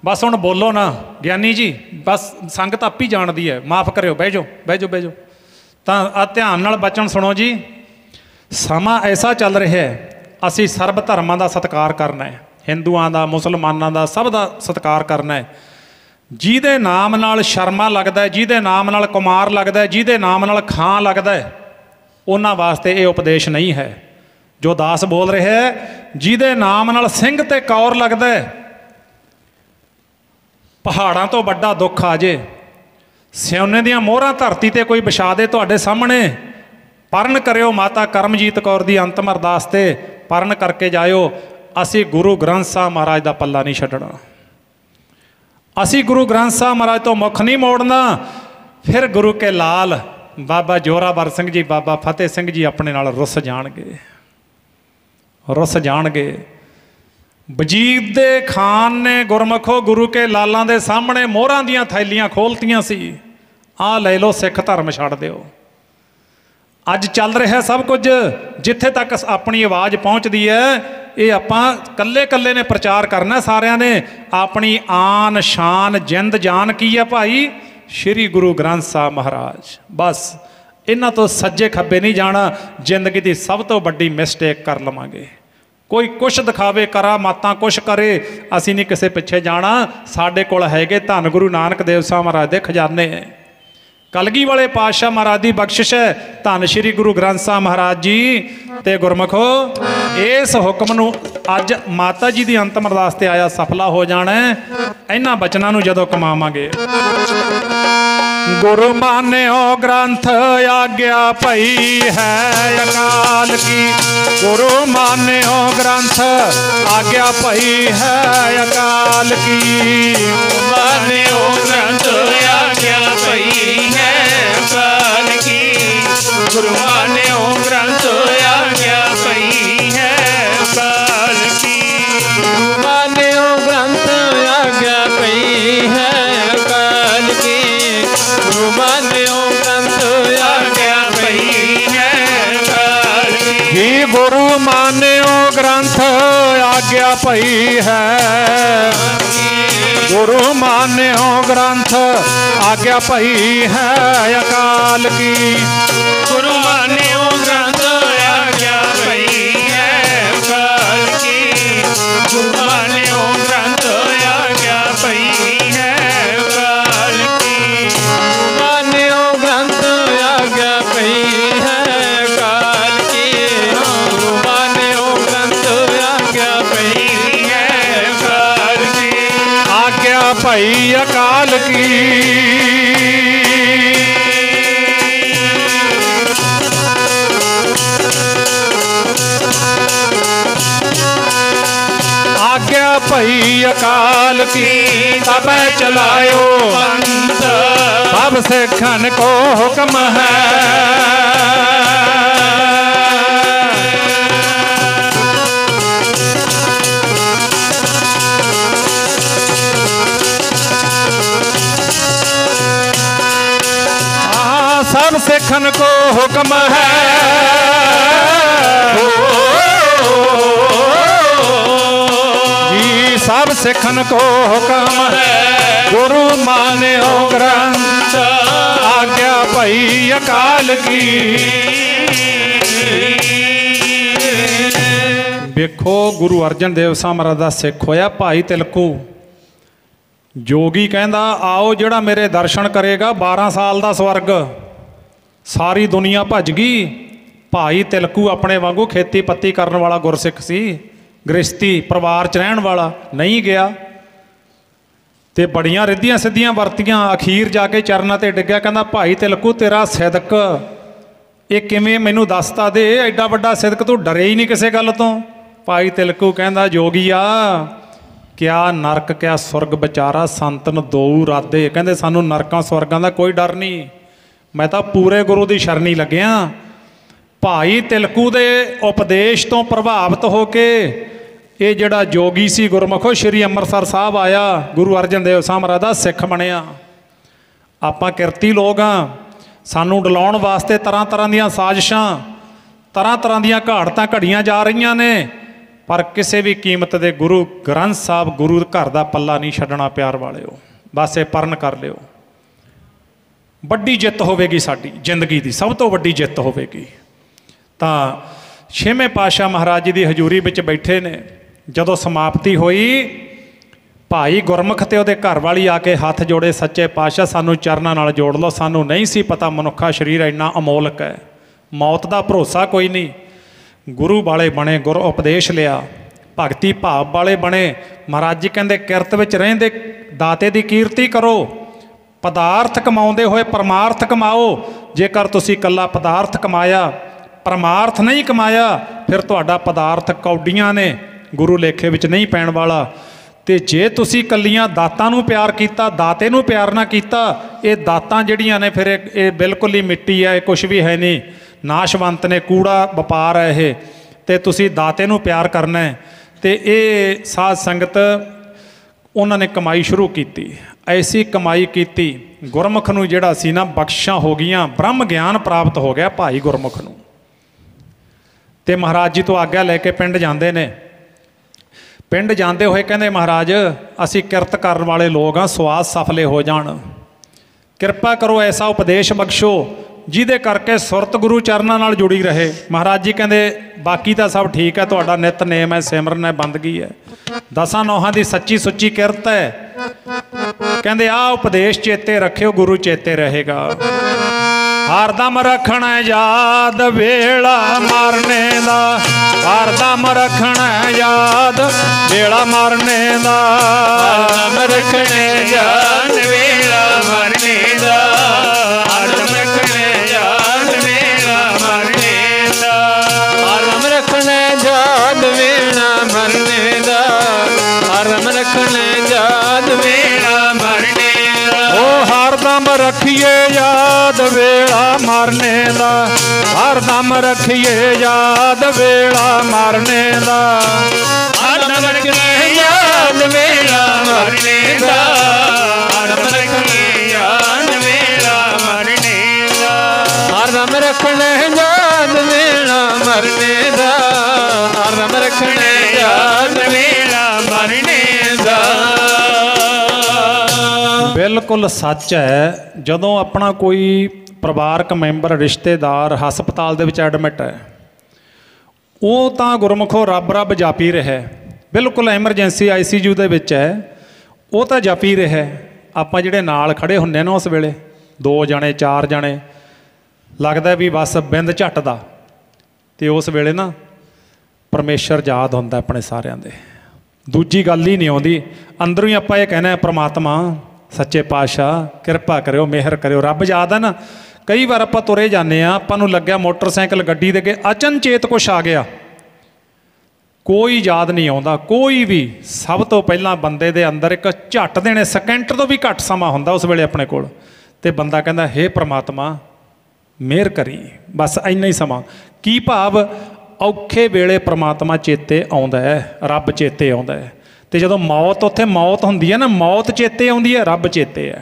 ਬਸ ਹੁਣ ਬੋਲੋ ਨਾ, ਗਿਆਨੀ ਜੀ ਬਸ ਸੰਗਤ ਆਪ ਹੀ ਜਾਣਦੀ ਹੈ, ਮਾਫ ਕਰਿਓ, ਬਹਿ ਜਾਓ ਬਹਿ ਜਾਓ ਬਹਿ ਜਾਓ। ਤਾਂ ਆ ਧਿਆਨ ਨਾਲ ਬਚਨ ਸੁਣੋ ਜੀ। ਸਮਾਂ ਐਸਾ ਚੱਲ ਰਿਹਾ ਹੈ, ਅਸੀਂ ਸਰਬ ਧਰਮਾਂ ਦਾ ਸਤਿਕਾਰ ਕਰਨਾ ਹੈ, ਹਿੰਦੂਆਂ ਦਾ, ਮੁਸਲਮਾਨਾਂ ਦਾ, ਸਭ ਦਾ ਸਤਿਕਾਰ ਕਰਨਾ ਹੈ। ਜਿਹਦੇ ਨਾਮ ਨਾਲ ਸ਼ਰਮਾ ਲੱਗਦਾ, ਜਿਹਦੇ ਨਾਮ ਨਾਲ ਕੁਮਾਰ ਲੱਗਦਾ, ਜਿਹਦੇ ਨਾਮ ਨਾਲ ਖਾਂ ਲੱਗਦਾ, ਉਹਨਾਂ ਵਾਸਤੇ ਇਹ ਉਪਦੇਸ਼ ਨਹੀਂ ਹੈ ਜੋ ਦਾਸ ਬੋਲ ਰਿਹਾ ਹੈ। ਜਿਹਦੇ ਨਾਮ ਨਾਲ ਸਿੰਘ ਤੇ ਕੌਰ ਲੱਗਦਾ, ਪਹਾੜਾਂ ਤੋਂ ਵੱਡਾ ਦੁੱਖ ਆ ਜੇ, ਸਿਉਨੇ ਦੀਆਂ ਮੋਹਰਾਂ ਧਰਤੀ ਤੇ ਕੋਈ ਵਿਛਾ ਦੇ ਤੁਹਾਡੇ ਸਾਹਮਣੇ, ਪਰਨ ਕਰਿਓ ਮਾਤਾ ਕਰਮਜੀਤ ਕੌਰ ਦੀ ਅੰਤਮ ਅਰਦਾਸ ਤੇ ਪਰਨ ਕਰਕੇ ਜਾਇਓ। ਅਸੀਂ ਗੁਰੂ ਗ੍ਰੰਥ ਸਾਹਿਬ ਮਹਾਰਾਜ ਦਾ ਪੱਲਾ ਨਹੀਂ ਛੱਡਣਾ। ਅਸੀਂ ਗੁਰੂ ਗ੍ਰੰਥ ਸਾਹਿਬ ਮਹਾਰਾਜ ਤੋਂ ਮੁੱਖ ਨਹੀਂ ਮੋੜਨਾ। ਫਿਰ ਗੁਰੂ ਕੇ ਲਾਲ ਬਾਬਾ ਜੋਰਾਵਰ ਸਿੰਘ ਜੀ, ਬਾਬਾ ਫਤਿਹ ਸਿੰਘ ਜੀ ਆਪਣੇ ਨਾਲ ਰੁੱਸ ਜਾਣਗੇ, ਰੁੱਸ ਜਾਣਗੇ। ਵਜੀਦ ਦੇ ਖਾਨ ਨੇ ਗੁਰਮਖੋ ਗੁਰੂ ਕੇ ਲਾਲਾਂ ਦੇ ਸਾਹਮਣੇ ਮੋਹਰਾਂ ਦੀਆਂ ਥੈਲੀਆਂ ਖੋਲ੍ਹਤੀਆਂ ਸੀ, ਆਹ ਲੈ ਲਓ ਸਿੱਖ ਧਰਮ ਛੱਡ ਦਿਓ। ਅੱਜ ਚੱਲ ਰਿਹਾ ਸਭ ਕੁਝ, ਜਿੱਥੇ ਤੱਕ ਆਪਣੀ ਆਵਾਜ਼ ਪਹੁੰਚਦੀ ਹੈ, ਇਹ ਆਪਾਂ ਕੱਲੇ ਕੱਲੇ ਨੇ ਪ੍ਰਚਾਰ ਕਰਨਾ। ਸਾਰਿਆਂ ਨੇ ਆਪਣੀ ਆਨ ਸ਼ਾਨ ਜਿੰਦ ਜਾਨ ਕੀ ਹੈ ਭਾਈ? ਸ਼੍ਰੀ ਗੁਰੂ ਗ੍ਰੰਥ ਸਾਹਿਬ ਮਹਾਰਾਜ। ਬਸ ਇਹਨਾਂ ਤੋਂ ਸੱਜੇ ਖੱਬੇ ਨਹੀਂ ਜਾਣਾ। ਜ਼ਿੰਦਗੀ ਦੀ ਸਭ ਤੋਂ ਵੱਡੀ ਮਿਸਟੇਕ ਕਰ ਲਵਾਂਗੇ। ਕੋਈ ਕੁਛ ਦਿਖਾਵੇ, ਕਰਾਮਾਤਾਂ ਕੁਛ ਕਰੇ, ਅਸੀਂ ਨਹੀਂ ਕਿਸੇ ਪਿੱਛੇ ਜਾਣਾ। ਸਾਡੇ ਕੋਲ ਹੈਗੇ ਧੰਨ ਗੁਰੂ ਨਾਨਕ ਦੇਵ ਸਾਹਿਬ ਮਹਾਰਾਜ ਦੇ ਖਜ਼ਾਨੇ, ਕਲਗੀ ਵਾਲੇ ਪਾਤਸ਼ਾਹ ਮਹਾਰਾਜ ਦੀ ਬਖਸ਼ਿਸ਼ ਹੈ, ਧੰਨ ਸ਼੍ਰੀ ਗੁਰੂ ਗ੍ਰੰਥ ਸਾਹਿਬ ਮਹਾਰਾਜ ਜੀ। ਤੇ ਗੁਰਮਖੋ, ਇਸ ਹੁਕਮ ਨੂੰ ਅੱਜ ਮਾਤਾ ਜੀ ਦੀ ਅੰਤਮ ਅਰਦਾਸ ਤੇ ਆਇਆ ਸਫਲਾ ਹੋ ਜਾਣਾ ਇਹਨਾਂ ਬਚਨਾਂ ਨੂੰ ਜਦੋਂ ਕਮਾਵਾਂਗੇ। ਗੁਰੂ ਮਾਨਿਓ ਗ੍ਰੰਥ ਆਗਿਆ ਭਈ ਹੈ ਅਕਾਲ ਕੀ, ਗੁਰੂ ਮਾਨਿਓ ਗ੍ਰੰਥ ਆਗਿਆ ਭਈ ਹੈ ਅਕਾਲ ਕੀ, ਮਾਨਿਓ ਗ੍ਰੰਥ ਆਗਿਆ ਭਈ ਹੈ ਅਕਾਲ ਕੀ, ਗੁਰੂ ਮਾਨਿਓ ਗ੍ਰੰਥ ਆਗਿਆ ਭਈ ਹੈ ਅਕਾਲ ਕੀ। गुरु मान्यो ग्रंथ आज्ञा पई है, गुरु मान्यो ग्रंथ आज्ञा पई है अकाल की। गुरु मान्यो ग्रंथ आज्ञा पई है अकाल की, गुरु मान्यो ग्रंथ आज्ञा पई है अकाल की। मान्यो ग्रंथ आज्ञा पई है अकाल की, गुरु मान्यो ग्रंथ आज्ञा पई है अकाल की। आज्ञा पई अकाल की। आज्ञा पई अकाल की तब चलायो पंथ, सब सिखन को हुक्म है। सब सिखन को हुक्म है, जी सब सिखन को हुक्म है। गुरु मान्यो ग्रंथ आज्ञा पई अकाल की। ਵੇਖੋ ਗੁਰੂ ਅਰਜਨ ਦੇਵ ਸਾਹਿਬ ਮਹਾਰਾਜ ਦਾ ਸਿੱਖ ਹੋਇਆ ਭਾਈ ਤਿਲਕੂ। ਜੋਗੀ ਕਹਿੰਦਾ ਆਓ ਜਿਹੜਾ ਮੇਰੇ ਦਰਸ਼ਨ ਕਰੇਗਾ 12 ਸਾਲ ਦਾ ਸਵਰਗ। ਸਾਰੀ ਦੁਨੀਆ ਭੱਜ ਗਈ। ਭਾਈ ਤਿਲਕੂ ਆਪਣੇ ਵਾਂਗੂ ਖੇਤੀ ਪੱਤੀ ਕਰਨ ਵਾਲਾ ਗੁਰਸਿੱਖ ਸੀ, ਗ੍ਰਸਤੀ ਪਰਿਵਾਰ 'ਚ ਰਹਿਣ ਵਾਲਾ, ਨਹੀਂ ਗਿਆ ਤੇ ਬੜੀਆਂ ਰਿੱਧੀਆਂ ਸਿੱਧੀਆਂ ਵਰਤੀਆਂ। ਅਖੀਰ ਜਾ ਕੇ ਚਰਨਾਂ ਤੇ ਡਿੱਗਿਆ, ਕਹਿੰਦਾ ਭਾਈ ਤਿਲਕੂ ਤੇਰਾ ਸਿਦਕ ਇਹ ਕਿਵੇਂ ਮੈਨੂੰ ਦੱਸਤਾ ਦੇ, ਐਡਾ ਵੱਡਾ ਸਿਦਕ ਤੂੰ ਡਰੇ ਹੀ ਨਹੀਂ ਕਿਸੇ ਗੱਲ ਤੋਂ। ਭਾਈ ਤਿਲਕੂ ਕਹਿੰਦਾ ਜੋਗੀਆ ਕਿਆ ਨਰਕ ਕਿਆ ਸੁਰਗ ਵਿਚਾਰਾ ਸੰਤਨ ਦੋ ਰਾਦੇ। ਕਹਿੰਦੇ ਸਾਨੂੰ ਨਰਕਾਂ ਸਵਰਗਾਂ ਦਾ ਕੋਈ ਡਰ ਨਹੀਂ, ਮੈਂ ਤਾਂ ਪੂਰੇ ਗੁਰੂ ਦੀ ਸ਼ਰਣੀ ਲੱਗਿਆ। ਭਾਈ ਤਿਲਕੂ ਦੇ ਉਪਦੇਸ਼ ਤੋਂ ਪ੍ਰਭਾਵਿਤ ਹੋ ਕੇ ਇਹ ਜਿਹੜਾ ਜੋਗੀ ਸੀ ਗੁਰਮੁਖੋ ਸ਼੍ਰੀ ਅੰਮ੍ਰਿਤਸਰ ਸਾਹਿਬ ਆਇਆ, ਗੁਰੂ ਅਰਜਨ ਦੇਵ ਸਾਹਿਬ ਮਹਾਰਾਜ ਦਾ ਸਿੱਖ ਬਣਿਆ। ਆਪਾਂ ਕਿਰਤੀ ਲੋਕ ਹਾਂ, ਸਾਨੂੰ ਡਲਾਉਣ ਵਾਸਤੇ ਤਰ੍ਹਾਂ ਤਰ੍ਹਾਂ ਦੀਆਂ ਸਾਜ਼ਿਸ਼ਾਂ, ਤਰ੍ਹਾਂ ਤਰ੍ਹਾਂ ਦੀਆਂ ਘਾੜਤਾਂ ਘੜੀਆਂ ਜਾ ਰਹੀਆਂ ਨੇ, ਪਰ ਕਿਸੇ ਵੀ ਕੀਮਤ ਦੇ ਗੁਰੂ ਗ੍ਰੰਥ ਸਾਹਿਬ ਗੁਰੂ ਘਰ ਦਾ ਪੱਲਾ ਨਹੀਂ ਛੱਡਣਾ ਪਿਆਰ ਵਾਲਿਓ। ਬਸ ਇਹ ਪਰਨ ਕਰ ਲਿਓ, ਵੱਡੀ ਜਿੱਤ ਹੋਵੇਗੀ ਸਾਡੀ ਜ਼ਿੰਦਗੀ ਦੀ, ਸਭ ਤੋਂ ਵੱਡੀ ਜਿੱਤ ਹੋਵੇਗੀ। ਤਾਂ ਛੇਵੇਂ ਪਾਤਸ਼ਾਹ ਮਹਾਰਾਜ ਜੀ ਦੀ ਹਜ਼ੂਰੀ ਵਿੱਚ ਬੈਠੇ ਨੇ। ਜਦੋਂ ਸਮਾਪਤੀ ਹੋਈ, ਭਾਈ ਗੁਰਮੁਖ ਤੇ ਉਹਦੇ ਘਰ ਵਾਲੀ ਆ ਕੇ ਹੱਥ ਜੋੜੇ, ਸੱਚੇ ਪਾਤਸ਼ਾਹ ਸਾਨੂੰ ਚਰਨਾਂ ਨਾਲ ਜੋੜ ਲਓ, ਸਾਨੂੰ ਨਹੀਂ ਸੀ ਪਤਾ ਮਨੁੱਖਾ ਸਰੀਰ ਇੰਨਾ ਅਮੋਲਕ ਹੈ, ਮੌਤ ਦਾ ਭਰੋਸਾ ਕੋਈ ਨਹੀਂ। ਗੁਰੂ ਵਾਲੇ ਬਣੇ, ਗੁਰ ਉਪਦੇਸ਼ ਲਿਆ, ਭਗਤੀ ਭਾਵ ਵਾਲੇ ਬਣੇ। ਮਹਾਰਾਜ ਜੀ ਕਹਿੰਦੇ ਕਿਰਤ ਵਿੱਚ ਰਹਿੰਦੇ ਦਾਤੇ ਦੀ ਕੀਰਤੀ ਕਰੋ, ਪਦਾਰਥ ਕਮਾਉਂਦੇ ਹੋਏ ਪਰਮਾਰਥ ਕਮਾਓ। ਜੇਕਰ ਤੁਸੀਂ ਇਕੱਲਾ ਪਦਾਰਥ ਕਮਾਇਆ, ਪਰਮਾਰਥ ਨਹੀਂ ਕਮਾਇਆ, ਫਿਰ ਤੁਹਾਡਾ ਪਦਾਰਥ ਕੌਡੀਆਂ ਨੇ, ਗੁਰੂ ਲੇਖੇ ਵਿੱਚ ਨਹੀਂ ਪੈਣ ਵਾਲਾ। ਤੇ ਜੇ ਤੁਸੀਂ ਇਕੱਲੀਆਂ ਦਾਤਾਂ ਨੂੰ ਪਿਆਰ ਕੀਤਾ, ਦਾਤੇ ਨੂੰ ਪਿਆਰ ਨਾ ਕੀਤਾ, ਇਹ ਦਾਤਾਂ ਜਿਹੜੀਆਂ ਨੇ ਫਿਰ ਇਹ ਬਿਲਕੁਲ ਹੀ ਮਿੱਟੀ ਹੈ, ਇਹ ਕੁਛ ਵੀ ਹੈ ਨਹੀਂ, ਨਾਸ਼ਵੰਤ ਨੇ, ਕੂੜਾ ਵਪਾਰ ਹੈ ਇਹ। ਤੇ ਤੁਸੀਂ ਦਾਤੇ ਨੂੰ ਪਿਆਰ ਕਰਨਾ ਹੈ। ਤੇ ਇਹ ਸਾਧ ਸੰਗਤ ਉਹਨਾਂ ਨੇ ਕਮਾਈ ਸ਼ੁਰੂ ਕੀਤੀ, ਐਸੀ ਕਮਾਈ ਕੀਤੀ ਗੁਰਮੁਖ ਨੂੰ ਜਿਹੜਾ ਸੀ ਨਾ ਬਖਸ਼ਾਂ ਹੋ ਗਈਆਂ, ਬ੍ਰਹਮ ਗਿਆਨ ਪ੍ਰਾਪਤ ਹੋ ਗਿਆ ਭਾਈ ਗੁਰਮੁਖ ਨੂੰ। ਤੇ ਮਹਾਰਾਜ ਜੀ ਤੋਂ ਆਗਿਆ ਲੈ ਕੇ ਪਿੰਡ ਜਾਂਦੇ ਨੇ। ਪਿੰਡ ਜਾਂਦੇ ਹੋਏ ਕਹਿੰਦੇ ਮਹਾਰਾਜ ਅਸੀਂ ਕਿਰਤ ਕਰਨ ਵਾਲੇ ਲੋਕ ਹਾਂ, ਸਵਾਸ ਸਫਲੇ ਹੋ ਜਾਣ, ਕਿਰਪਾ ਕਰੋ ਐਸਾ ਉਪਦੇਸ਼ ਬਖਸ਼ੋ ਜਿਹਦੇ ਕਰਕੇ ਸੁਰਤ ਗੁਰੂ ਚਰਨਾਂ ਨਾਲ ਜੁੜੀ ਰਹੇ। ਮਹਾਰਾਜ ਜੀ ਕਹਿੰਦੇ ਬਾਕੀ ਤਾਂ ਸਭ ਠੀਕ ਹੈ, ਤੁਹਾਡਾ ਨਿਤਨੇਮ ਹੈ, ਸਿਮਰਨ ਹੈ, ਬੰਦਗੀ ਹੈ, ਦਸਾਂ ਨੌਹਾਂ ਦੀ ਸੱਚੀ ਸੁੱਚੀ ਕਿਰਤ ਹੈ। ਕਹਿੰਦੇ ਆਹ ਉਪਦੇਸ਼ ਚੇਤੇ ਰੱਖਿਓ, ਗੁਰੂ ਚੇਤੇ ਰਹੇਗਾ। ਹਰਦਮ ਰੱਖਣਾ ਯਾਦ ਵੇਲਾ ਮਰਨੇ ਦਾ, ਹਰਦਮ ਰੱਖਣਾ ਯਾਦ ਵੇਲਾ ਮਰਨੇ ਦਾ, ਹਰਦਮ ਰੱਖਣੇ ਯਾਦ ਵੇਲਾ ਮਰਨੇ ਦਾ, ਹਰਦਮ ਰੱਖਣੇ ਯਾਦ ਵੇਲਾ ਮਰਨੇ ਦਾ, ਹਰਦਮ ਰੱਖਣਾ ਯਾਦ ਵੇਲਾ ਮਰਨੇ ਦਾ, ਹਰਦਮ ਰੱਖਣਾ ਯਾਦ ਵੇਲਾ ਮਰਨੇ ਦਾ। ਉਹ ਹਰਦਮ ਰੱਖੀਏ ਯਾਦ ਵੇਲਾ ਮਰਨੇ ਦਾ, ਹਰਦਮ ਰੱਖੀਏ ਯਾਦ ਵੇਲਾ ਮਰਨੇ ਦਾ, ਹਰਦਮ ਰੱਖਣੇ ਯਾਦ ਵੇਲਾ ਮਰਨੇ ਦਾ, ਹਰਦਮ ਰੱਖਣੇ ਯਾਦ ਵੇਲਾ ਮਰਨੇ ਦਾ, ਹਰਦਮ ਰੱਖਣਾ ਯਾਦ ਵੇਲਾ ਮਰਨੇ ਦਾ, बिल्कुल सच है। जदों अपना कोई परिवारक मैंबर रिश्तेदार हस्पताल दे विच एडमिट है, वो तो गुरमुखों रब रब जापी रहा है, बिल्कुल एमरजेंसी ICU दे विच है, वो तो जापी रहा है। आपां जिहड़े नाल खड़े हुंदे ना उस वेले 2 जने 4 जने, लगदा भी बस बिंद झट दा, ते उस वेले ना परमेश्वर याद हुंदा अपने सारिआं दे। दूजी गल ही नहीं आउंदी, अंदरों ही आपां इह कहना परमात्मा सच्चे पातशाह किरपा करिओ, मेहर करिओ। रब याद है ना। कई बार आपां तुरे जाने आ, आपां नूं लग्गिआ मोटरसाइकिल गड्डी दे के अचनचेत कुछ आ गया, कोई याद नहीं आता कोई भी। सब तो पहला बंदे दे अंदर एक झट देने सेकंड तो भी घट समा हुंदा उस वेले अपने कोल, ते बंदा कहंदा हे परमात्मा मेहर करी, बस इन्ना ही समा। की भाव औखे वेले परमात्मा चेते आउंदा है, रब चेते आउंदा है। ते जदों मौत उत्थे मौत हुंदी है ना, मौत चेते आउंदी है, रब चेते है।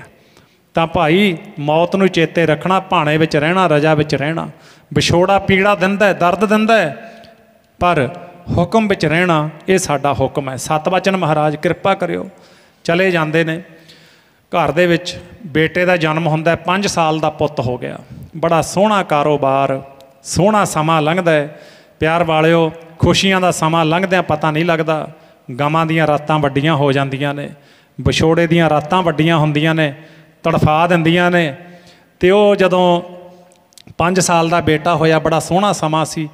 तां भाई मौत नूं चेते रखना, भाणे विच रहना, रजा विच रहना। विछोड़ा पीड़ा दिंदा है, दर्द दिंदा है, पर हुक्म विच रहना ये साडा हुक्म है। सतवचन महाराज किरपा करिओ। चले जांदे ने, घर दे विच बेटे दा जन्म हुंदा है, 5 साल दा पुੱਤ हो गया, बड़ा सोहना कारोबार, सोहना समा लंघदा है। प्यार वालिओ खुशियां दा समा लंघदिआं पता नहीं लगदा, गमां दीआं रातां वड्डियां हो जांदियां ने, विछोड़े दीआं रातां वड्डियां हुंदियां ने, तड़फा दिंदियां ने। ते ओह जदों 5 साल दा बेटा होया, बड़ा सोहना समा सी,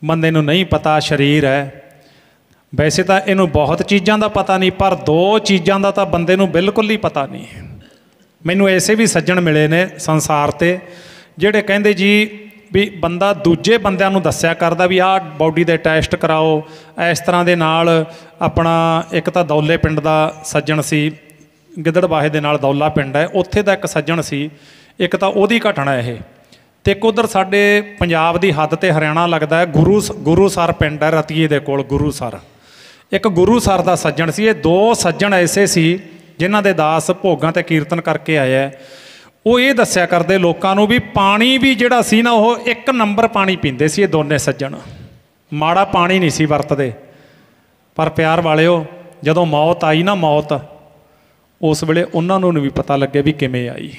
बंदे नूं नहीं पता शरीर है। वैसे तो इनू बहुत चीज़ों का पता नहीं, पर 2 चीज़ों का तो बंदे नूं बिल्कुल ही पता नहीं। मैनू ऐसे भी सज्जण मिले ने संसार ते जिहड़े कहंदे जी भी बंदा दूजे बंदिआं नूं दस्सिआ करदा भी आह बॉडी दे टेस्ट कराओ इस तरह दे नाल। अपना एक तो दौले पिंड दा सज्जण सी, गिदड़बाहे दे नाल दौला पिंड है, उत्थे दा एक सज्जण सी, एक तो ओहदी घटना यह। तो एक उधर साडे पंजाब दी हद ते हरियाणा लगदा है, गुरुसर पिंड है रतीए दे कोल, गुरुसर। एक गुरुसर दा सज्जण सी। ये 2 सज्जण ऐसे सी जिन्हां दे दास भोगां ते कीर्तन करके आए है। वो ये दस्सिआ करदे लोकां नूं भी पानी भी जिहड़ा सी ना, वो 1 नंबर पानी पींदे सी। ये दोने सज्जण माड़ा पानी नहीं सी वरतदे। पर प्यार वालिओ जदों मौत आई ना, मौत उस वेले उन्हां नूं भी पता लगे भी किवें आई,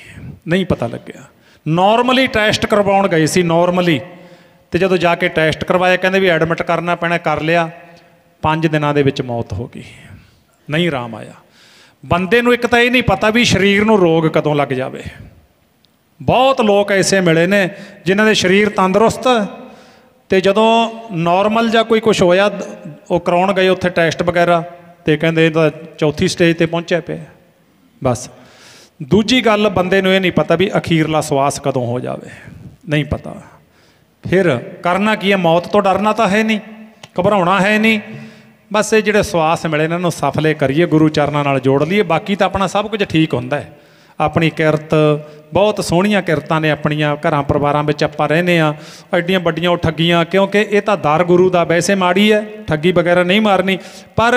नहीं पता लग्या। नॉर्मली टैसट करवाउण गए सी, नॉर्मली। तो जदों जाके टैसट करवाया, कहंदे भी एडमिट करना पैना, कर लिया। 5 दिनां दे विच मौत हो गई, नहीं आराम आया। बंदे नूं एक तां ये नहीं पता भी शरीर नूं रोग कदों लग जावे। बहुत लोग ऐसे मिले ने जिन्हां दे शरीर तंदुरुस्त, ते जदों नॉर्मल जां कोई कुछ होया, वो कराउण गए उत्थे टैसट वगैरह, ते कहंदे इह तां 4थी स्टेज ते पहुंचिआ पिआ। बस दूजी गल बंदे नूं ये नहीं पता भी अखीरला सवास कदों हो जावे, नहीं पता। फिर करना की है, मौत तो डरना तो है नहीं, घबराउणा है नहीं। बस ये जिहड़े सवास मिले इन्हां नूं सफले करिए, गुरु चरनां नाल जोड़ लईए। बाकी तो अपना सब कुछ ठीक हुंदा है। अपनी किरत बहुत सोहणियां किरतां ने अपनियां, घरां परिवारां विच आपां रहिंदे आ। एड्डियां वड्डियां ठग्गियां, क्योंकि ये तो दर गुरु दा वैसे माड़ी है, ठग्गी वगैरह नहीं मारनी, पर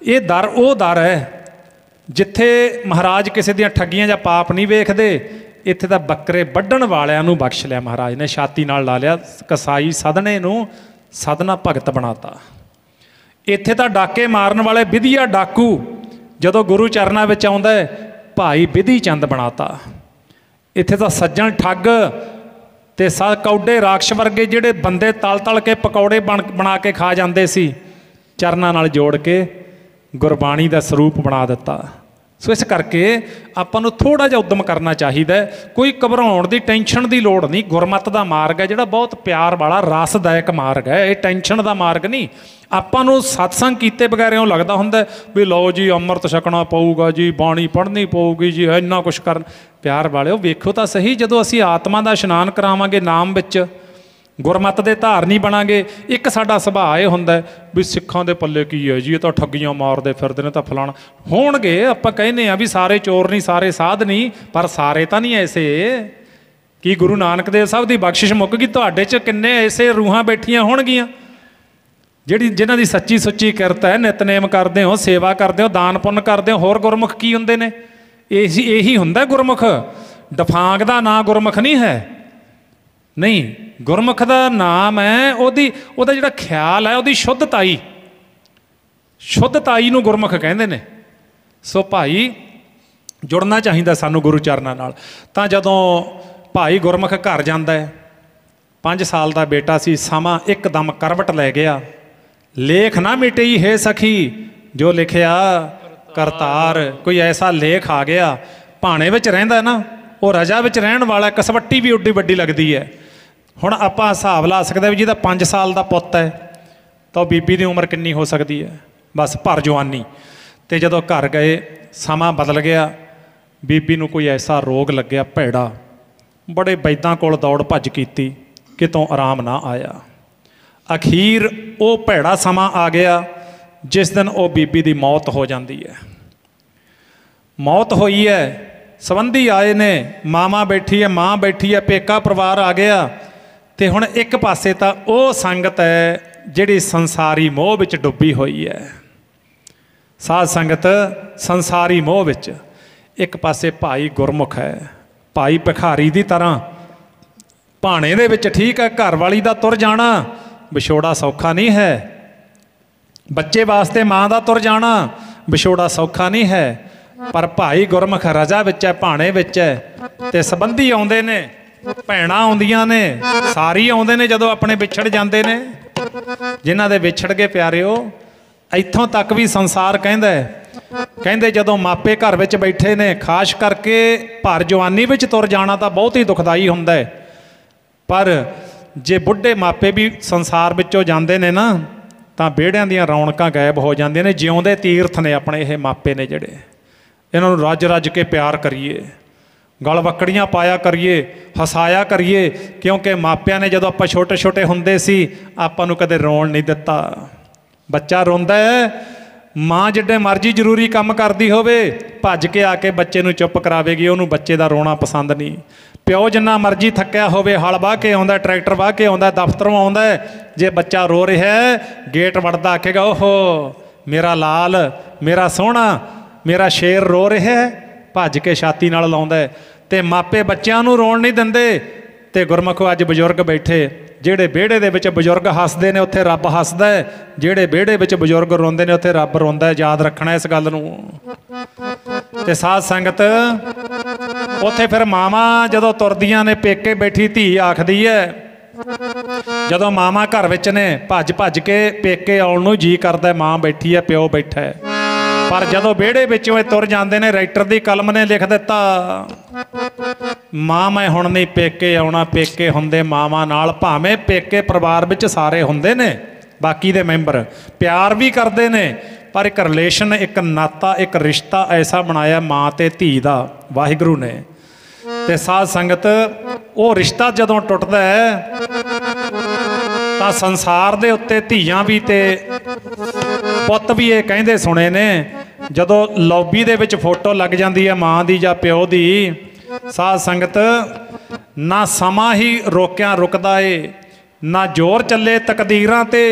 ये दर वो दर है जिथे महाराज किसी दियां ठगियां जां पाप नहीं वेखदे। इत्थे तां बकरे वड्ढण वालिआं नूं बख्श लिया महाराज ने, छाती नाल ला लिया। कसाई सदने नूं सदना भगत बनाता। इत्थे तां डाके मारन वाले विधिया डाकू जदों गुरु चरनां विच आउंदा है, भाई विधि चंद बनाता। इत्थे तां सज्जण ठग ते कौडे राक्ष वर्गे जिहड़े बंदे तल तल के पकौड़े बना के खा जांदे सी, चरनां नाल जोड़ के गुरबाणी का स्वरूप बना दिता। सो इस करके आपां नूं थोड़ा जिहा उद्यम करना चाहिए। कोई घबराउण की टेंशन की लोड़ नहीं। गुरमत का मार्ग है जिहड़ा बहुत प्यार वाला रसदायक मार्ग है, ये टेंशन का मार्ग नहीं। आपां नूं सत्संग कीते बगैर इउं लगदा हुंदा भी लो जी अमृत छकना पऊगा जी, बाणी पढ़नी पऊगी जी, इन्ना कुछ कर। प्यार वालिओ वेखो तो सही, जदों असीं आत्मा का इशनान करावांगे नाम विच, गुरमत के धारनी बनांगे, एक साडा सुभाਅ ये हुंदा भी सिखां दे पल्ले की है जी, ये तो ठगियां मारदे फिरदे ने, तां फलाना होणगे। आपां कहने आ भी सारे चोर नहीं, सारे साध नहीं, पर सारे तां नहीं ऐसे। कि गुरु नानक देव साहब की बख्शिश मुक गई? तुहाडे च किन्ने ऐसे रूहां बैठियां होणगीਆਂ जिन्हां दी सच्ची सुच्ची किरत है, नितनेम करदे हो, सेवा करदे हो, दान पुण्य करदे हो। होर गुरमुख की हुंदे ने? यही हुंदा गुरमुख। डफांग दा नां गुरमुख नहीं है, नहीं। गुरमुख का नाम है ओहदा जिहड़ा ख्याल है, ओहदी शुद्धताई, शुद्धताई नूं गुरमुख कहंदे ने। सो भाई जुड़ना चाहिए सानू गुरु चरनां नाल। तां जदों भाई गुरमुख घर जांदा है, 5 साल का बेटा सी, समा एकदम करवट लै गया। लेख ना मिटई है सखी जो लिखिया करतार। कोई ऐसा लेख आ गया, भाणे विच रहिंदा ना, वो रजा विच रहण वाला, कसवट्टी भी उड्डी वड्डी लगदी है। हुण आपां हिसाब ला सकदे भी जिहदा 5 साल का पुत्त है तो बीबी की उम्र कितनी हो सकती है, बस भर जवानी। तो जदों घर गए समा बदल गया, बीबी नूं कोई ऐसा रोग लग्या भैड़ा, बड़े वैद्यां कोल दौड़ भज कीती, कितों आराम ना आया। अखीर वो भैड़ा समा आ गया जिस दिन वो बीबी की मौत हो जाती है। मौत होई है, संबंधी आए ने, मामा बैठी है, माँ बैठी है, पेका परिवार आ गया। तो हुण एक पासे तो वो संगत है जिहड़ी संसारी मोह विच डुब्बी हुई है, साध संगत संसारी मोह विच। एक पासे भाई गुरमुख है, भाई भिखारी की तरह भाणे दे विच ठीक है, घर वाली दा तुर जाना विछोड़ा सौखा नहीं है, बच्चे वास्ते माँ का तुर जाना विछोड़ा सौखा नहीं है। पर भाई गुरमुख रजा विच है, भाणे विच है, ते संबंधी आउंदे ने, भैणां आउंदियां ने, सारी आउंदे ने जदों अपने विछड़ जांदे ने। जिन्हां दे विछड़ गए प्यारिओ, इत्थों तक भी संसार कहंदे जदों मापे घर विच बैठे ने, खास करके भर जवानी विच तुर जाना तो बहुत ही दुखदाई हुंदा है। पर जे बुढ़े मापे भी संसार विचों जांदे ने ना, तां बेड़ियां दीयां रौनकां गायब हो जांदियां ने। जिउंदे तीर्थ ने अपने ये मापे ने जिहड़े, इन्हां नूं रज रज के प्यार करिए, गल वक्कड़ियां पाया करिए, हसाया करिए। क्योंकि मापिਆਂ ने जदों आपां छोटे छोटे हुंदे सी, आपां नूं कदे रोण नहीं दिता। बच्चा रोंदा है, माँ जिड्डे मर्जी जरूरी काम करती होवे, भज के आके बच्चे नूं चुप करावेगी, उहनूं बच्चे दा रोना पसंद नहीं। प्यो जिन्ना मर्जी थक्या होवे, हल वाह के आउंदा, ट्रैक्टर वाह के आउंदा, दफ्तरों आउंदा, जे बच्चा रो रहा है, गेट वड़दा आखेगा ओहो मेरा लाल, मेरा सोहना, मेरा शेर रो रहा है, भज के छाती नाल लाउंदा है। ते मापे बच्चों नूं रोण नहीं दिंदे। ते गुरमुखो अज बजुर्ग बैठे, ਜਿਹੜੇ ਵਿਹੜੇ ਦੇ ਵਿੱਚ ਬਜ਼ੁਰਗ ਹੱਸਦੇ ਨੇ ਉੱਥੇ ਰੱਬ ਹੱਸਦਾ ਹੈ, ਜਿਹੜੇ ਵਿਹੜੇ ਵਿੱਚ ਬਜ਼ੁਰਗ ਰੋਂਦੇ ਨੇ ਉੱਥੇ ਰੱਬ ਰੋਂਦਾ ਹੈ। ਯਾਦ ਰੱਖਣਾ ਇਸ ਗੱਲ ਨੂੰ। ਤੇ ਸਾਧ ਸੰਗਤ ਉੱਥੇ ਫਿਰ ਮਾਵਾਂ ਜਦੋਂ ਤੁਰਦੀਆਂ ਨੇ, ਪੇਕੇ ਬੈਠੀ ਧੀ ਆਖਦੀ ਹੈ, ਜਦੋਂ ਮਾਵਾਂ ਘਰ ਵਿੱਚ ਨੇ ਭੱਜ ਭੱਜ ਕੇ ਪੇਕੇ ਆਉਣ ਨੂੰ ਜੀ ਕਰਦਾ, ਮਾਂ ਬੈਠੀ ਹੈ, ਪਿਓ ਬੈਠਾ ਹੈ। ਪਰ ਜਦੋਂ ਵਿਹੜੇ ਵਿੱਚੋਂ ਇਹ ਤੁਰ ਜਾਂਦੇ ਨੇ, ਰਾਈਟਰ ਦੀ ਕਲਮ ਨੇ ਲਿਖ ਦਿੱਤਾ, ਮਾਂ ਮੈਂ ਹੁਣ ਨਹੀਂ ਪੇਕੇ ਆਉਣਾ, ਪੇਕੇ ਹੁੰਦੇ ਮਾਵਾਂ ਨਾਲ। ਭਾਵੇਂ ਪੇਕੇ ਪਰਿਵਾਰ ਵਿੱਚ ਸਾਰੇ ਹੁੰਦੇ ਨੇ, ਬਾਕੀ ਦੇ ਮੈਂਬਰ ਪਿਆਰ ਵੀ ਕਰਦੇ ਨੇ, ਪਰ ਇੱਕ ਰਿਲੇਸ਼ਨ, ਇੱਕ ਨਾਤਾ, ਇੱਕ ਰਿਸ਼ਤਾ ਐਸਾ ਬਣਾਇਆ ਮਾਂ ਤੇ ਧੀ ਦਾ ਵਾਹਿਗੁਰੂ ਨੇ। ਤੇ ਸਾਧ ਸੰਗਤ ਉਹ ਰਿਸ਼ਤਾ ਜਦੋਂ ਟੁੱਟਦਾ ਹੈ ਤਾਂ ਸੰਸਾਰ ਦੇ ਉੱਤੇ ਧੀਆਂ ਵੀ ਤੇ ਪੁੱਤ ਵੀ ਇਹ ਕਹਿੰਦੇ ਸੁਣੇ ਨੇ, ਜਦੋਂ ਲੌਬੀ ਦੇ ਵਿੱਚ ਫੋਟੋ ਲੱਗ ਜਾਂਦੀ ਹੈ ਮਾਂ ਦੀ ਜਾਂ ਪਿਓ ਦੀ, ਸਾਧ ਸੰਗਤ ਨਾ ਸਮਾਂ ਹੀ ਰੋਕਿਆ ਰੁਕਦਾ ਏ, ਨਾ ਜ਼ੋਰ ਚੱਲੇ ਤਕਦੀਰਾਂ ਤੇ,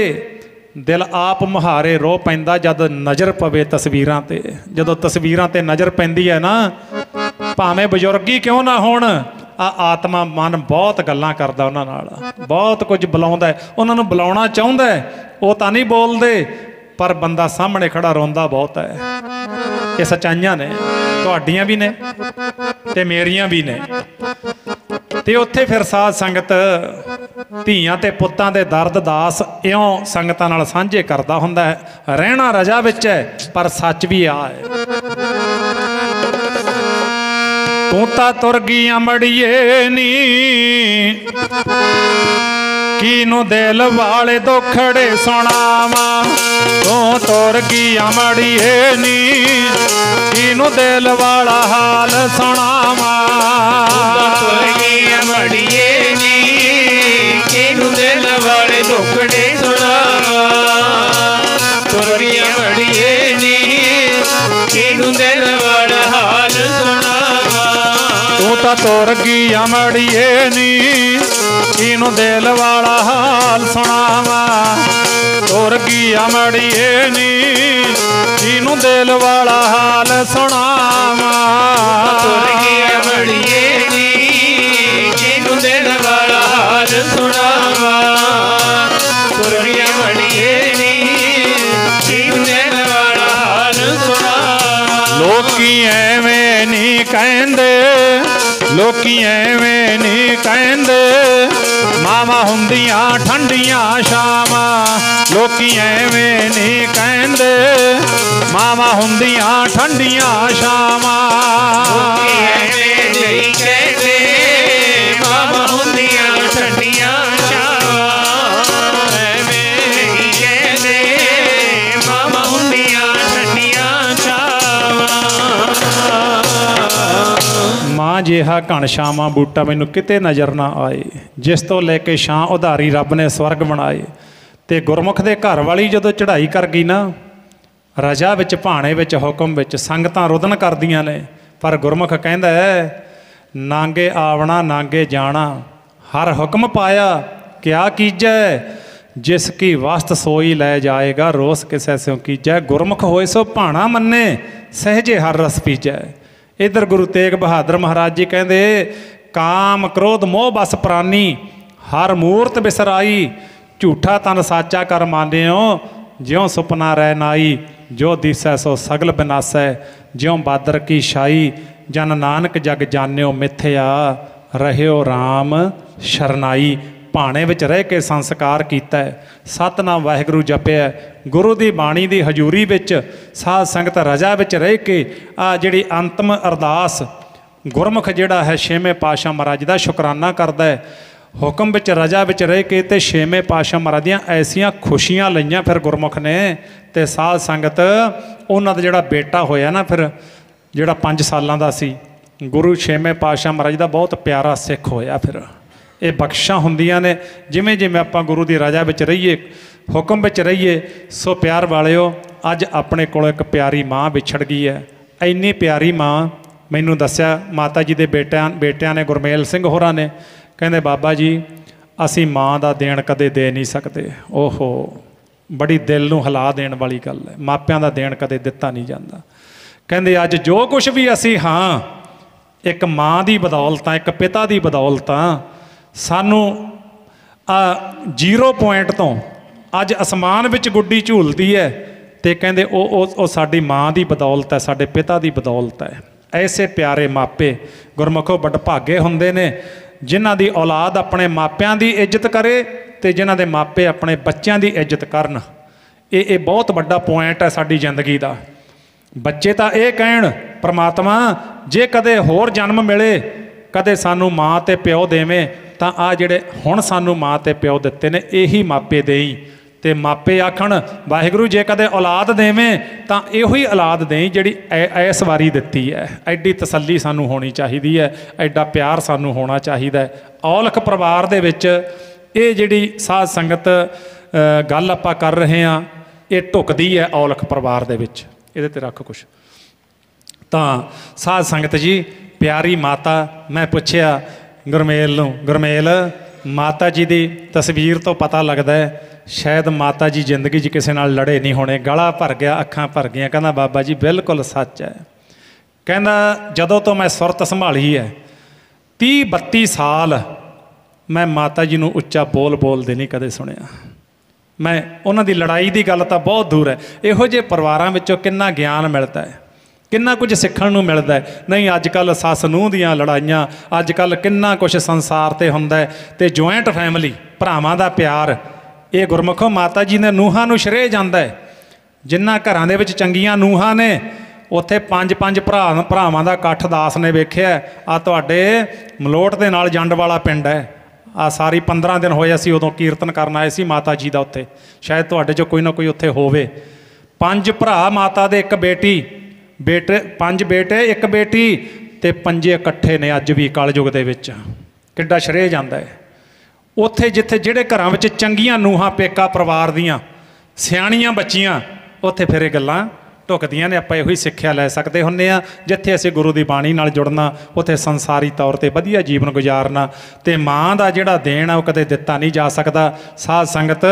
ਦਿਲ ਆਪ ਮੁਹਾਰੇ ਰੋ ਪੈਂਦਾ ਜਦ ਨਜ਼ਰ ਪਵੇ ਤਸਵੀਰਾਂ ਤੇ। ਜਦੋਂ ਤਸਵੀਰਾਂ ਤੇ ਨਜ਼ਰ ਪੈਂਦੀ ਹੈ ਨਾ, ਭਾਵੇਂ ਬਜ਼ੁਰਗ ਹੀ ਕਿਉਂ ਨਾ ਹੋਣ, ਆਤਮਾ ਮਨ ਬਹੁਤ ਗੱਲਾਂ ਕਰਦਾ ਉਹਨਾਂ ਨਾਲ, ਬਹੁਤ ਕੁਝ ਬੁਲਾਉਂਦਾ, ਉਹਨਾਂ ਨੂੰ ਬੁਲਾਉਣਾ ਚਾਹੁੰਦਾ। ਉਹ ਤਾਂ ਨਹੀਂ ਬੋਲਦੇ, ਪਰ ਬੰਦਾ ਸਾਹਮਣੇ ਖੜਾ ਰੋਂਦਾ ਬਹੁਤ ਹੈ। ਇਹ ਸੱਚਾਈਆਂ ਨੇ, ਤੁਹਾਡੀਆਂ ਵੀ ਨੇ ਤੇ ਮੇਰੀਆਂ ਵੀ ਨੇ। ਤੇ ਉੱਥੇ ਫਿਰ ਸਾਧ ਸੰਗਤ ਧੀਆਂ ਤੇ ਪੁੱਤਾਂ ਦੇ ਦਰਦ ਦਾਸ ਇਉਂ ਸੰਗਤਾਂ ਨਾਲ ਸਾਂਝੇ ਕਰਦਾ ਹੁੰਦਾ ਹੈ। ਰਹਿਣਾ ਰਜਾ ਵਿੱਚ ਹੈ, ਪਰ ਸੱਚ ਵੀ ਆ ਹੈ। ਤੂੰ ਤਾਂ ਤੁਰ ਗਈ ਅਮੜੀਏ ਨੀ, ਕਿਨੂੰ ਦਿਲ ਵਾਲੇ ਦੁਖੜੇ ਸੁਣਾਵਾਂ। ਤੂੰ ਤੁਰ ਗਈ ਅਮੜੀਏ ਨੀ, ਕਿਨੂੰ ਦਿਲ ਵਾਲਾ ਹਾਲ ਸੁਣਾਵਾਂ। ਤੁਰ ਗਈ ਅਮੜੀਏ ਨੀ, ਕਿਨੂੰ ਦਿਲ ਵਾਲੇ ਦੁਖੜੇ ਸੁਣਾਵਾਂ। ਤੁਰ ਗਈ ਅਮੜੀਏ ਨੀ, ਕਿਨੂੰ ਦਿਲ ਵਾਲਾ ਹਾਲ ਸੁਣਾਵਾਂ। ਤੂੰ ਤਾਂ ਤੁਰ ਗਈ ਅਮੜੀਏ ਨੀ, ਕਿਨੂੰ ਦਿਲ ਵਾਲਾ ਹਾਲ ਸੁਣਾਵਾਂ। ਤੁਰ ਗਈ ਅਮੜੀਏ ਨੀ, ਕਿਨੂੰ ਦਿਲ ਵਾਲਾ ਹਾਲ ਸੁਣਾਵਾਂ। ਤੁਰ ਗਈ ਅਮੜੀਏ ਨੀ, ਕਿਨੂੰ ਦਿਲ ਵਾਲਾ ਹਾਲ ਸੁਣਾਵਾਂ। ਤੁਰ ਗਈ ਅਮੜੀਏ ਨੀ, ਕਿਨੂੰ ਦਿਲ ਵਾਲਾ ਹਾਲ ਸੁਣਾਵਾਂ। ਲੋਕੀ ਐਵੇਂ ਨੀ ਕਹਿੰਦੇ, ਲੋਕੀ ਐਵੇਂ ਨਹੀਂ ਕਹਿੰਦੇ, ਮਾਵਾਂ ਹੁੰਦੀਆਂ ਠੰਡੀਆਂ ਛਾਵਾਂ। ਲੋਕੀ ਐਵੇਂ ਨਹੀਂ ਕਹਿੰਦੇ, ਮਾਵਾਂ ਹੁੰਦੀਆਂ ਠੰਡੀਆਂ ਛਾਵਾਂ। ਲੋਕੀ ਐਵੇਂ ਨਹੀਂ ਕਹਿੰਦੇ, ਮਾਵਾਂ ਹੁੰਦੀਆਂ ਠੰਡੀਆਂ ਛਾਵਾਂ। ਐਵੇਂ ਨਹੀਂ ਕਹਿੰਦੇ, ਮਾਵਾਂ ਹੁੰਦੀਆਂ ਠੰਡੀਆਂ ਛਾਵਾਂ। ਮਾਂ ਜਿਹਾ ਘਣ ਛਾਵਾਂ ਬੂਟਾ ਮੈਨੂੰ ਕਿਤੇ ਨਜ਼ਰ ਨਾ ਆਏ, ਜਿਸ ਤੋਂ ਲੈ ਕੇ ਛਾਂ ਉਧਾਰੀ ਰੱਬ ਨੇ ਸਵਰਗ ਬਣਾਏ। ਤੇ ਗੁਰਮੁਖ ਦੇ ਘਰ ਵਾਲੀ ਜਦੋਂ ਚੜ੍ਹਾਈ ਕਰ ਗਈ ਨਾ, ਰਜਾ ਵਿੱਚ, ਭਾਣੇ ਵਿੱਚ, ਹੁਕਮ ਵਿੱਚ, ਸੰਗਤਾਂ ਰੁਦਨ ਕਰਦੀਆਂ ਨੇ, ਪਰ ਗੁਰਮੁਖ ਕਹਿੰਦਾ ਨਾਂਗੇ ਆਵਣਾ ਨਾਂਗੇ ਜਾਣਾ, ਹਰ ਹੁਕਮ ਪਾਇਆ ਕਿਆ ਕੀਜੈ, ਜਿਸ ਕੀ ਵਸਤ ਸੋਈ ਲੈ ਜਾਏਗਾ, ਰੋਸ ਕਿਸੈ ਸਿਉ ਕੀਜੈ। ਗੁਰਮੁਖ ਹੋਏ ਸੋ ਭਾਣਾ ਮੰਨੇ, ਸਹਿਜੇ ਹਰ ਰਸ ਪੀਜੈ। ਇੱਧਰ ਗੁਰੂ ਤੇਗ ਬਹਾਦਰ ਮਹਾਰਾਜ ਜੀ ਕਹਿੰਦੇ ਕਾਮ ਕ੍ਰੋਧ ਮੋਹ ਬਸ ਪ੍ਰਾਨੀ, ਹਰ ਮੂਰਤ ਬਿਸਰਾਈ, ਝੂਠਾ ਤਨ ਸਾਚਾ ਕਰ ਮਾਨਿਓ, ਜਿਉ ਸੁਪਨਾ ਰਹਿ ਨਾਈ, ਜੋ ਦਿਸੈ ਸੋ ਸਗਲ ਬਿਨਾਸੈ, ਜਿਉ ਬਾਦਰ ਕੀ ਛਾਈ, ਜਨ ਨਾਨਕ ਜਗ ਜਾਣਿਓ, ਮਿਥਿਆ ਰਹਿਓ RAM ਸ਼ਰਨਾਈ। ਭਾਣੇ ਵਿੱਚ ਰਹਿ ਕੇ ਸੰਸਕਾਰ ਕੀਤਾ, ਸਤਨਾਮ ਵਾਹਿਗੁਰੂ ਜਪਿਆ, ਗੁਰੂ ਦੀ ਬਾਣੀ ਦੀ ਹਜ਼ੂਰੀ ਵਿੱਚ, ਸਾਧ ਸੰਗਤ ਰਜਾ ਵਿੱਚ ਰਹਿ ਕੇ ਆ ਜਿਹੜੀ ਅੰਤਮ ਅਰਦਾਸ ਗੁਰਮੁਖ ਜਿਹੜਾ ਹੈ ਛੇਵੇਂ ਪਾਤਸ਼ਾਹ ਮਹਾਰਾਜ ਦਾ ਸ਼ੁਕਰਾਨਾ ਕਰਦਾ ਹੈ। ਹੁਕਮ ਵਿੱਚ, ਰਜਾ ਵਿੱਚ ਰਹਿ ਕੇ ਤੇ ਛੇਵੇਂ ਪਾਤਸ਼ਾਹ ਮਹਾਰਾਜ ਦੀਆਂ ਐਸੀਆਂ ਖੁਸ਼ੀਆਂ ਲਈਆਂ ਫਿਰ ਗੁਰਮੁਖ ਨੇ। ਤੇ ਸਾਧ ਸੰਗਤ ਉਹਨਾਂ ਦਾ ਜਿਹੜਾ ਬੇਟਾ ਹੋਇਆ ਨਾ, ਫਿਰ ਜਿਹੜਾ 5 ਸਾਲਾਂ ਦਾ ਸੀ, ਗੁਰੂ ਛੇਵੇਂ ਪਾਤਸ਼ਾਹ ਮਹਾਰਾਜ ਦਾ ਬਹੁਤ ਪਿਆਰਾ ਸਿੱਖ ਹੋਇਆ। ਫਿਰ ਇਹ ਬਖਸ਼ਾਂ ਹੁੰਦੀਆਂ ਨੇ, ਜਿਵੇਂ ਜਿਵੇਂ ਆਪਾਂ ਗੁਰੂ ਦੀ ਰਜਾ ਵਿੱਚ ਰਹੀਏ, ਹੁਕਮ ਵਿੱਚ ਰਹੀਏ। ਸੋ ਪਿਆਰ ਵਾਲਿਓ, ਅੱਜ ਆਪਣੇ ਕੋਲ ਇੱਕ ਪਿਆਰੀ ਮਾਂ ਵਿਛੜ ਗਈ ਹੈ। ਇੰਨੀ ਪਿਆਰੀ ਮਾਂ, ਮੈਨੂੰ ਦੱਸਿਆ ਮਾਤਾ ਜੀ ਦੇ ਬੇਟਿਆਂ ਨੇ, ਗੁਰਮੇਲ ਸਿੰਘ ਹੋਰਾਂ ਨੇ, ਕਹਿੰਦੇ ਬਾਬਾ ਜੀ ਅਸੀਂ ਮਾਂ ਦਾ ਦੇਣ ਕਦੇ ਦੇ ਨਹੀਂ ਸਕਦੇ। ਓਹੋ, ਬੜੀ ਦਿਲ ਨੂੰ ਹਿਲਾ ਦੇਣ ਵਾਲੀ ਗੱਲ ਹੈ। ਮਾਪਿਆਂ ਦਾ ਦੇਣ ਕਦੇ ਦਿੱਤਾ ਨਹੀਂ ਜਾਂਦਾ। ਕਹਿੰਦੇ ਅੱਜ ਜੋ ਕੁਛ ਵੀ ਅਸੀਂ ਹਾਂ, ਇੱਕ ਮਾਂ ਦੀ ਬਦੌਲਤ, ਇੱਕ ਪਿਤਾ ਦੀ ਬਦੌਲਤ ਸਾਨੂੰ 0 ਪੁਆਇੰਟ ਤੋਂ ਅੱਜ ਅਸਮਾਨ ਵਿੱਚ ਗੁੱਡੀ ਝੂਲਦੀ ਹੈ। ਤੇ ਕਹਿੰਦੇ ਉਹ ਸਾਡੀ ਮਾਂ ਦੀ ਬਦੌਲਤ ਹੈ, ਸਾਡੇ ਪਿਤਾ ਦੀ ਬਦੌਲਤ ਹੈ। ਐਸੇ ਪਿਆਰੇ ਮਾਪੇ ਗੁਰਮੁਖੋ ਵਡਭਾਗੇ ਹੁੰਦੇ ਨੇ, ਜਿਨ੍ਹਾਂ ਦੀ ਔਲਾਦ ਆਪਣੇ ਮਾਪਿਆਂ ਦੀ ਇੱਜ਼ਤ ਕਰੇ ਤੇ ਜਿਨ੍ਹਾਂ ਦੇ ਮਾਪੇ ਆਪਣੇ ਬੱਚਿਆਂ ਦੀ ਇੱਜ਼ਤ ਕਰਨ। ਇਹ ਬਹੁਤ ਵੱਡਾ ਪੁਆਇੰਟ ਹੈ ਸਾਡੀ ਜ਼ਿੰਦਗੀ ਦਾ। ਬੱਚੇ ਤਾਂ ਇਹ ਕਹਿਣ ਪ੍ਰਮਾਤਮਾ ਜੇ ਕਦੇ ਹੋਰ ਜਨਮ ਮਿਲੇ, ਕਦੇ ਸਾਨੂੰ ਮਾਂ ਤੇ ਪਿਓ ਦੇਵੇਂ, ਤਾਂ ਆ ਜਿਹੜੇ ਹੁਣ ਸਾਨੂੰ ਮਾਂ ਤੇ ਪਿਓ ਦਿੱਤੇ ਨੇ, ਇਹੀ ਮਾਪੇ ਦੇਈ। ਤੇ ਮਾਪੇ ਆਖਣ ਵਾਹਿਗੁਰੂ ਜੇ ਕਦੇ ਔਲਾਦ ਦੇਵੇਂ ਤਾਂ ਇਹੋ ਹੀ ਔਲਾਦ ਦੇਈ ਜਿਹੜੀ ਇਸ ਵਾਰੀ ਦਿੱਤੀ ਹੈ। ਐਡੀ ਤਸੱਲੀ ਸਾਨੂੰ ਹੋਣੀ ਚਾਹੀਦੀ ਹੈ, ਐਡਾ ਪਿਆਰ ਸਾਨੂੰ ਹੋਣਾ ਚਾਹੀਦਾ ਹੈ। ਔਲਖ ਪਰਿਵਾਰ ਦੇ ਵਿੱਚ ਇਹ ਜਿਹੜੀ ਸਾਧ ਸੰਗਤ ਗੱਲ ਆਪਾਂ ਕਰ ਰਹੇ ਹਾਂ, ਇਹ ਢੁਕਦੀ ਹੈ ਔਲਖ ਪਰਿਵਾਰ ਦੇ ਵਿੱਚ। ਇਹਦੇ 'ਤੇ ਰੱਖ ਕੁਛ। ਤਾਂ ਸਾਧ ਸੰਗਤ ਜੀ, ਪਿਆਰੀ ਮਾਤਾ, ਮੈਂ ਪੁੱਛਿਆ ਗੁਰਮੇਲ ਨੂੰ, ਗੁਰਮੇਲ ਮਾਤਾ ਜੀ ਦੀ ਤਸਵੀਰ ਤੋਂ ਪਤਾ ਲੱਗਦਾ ਹੈ ਸ਼ਾਇਦ ਮਾਤਾ ਜੀ ਜ਼ਿੰਦਗੀ 'ਚ ਕਿਸੇ ਨਾਲ ਲੜੇ ਨਹੀਂ ਹੋਣੇ। ਗਲਾ ਭਰ ਗਿਆ, ਅੱਖਾਂ ਭਰ ਗਈਆਂ। ਕਹਿੰਦਾ ਬਾਬਾ ਜੀ ਬਿਲਕੁਲ ਸੱਚ ਹੈ। ਕਹਿੰਦਾ ਜਦੋਂ ਤੋਂ ਮੈਂ ਸੁਰਤ ਸੰਭਾਲੀ ਹੈ 30-32 ਸਾਲ ਮੈਂ ਮਾਤਾ ਜੀ ਨੂੰ ਉੱਚਾ ਬੋਲਦੇ ਨਹੀਂ ਕਦੇ ਸੁਣਿਆ। ਮੈਂ ਉਹਨਾਂ ਦੀ ਲੜਾਈ ਦੀ ਗੱਲ ਤਾਂ ਬਹੁਤ ਦੂਰ ਹੈ। ਇਹੋ ਜਿਹੇ ਪਰਿਵਾਰਾਂ ਵਿੱਚੋਂ ਕਿੰਨਾ ਗਿਆਨ ਮਿਲਦਾ ਹੈ, ਕਿੰਨਾ ਕੁਝ ਸਿੱਖਣ ਨੂੰ ਮਿਲਦਾ ਹੈ। ਨਹੀਂ ਅੱਜ ਕੱਲ੍ਹ ਸੱਸ ਨੂੰਹ ਦੀਆਂ ਲੜਾਈਆਂ, ਅੱਜ ਕੱਲ੍ਹ ਕਿੰਨਾ ਕੁਛ ਸੰਸਾਰ 'ਤੇ ਹੁੰਦਾ ਹੈ। ਤੇ ਜੁਆਇੰਟ ਫੈਮਿਲੀ, ਭਰਾਵਾਂ ਦਾ ਪਿਆਰ, ਇਹ ਗੁਰਮੁਖੋ ਮਾਤਾ ਜੀ ਨੇ ਨੂੰਹਾਂ ਨੂੰ ਸ਼ਰੇਅ ਜਾਂਦਾ ਹੈ। ਜਿਨ੍ਹਾਂ ਘਰਾਂ ਦੇ ਵਿੱਚ ਚੰਗੀਆਂ ਨੂੰਹਾਂ ਨੇ, ਉੱਥੇ 5-5 ਭਰਾਵਾਂ ਦਾ ਇਕੱਠ ਦਾਸ ਨੇ ਵੇਖਿਆ। ਆ ਤੁਹਾਡੇ ਮਲੋਟ ਦੇ ਨਾਲ ਜੰਡ ਵਾਲਾ ਪਿੰਡ ਹੈ, ਆ ਸਾਰੀ 15 ਦਿਨ ਹੋਏ ਅਸੀਂ ਉਦੋਂ ਕੀਰਤਨ ਕਰਨ ਆਏ ਸੀ ਮਾਤਾ ਜੀ ਦਾ ਉੱਥੇ। ਸ਼ਾਇਦ ਤੁਹਾਡੇ 'ਚੋਂ ਕੋਈ ਨਾ ਕੋਈ ਉੱਥੇ ਹੋਵੇ। 5 ਭਰਾ ਮਾਤਾ ਦੇ, 1 ਬੇਟੀ, 5 ਬੇਟੇ 1 ਬੇਟੀ, ਤੇ 5 ਇਕੱਠੇ ਨੇ ਅੱਜ ਵੀ ਕਲਯੁਗ ਦੇ ਵਿੱਚ। ਕਿੱਡਾ ਸ਼ਰੇਅ ਜਾਂਦਾ ਹੈ ਉੱਥੇ, ਜਿੱਥੇ ਜਿਹੜੇ ਘਰਾਂ ਵਿੱਚ ਚੰਗੀਆਂ ਨੂੰਹਾਂ, ਪੇਕਾ ਪਰਿਵਾਰ ਦੀਆਂ ਸਿਆਣੀਆਂ ਬੱਚੀਆਂ, ਉੱਥੇ ਫਿਰ ਇਹ ਗੱਲਾਂ ਢੁਕਦੀਆਂ ਨੇ। ਆਪਾਂ ਇਹੋ ਹੀ ਸਿੱਖਿਆ ਲੈ ਸਕਦੇ ਹੁੰਦੇ ਹਾਂ। ਜਿੱਥੇ ਅਸੀਂ ਗੁਰੂ ਦੀ ਬਾਣੀ ਨਾਲ ਜੁੜਨਾ, ਉੱਥੇ ਸੰਸਾਰੀ ਤੌਰ 'ਤੇ ਵਧੀਆ ਜੀਵਨ ਗੁਜ਼ਾਰਨਾ। ਤੇ ਮਾਂ ਦਾ ਜਿਹੜਾ ਦੇਣ ਆ ਉਹ ਕਦੇ ਦਿੱਤਾ ਨਹੀਂ ਜਾ ਸਕਦਾ। ਸਾਧ ਸੰਗਤ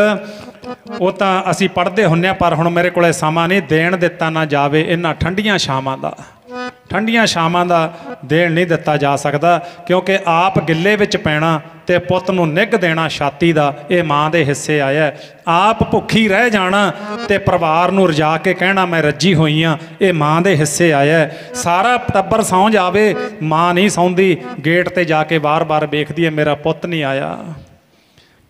ਉਹ ਤਾਂ ਅਸੀਂ ਪੜ੍ਹਦੇ ਹੁੰਦੇ ਹਾਂ, ਪਰ ਹੁਣ ਮੇਰੇ ਕੋਲੇ ਸਮਾਂ ਨਹੀਂ, ਦੇਣ ਦਿੱਤਾ ਨਾ ਜਾਵੇ ਇਹਨਾਂ ਠੰਡੀਆਂ ਛਾਵਾਂ ਦਾ। ਠੰਡੀਆਂ ਛਾਵਾਂ ਦਾ ਦੇਣ ਨਹੀਂ ਦਿੱਤਾ ਜਾ ਸਕਦਾ, ਕਿਉਂਕਿ ਆਪ ਗਿੱਲੇ ਵਿੱਚ ਪੈਣਾ ਤੇ ਪੁੱਤ ਨੂੰ ਨਿੱਘ ਦੇਣਾ ਛਾਤੀ ਦਾ, ਇਹ ਮਾਂ ਦੇ ਹਿੱਸੇ ਆਇਆ। ਆਪ ਭੁੱਖੀ ਰਹਿ ਜਾਣਾ ਤੇ ਪਰਿਵਾਰ ਨੂੰ ਰਜਾ ਕੇ ਕਹਿਣਾ ਮੈਂ ਰੱਜੀ ਹੋਈ ਹਾਂ, ਇਹ ਮਾਂ ਦੇ ਹਿੱਸੇ ਆਇਆ। ਸਾਰਾ ਟੱਬਰ ਸੌਂ ਜਾਵੇ, ਮਾਂ ਨਹੀਂ ਸੌਂਦੀ, ਗੇਟ ਤੇ ਜਾ ਕੇ ਵਾਰ-ਵਾਰ ਵੇਖਦੀ ਹੈ ਮੇਰਾ ਪੁੱਤ ਨਹੀਂ ਆਇਆ,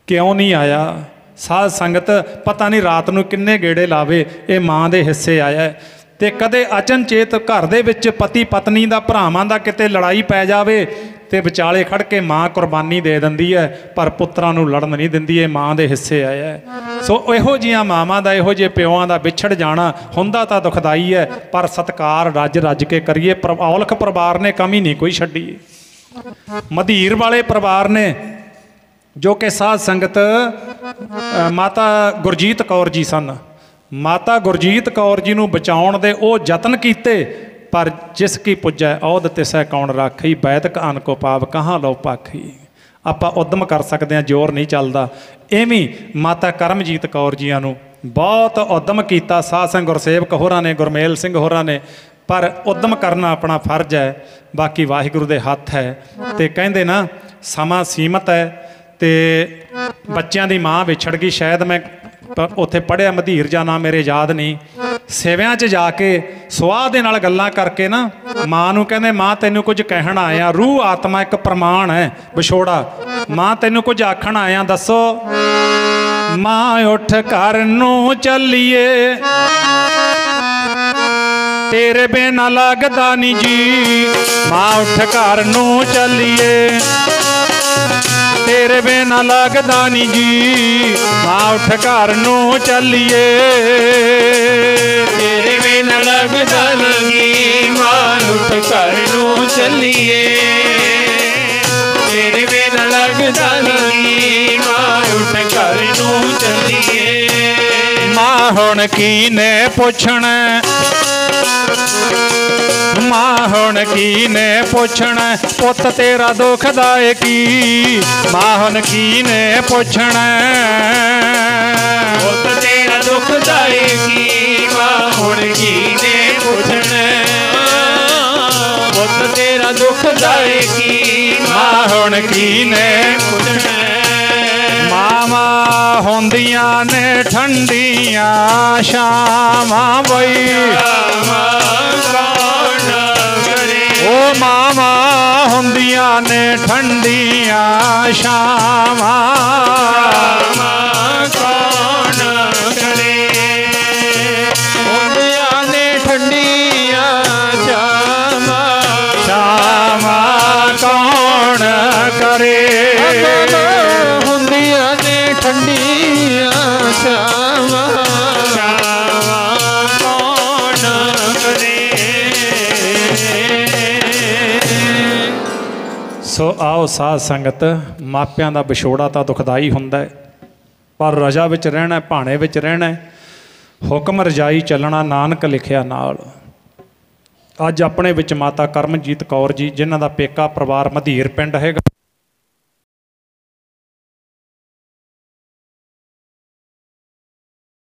ਕਿਉਂ ਨਹੀਂ ਆਇਆ। ਸਾਧ ਸੰਗਤ ਪਤਾ ਨਹੀਂ ਰਾਤ ਨੂੰ ਕਿੰਨੇ ਗੇੜੇ ਲਾਵੇ, ਇਹ ਮਾਂ ਦੇ ਹਿੱਸੇ ਆਇਆ। ਤੇ ਕਦੇ ਅਚਨਚੇਤ ਘਰ ਦੇ ਵਿੱਚ ਪਤੀ ਪਤਨੀ ਦਾ, ਭਰਾਵਾਂ ਦਾ ਕਿਤੇ ਲੜਾਈ ਪੈ ਜਾਵੇ ਤੇ ਵਿਚਾਲੇ ਖੜ ਕੇ ਮਾਂ ਕੁਰਬਾਨੀ ਦੇ ਦਿੰਦੀ ਹੈ, ਪਰ ਪੁੱਤਰਾਂ ਨੂੰ ਲੜਨ ਨਹੀਂ ਦਿੰਦੀ, ਇਹ ਮਾਂ ਦੇ ਹਿੱਸੇ ਆਇਆ। ਸੋ ਇਹੋ ਜਿਹੀਆਂ ਮਾਵਾਂ ਦਾ, ਇਹੋ ਜਿਹੇ ਪਿਓਾਂ ਦਾ ਵਿਛੜ ਜਾਣਾ ਹੁੰਦਾ ਤਾਂ ਦੁਖਦਾਈ ਹੈ, ਪਰ ਸਤਿਕਾਰ ਰੱਜ ਰੱਜ ਕੇ ਕਰੀਏ। ਔਲਖ ਪਰਿਵਾਰ ਨੇ ਕਮੀ ਨਹੀਂ ਕੋਈ ਛੱਡੀ। ਮਧੀਰ ਵਾਲੇ ਪਰਿਵਾਰ ਨੇ, ਜੋ ਕਿ ਸਾਧ ਸੰਗਤ ਮਾਤਾ ਗੁਰਜੀਤ ਕੌਰ ਜੀ ਸਨ, ਮਾਤਾ ਗੁਰਜੀਤ ਕੌਰ ਜੀ ਨੂੰ ਬਚਾਉਣ ਦੇ ਉਹ ਯਤਨ ਕੀਤੇ, ਪਰ ਜਿਸ ਕੀ ਪੁੱਜੈ ਔਧ ਤਿਸੈ ਕੌਣ ਰਾਖੀ, ਬੈਦਕ ਅਨ ਕੋ ਪਾਵ ਕਹਾਂ ਲਓ ਪਾਖੀ। ਆਪਾਂ ਉਦਮ ਕਰ ਸਕਦੇ ਹਾਂ, ਜ਼ੋਰ ਨਹੀਂ ਚੱਲਦਾ। ਐਵੇਂ ਮਾਤਾ ਕਰਮਜੀਤ ਕੌਰ ਜੀਆਂ ਨੂੰ ਬਹੁਤ ਉਦਮ ਕੀਤਾ ਸਾਧ ਸੰਗ ਗੁਰਸੇਵਕ ਹੋਰਾਂ ਨੇ, ਗੁਰਮੇਲ ਸਿੰਘ ਹੋਰਾਂ ਨੇ, ਪਰ ਉਦਮ ਕਰਨਾ ਆਪਣਾ ਫਰਜ਼ ਹੈ, ਬਾਕੀ ਵਾਹਿਗੁਰੂ ਦੇ ਹੱਥ ਹੈ। ਤੇ ਕਹਿੰਦੇ ਨਾ ਸਮਾਂ ਸੀਮਤ ਹੈ, ਤੇ ਬੱਚਿਆਂ ਦੀ ਮਾਂ ਵਿਛੜ ਗਈ। ਸ਼ਾਇਦ ਮੈਂ ਉੱਥੇ ਪੜ੍ਹਿਆ, ਮਧੀਰ ਜਾਂ ਨਾ ਮੇਰੇ ਯਾਦ ਨਹੀਂ, ਸੇਵਿਆਂ 'ਚ ਜਾ ਕੇ ਸੁਆਹ ਦੇ ਨਾਲ ਗੱਲਾਂ ਕਰਕੇ ਨਾ ਮਾਂ ਨੂੰ ਕਹਿੰਦੇ ਮਾਂ ਤੈਨੂੰ ਕੁਝ ਕਹਿਣ ਆਇਆ, ਰੂਹ ਆਤਮਾ ਇੱਕ ਪ੍ਰਮਾਣ ਹੈ ਵਿਛੋੜਾ, ਮਾਂ ਤੈਨੂੰ ਕੁਝ ਆਖਣ ਆਇਆ, ਦੱਸੋ। ਮਾਂ ਉੱਠ ਘਰ ਨੂੰ ਚੱਲੀਏ, ਤੇਰੇ ਬਿਨਾਂ ਲੱਗਦਾ ਨੀ ਜੀ। ਮਾਂ ਉੱਠ ਘਰ ਨੂੰ ਚੱਲੀਏ, ਤੇਰੇ ਬਿਨਾਂ ਲੱਗਦਾ ਨੀ ਜੀ। ਮਾਂ ਉੱਠ ਘਰ ਨੂੰ ਚੱਲੀਏ, ਤੇਰੇ ਬਿਨਾਂ ਲੱਗਦਾ ਨੀ। ਮਾਂ ਉੱਠ ਘਰ ਨੂੰ ਚੱਲੀਏ, ਤੇਰੇ ਬਿਨਾਂ ਲੱਗਦਾ ਨੀ। ਮਾਂ ਉੱਠ ਘਰ ਨੂੰ ਚੱਲੀਏ। ਮਾਂ ਹੁਣ ਕੀ ਨੇ ਪੁੱਛਣਾ, ਮਾਂ ਹੁਣ ਕੀ ਨੇ ਪੁੱਛਣਾ, ਪੁੱਤ ਤੇਰਾ ਦੁਖਦਾ ਏ ਕੀ। ਮਾਂ ਹੁਣ ਕੀ ਨੇ ਪੁੱਛਣਾ, ਪੁੱਤ ਤੇਰਾ ਦੁਖਦਾ ਏ ਕੀ। ਮਾਂ ਹੁਣ ਕੀ ਨੇ ਪੁੱਛਣਾ, ਪੁੱਤ ਤੇਰਾ ਦੁਖਦਾ ਏ ਕੀ। ਮਾਂ ਹੁਣ ਕੀ ਨੇ ਪੁੱਛਣਾ। ਮਾਵਾਂ ਹੁੰਦੀਆਂ ਨੇ ਠੰਡੀਆਂ ਛਾਵਾਂ ਬਈ, ਉਹ ਮਾਵਾਂ ਹੁੰਦੀਆਂ ਨੇ ਠੰਡੀਆਂ ਛਾਵਾਂ, ਕੌਣ ਕਰੇ। ਹੁੰਦੀਆਂ ਨੇ ਠੰਡੀਆਂ ਛਾਵਾਂ, ਛਾਵਾਂ ਕੌਣ ਕਰੇ। ਹੁੰਦੀਆਂ ਨੇ ਠੰਡੀਆਂ ਛਾਵਾਂ, ਕੌਣ ਕਰੇ। ਸੋ ਆਓ ਸਾਧ ਸੰਗਤ, ਮਾਪਿਆਂ ਦਾ ਵਿਛੋੜਾ ਤਾਂ ਦੁਖਦਾਈ ਹੁੰਦਾ ਹੈ, ਪਰ ਰਜਾ ਵਿੱਚ ਰਹਿਣਾ, ਭਾਣੇ ਵਿੱਚ ਰਹਿਣਾ, ਹੁਕਮ ਰਜਾਈ ਚੱਲਣਾ, ਨਾਨਕ ਲਿਖਿਆ ਨਾਲ। ਅੱਜ ਆਪਣੇ ਵਿੱਚ ਮਾਤਾ ਕਰਮਜੀਤ ਕੌਰ ਜੀ, ਜਿਨ੍ਹਾਂ ਦਾ ਪੇਕਾ ਪਰਿਵਾਰ ਮਧੀਰ ਪਿੰਡ ਹੈਗਾ।